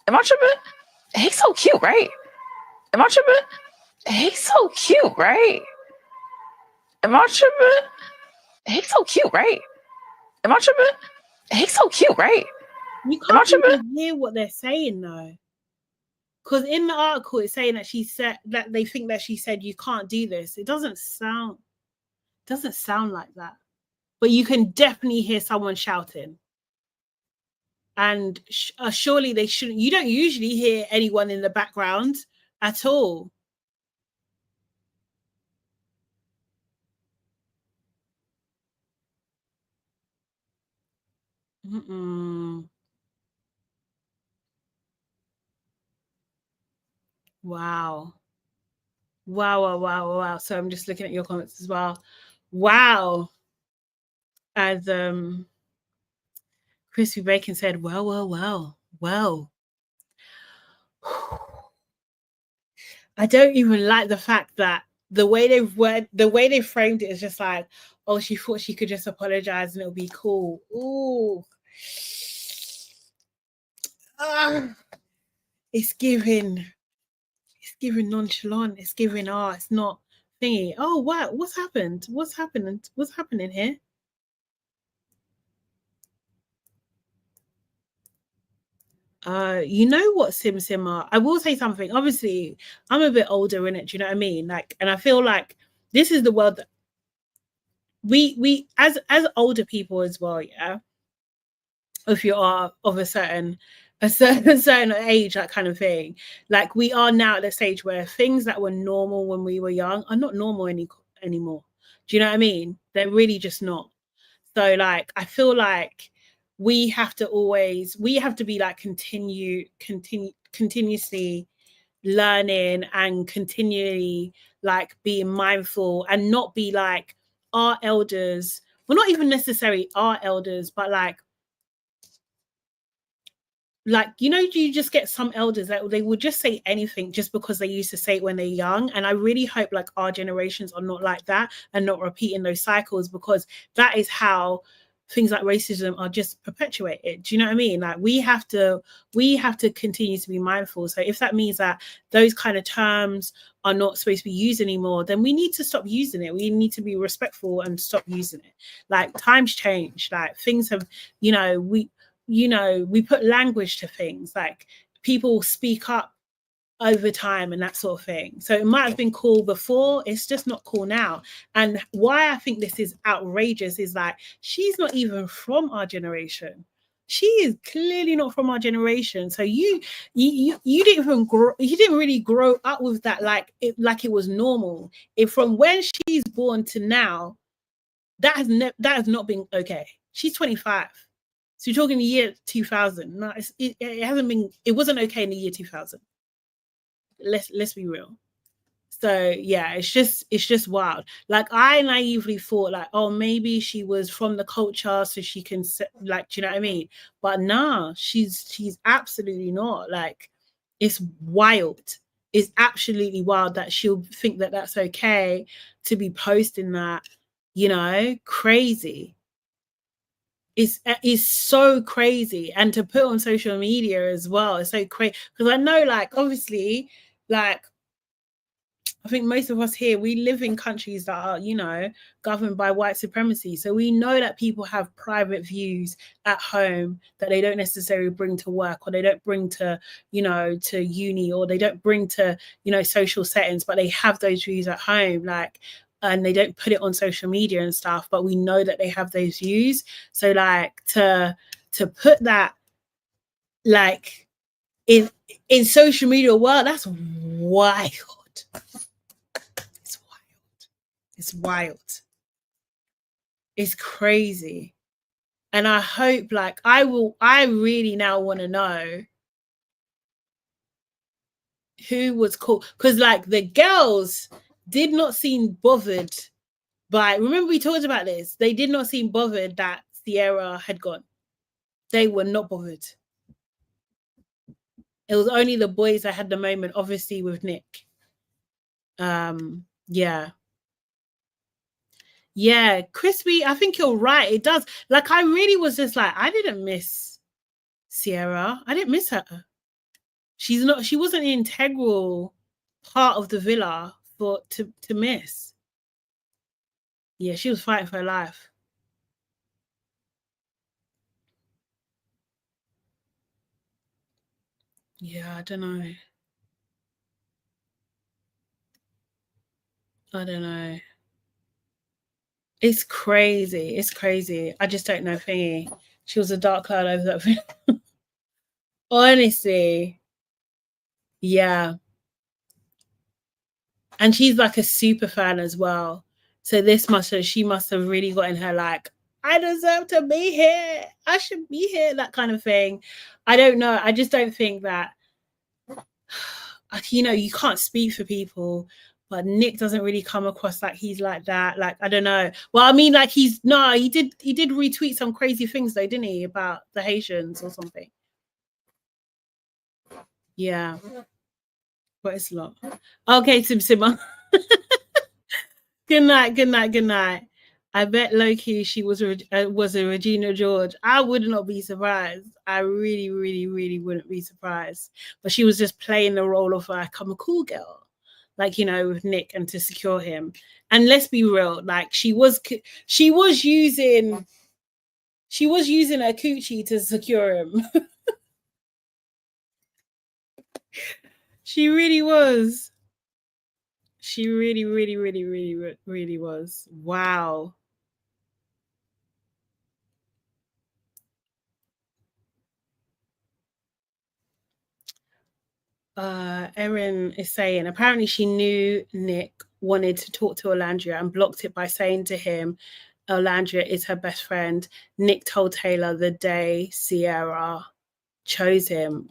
Am I tripping? He's so cute, right? Am I tripping? He's so cute, right? Am I tripping? He's so cute, right? Am I tripping? He's so cute, right? You can't even hear what they're saying though. Because in the article it's saying that she said that they think that she said you can't do this. It doesn't sound like that. But you can definitely hear someone shouting. And surely they shouldn't. You don't usually hear anyone in the background at all. Wow. Wow. So I'm just looking at your comments as well. Wow. As Crispy Bacon said, well. I don't even like the fact that the way they framed it is just like, oh, she thought she could just apologize and it'll be cool. Ooh. it's giving nonchalant. It's giving, it's not thingy. Oh, what? What's happened? What's happening? What's happening here? You know what, Simma? I will say something. Obviously, I'm a bit older in it. Do you know what I mean? Like, and I feel like this is the world that we as older people as well. Yeah, if you are of a certain age, that kind of thing. Like, we are now at the stage where things that were normal when we were young are not normal anymore. Do you know what I mean? They're really just not. So, like, I feel like we have to be like continuously learning and continually like being mindful and not be like our elders. Well, not even necessarily our elders, but like, you know, you just get some elders that they will just say anything just because they used to say it when they're young. And I really hope like our generations are not like that and not repeating those cycles, because that is how things like racism are just perpetuated. Do you know what I mean? Like, we have to continue to be mindful. So if that means that those kind of terms are not supposed to be used anymore, then we need to stop using it. We need to be respectful and stop using it. Like, times change, like things have, we put language to things, like people speak up over time and that sort of thing. So it might have been cool before, it's just not cool now. And why I think this is outrageous is like, she's not even from our generation. She is clearly not from our generation. So you didn't really grow up with that like it was normal. If from when she's born to now, that has not been okay. She's 25. So you're talking the year 2000. No, it hasn't been. It wasn't okay in the year 2000. Let's be real. So yeah, it's just wild. Like, I naively thought like, oh, maybe she was from the culture, so she can like, do you know what I mean? But nah, she's absolutely not. Like, it's wild. It's absolutely wild that she'll think that that's okay to be posting that. You know, crazy. Is so crazy, and to put on social media as well is so crazy, because I know, like, obviously, like, I think most of us here, we live in countries that are, you know, governed by white supremacy. So we know that people have private views at home that they don't necessarily bring to work, or they don't bring to, you know, to uni, or they don't bring to, you know, social settings, but they have those views at home, like, and they don't put it on social media and stuff, but we know that they have those views. So like, to put that like in social media world, that's wild. It's wild. It's crazy. And I hope, like, I really now want to know who was called, because like the girls did not seem bothered by, remember we talked about this, they did not seem bothered that Sierra had gone. They were not bothered. It was only the boys that had the moment, obviously, with Nick. Yeah, Crispy, I think you're right. It does. Like, I really was just like, I didn't miss Sierra. I didn't miss her. She wasn't an integral part of the villa to miss. Yeah, she was fighting for her life. Yeah, I don't know. It's crazy. It's crazy. I just don't know, thingy. She was a dark cloud over that film. Honestly. Yeah. And she's like a super fan as well. So she must have really gotten her like, I deserve to be here. I should be here, that kind of thing. I don't know. I just don't think that, you know, you can't speak for people, but Nick doesn't really come across like he's like that. Like, I don't know. Well, I mean, like, he did retweet some crazy things though, didn't he, about the Haitians or something? Yeah. But it's a lot. Okay, Simma. Good night. I bet Loki she was a Regina George. I would not be surprised. I really, really, really wouldn't be surprised. But she was just playing the role of like, I'm a cool girl, like, you know, with Nick and to secure him. And let's be real, like she was using her coochie to secure him. She really was. She really, really, really, really, really was. Wow. Erin is saying apparently she knew Nick wanted to talk to Alandria and blocked it by saying to him Alandria is her best friend. Nick told Taylor the day Sierra chose him.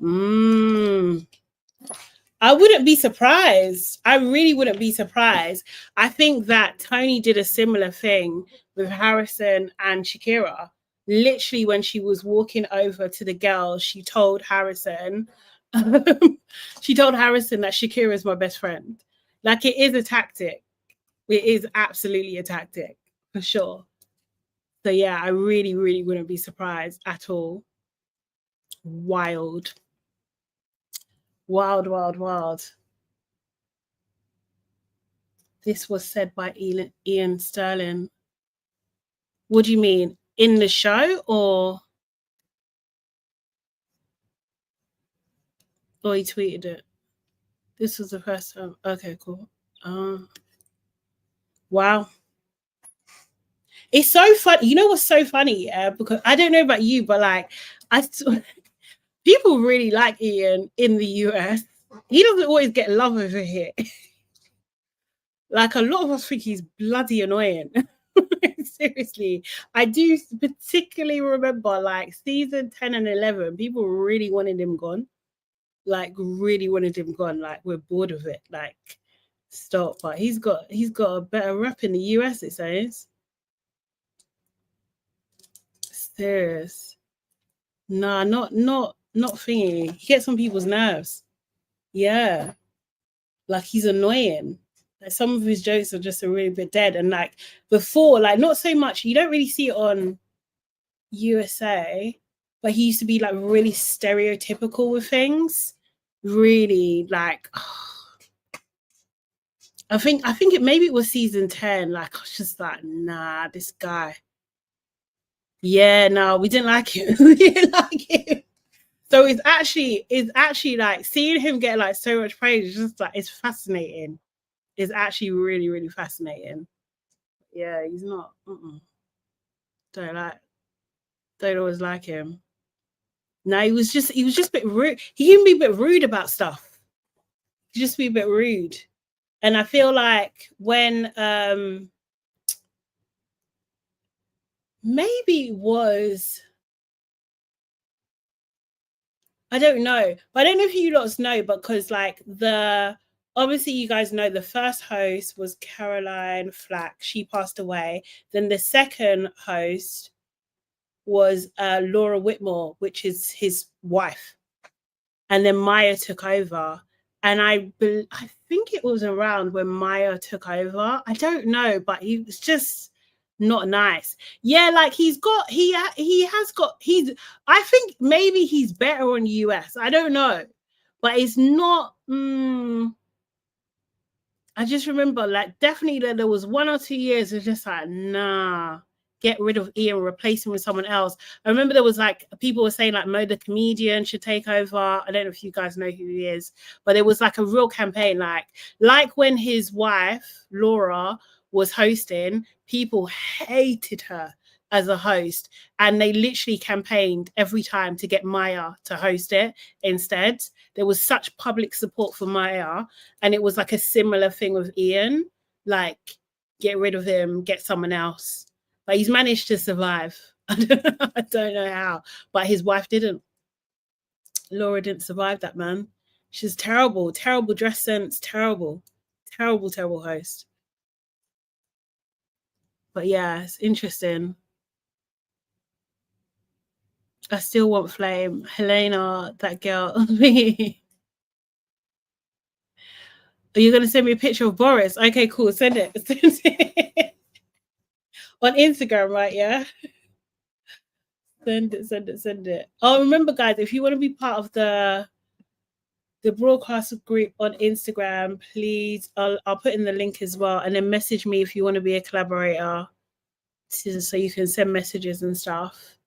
I wouldn't be surprised. I really wouldn't be surprised. I think that Tony did a similar thing with Harrison and Shakira. Literally, when she was walking over to the girls, she told Harrison that Shakira is my best friend. Like, it is a tactic. It is absolutely a tactic, for sure. So yeah, I really, really wouldn't be surprised at all. Wild. Wild, wild, wild. This was said by Ian Sterling. What do you mean? In the show or he tweeted it? This was the first time. Okay, cool. Wow. It's so funny. You know what's so funny? Yeah, because I don't know about you, but like, people really like Ian in the US. He doesn't always get love over here. Like, a lot of us think he's bloody annoying. Seriously, I do particularly remember like season 10 and 11, people really wanted him gone. Like, really wanted him gone. Like, we're bored of it. Like, stop. But he's got a better rep in the US, it says. Serious. Nah, not thingy. He gets on people's nerves. Yeah. Like, he's annoying. Like, some of his jokes are just a really bit dead. And like before, like, not so much, you don't really see it on USA, but he used to be like really stereotypical with things. Really, like, I think it was season 10. Like, I was just like, nah, this guy. Yeah, no, we didn't like him. We didn't like him. So it's actually like seeing him get like so much praise. It's just like, it's fascinating. It's actually really, really fascinating. Yeah, he's not. Don't always like him. No, he was just a bit rude. He can be a bit rude about stuff. Just be a bit rude. And I feel like when maybe it was, I don't know, but I don't know if you lots know, because like obviously you guys know the first host was Caroline Flack. She passed away. Then the second host was Laura Whitmore, which is his wife. And then Maya took over. And I think it was around when Maya took over. I don't know, but he was just not nice. Yeah, like I think maybe he's better on US. I don't know. But it's not I just remember like definitely that there was 1 or 2 years it's just like, nah, get rid of Ian, replace him with someone else. I remember there was like people were saying like Mo the comedian should take over. I don't know if you guys know who he is, but it was like a real campaign, like when his wife Laura was hosting, people hated her as a host, and they literally campaigned every time to get Maya to host it instead. There was such public support for Maya, and it was like a similar thing with Ian, like get rid of him, get someone else. But he's managed to survive. I don't know how, but his wife didn't. Laura didn't survive that, man. She's terrible dress sense, terrible host. But yeah, it's interesting. I still want Flame. Helena, that girl. Are you going to send me a picture of Boris? Okay, cool. Send it. On Instagram, right? Yeah. Send it. Oh, remember, guys, if you want to be part of the broadcast group on Instagram, please, I'll put in the link as well, and then message me if you want to be a collaborator, so you can send messages and stuff.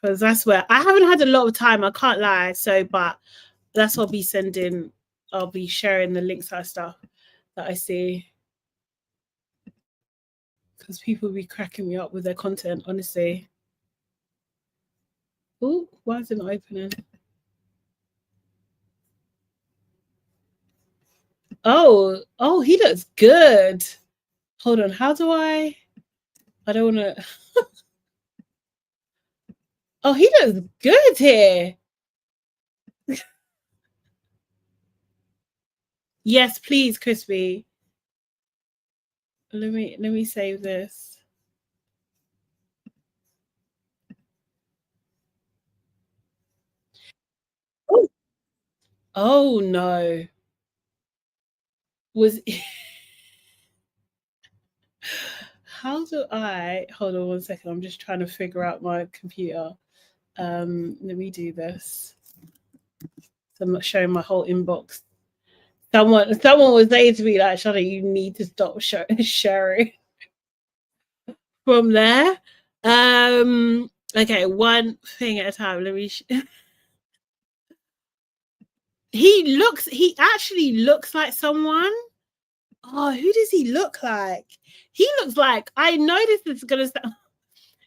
Because that's where I haven't had a lot of time, I can't lie. So, but that's what I'll be sharing the links and stuff that I see. Because people be cracking me up with their content, honestly. Oh, why is it not opening? Oh, he looks good. Hold on, how do I don't want to. Oh, he looks good here. Yes, please, Crispy. Let me save this. Oh no. How do I hold on 1 second? I'm just trying to figure out my computer. Let me do this. So I'm not showing my whole inbox. Someone was saying to me like, Shana, you need to stop sharing from there. Okay, one thing at a time. Let me he actually looks like someone. Oh, who does he look like? He looks like, I know this is gonna sound,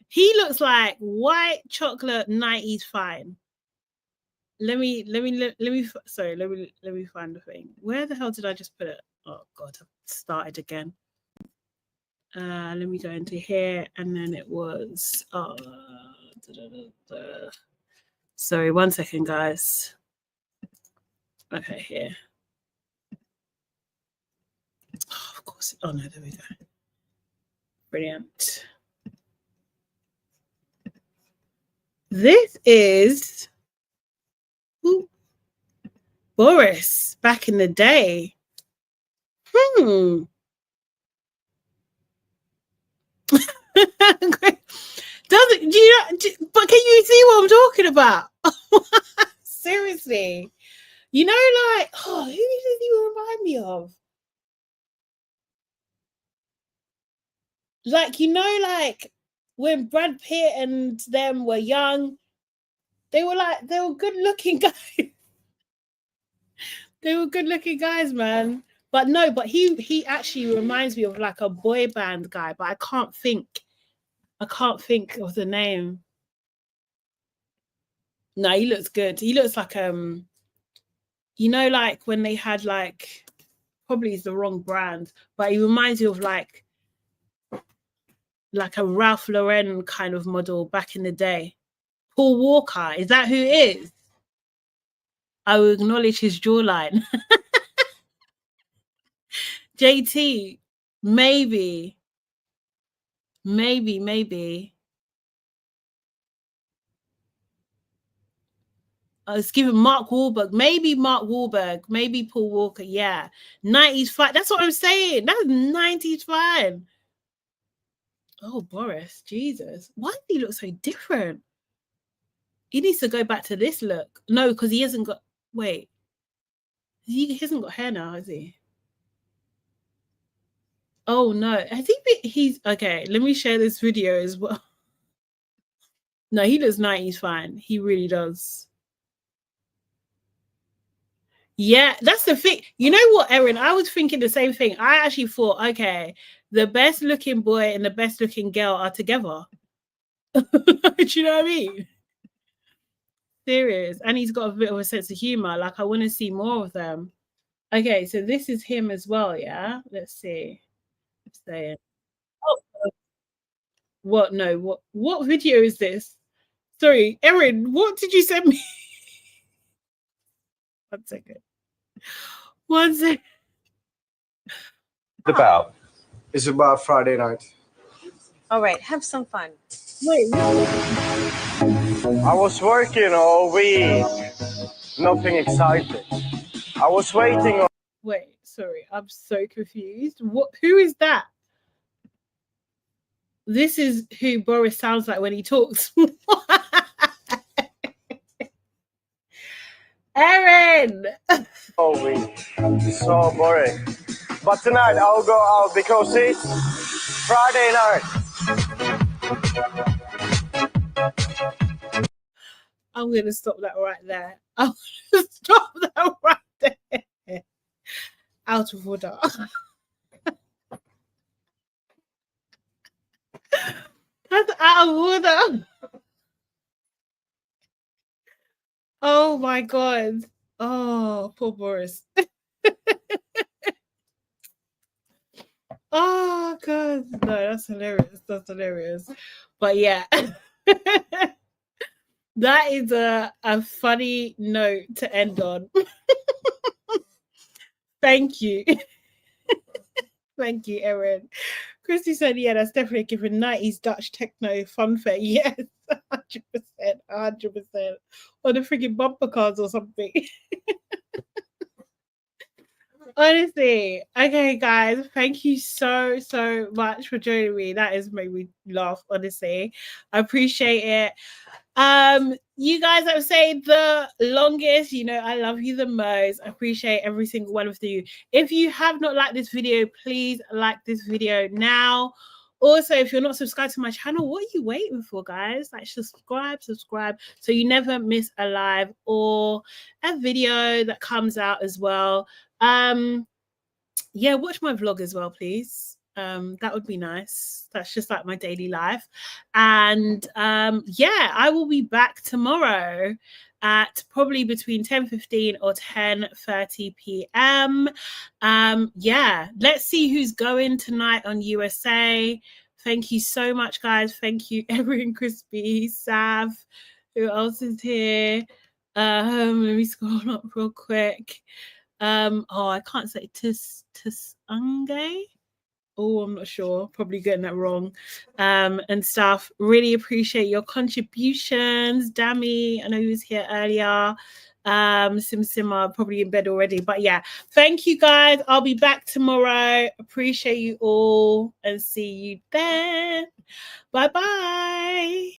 he looks like white chocolate 90s fine. Let me find the thing. Where the hell did I just put it? Oh god, I've started again. Let me go into here, and then it was sorry, 1 second, guys. Okay, here. Oh, of course. Oh no, there we go. Brilliant. This is Boris back in the day. Doesn't, do you know, but can you see what I'm talking about? Seriously. You know, like, oh, who does he remind me of? Like, you know, like when Brad Pitt and them were young, they were good looking guys. They were good looking guys, man. But no, but he actually reminds me of like a boy band guy, but I can't think of the name. No, he looks good. He looks like you know, like when they had like, probably is the wrong brand, but he reminds me of like a Ralph Lauren kind of model back in the day. Paul Walker, is that who it is? I will acknowledge his jawline. JT, maybe. It's giving Mark Wahlberg, maybe Paul Walker, yeah. 90s fine. That's what I'm saying. That's 90s fine. Oh, Boris, Jesus. Why does he look so different? He needs to go back to this look. No, because he hasn't got, wait. He hasn't got hair now, has he? Oh, no. I think he's, okay, let me share this video as well. No, he looks 90s fine. He really does. Yeah, that's the thing. You know what, Erin? I was thinking the same thing. I actually thought, okay, the best looking boy and the best looking girl are together. Do you know what I mean? Serious. And he's got a bit of a sense of humor. Like, I want to see more of them. Okay, so this is him as well, yeah? Let's see. Say it. Oh, what? No, what video is this? Sorry, Erin, what did you send me? 1 second. 1 second. It's about Friday night. All right, have some fun. Wait, I was working all week. Nothing exciting. I was waiting on. Wait, sorry, I'm so confused. Who is that? This is who Boris sounds like when he talks. Aaron! Oh, so boring. But tonight I'll go out because it's Friday night. I'm going to stop that right there. I'm going to stop that right there. Out of order. That's out of order. Oh my God. Oh, poor Boris. Oh God. No, that's hilarious. That's hilarious. But yeah. That is a funny note to end on. Thank you. Thank you, Erin. Christy said, yeah, that's definitely giving 90s Dutch techno funfair. Yes, 100%, 100%. Or the freaking bumper cars or something. Honestly. Okay, guys, thank you so much for joining me. That has made me laugh, honestly. I appreciate it. You guys, I would say the longest, you know, I love you the most. I appreciate every single one of you. If you have not liked this video, please like this video now. Also, if you're not subscribed to my channel, what are you waiting for, guys? Like, subscribe so you never miss a live or a video that comes out as well. Yeah, watch my vlog as well, please. That would be nice. That's just like my daily life. And yeah, I will be back tomorrow at probably between 10:15 or 10:30 p.m. Yeah, let's see who's going tonight on USA. Thank you so much, guys. Thank you, Erin, Crispy, Sav. Who else is here? Let me scroll up real quick. Oh, I can't say Tusange. Oh, I'm not sure. Probably getting that wrong. And stuff. Really appreciate your contributions. Dammy, I know he was here earlier. Simmer, probably in bed already. But yeah, thank you guys. I'll be back tomorrow. Appreciate you all and see you then. Bye-bye.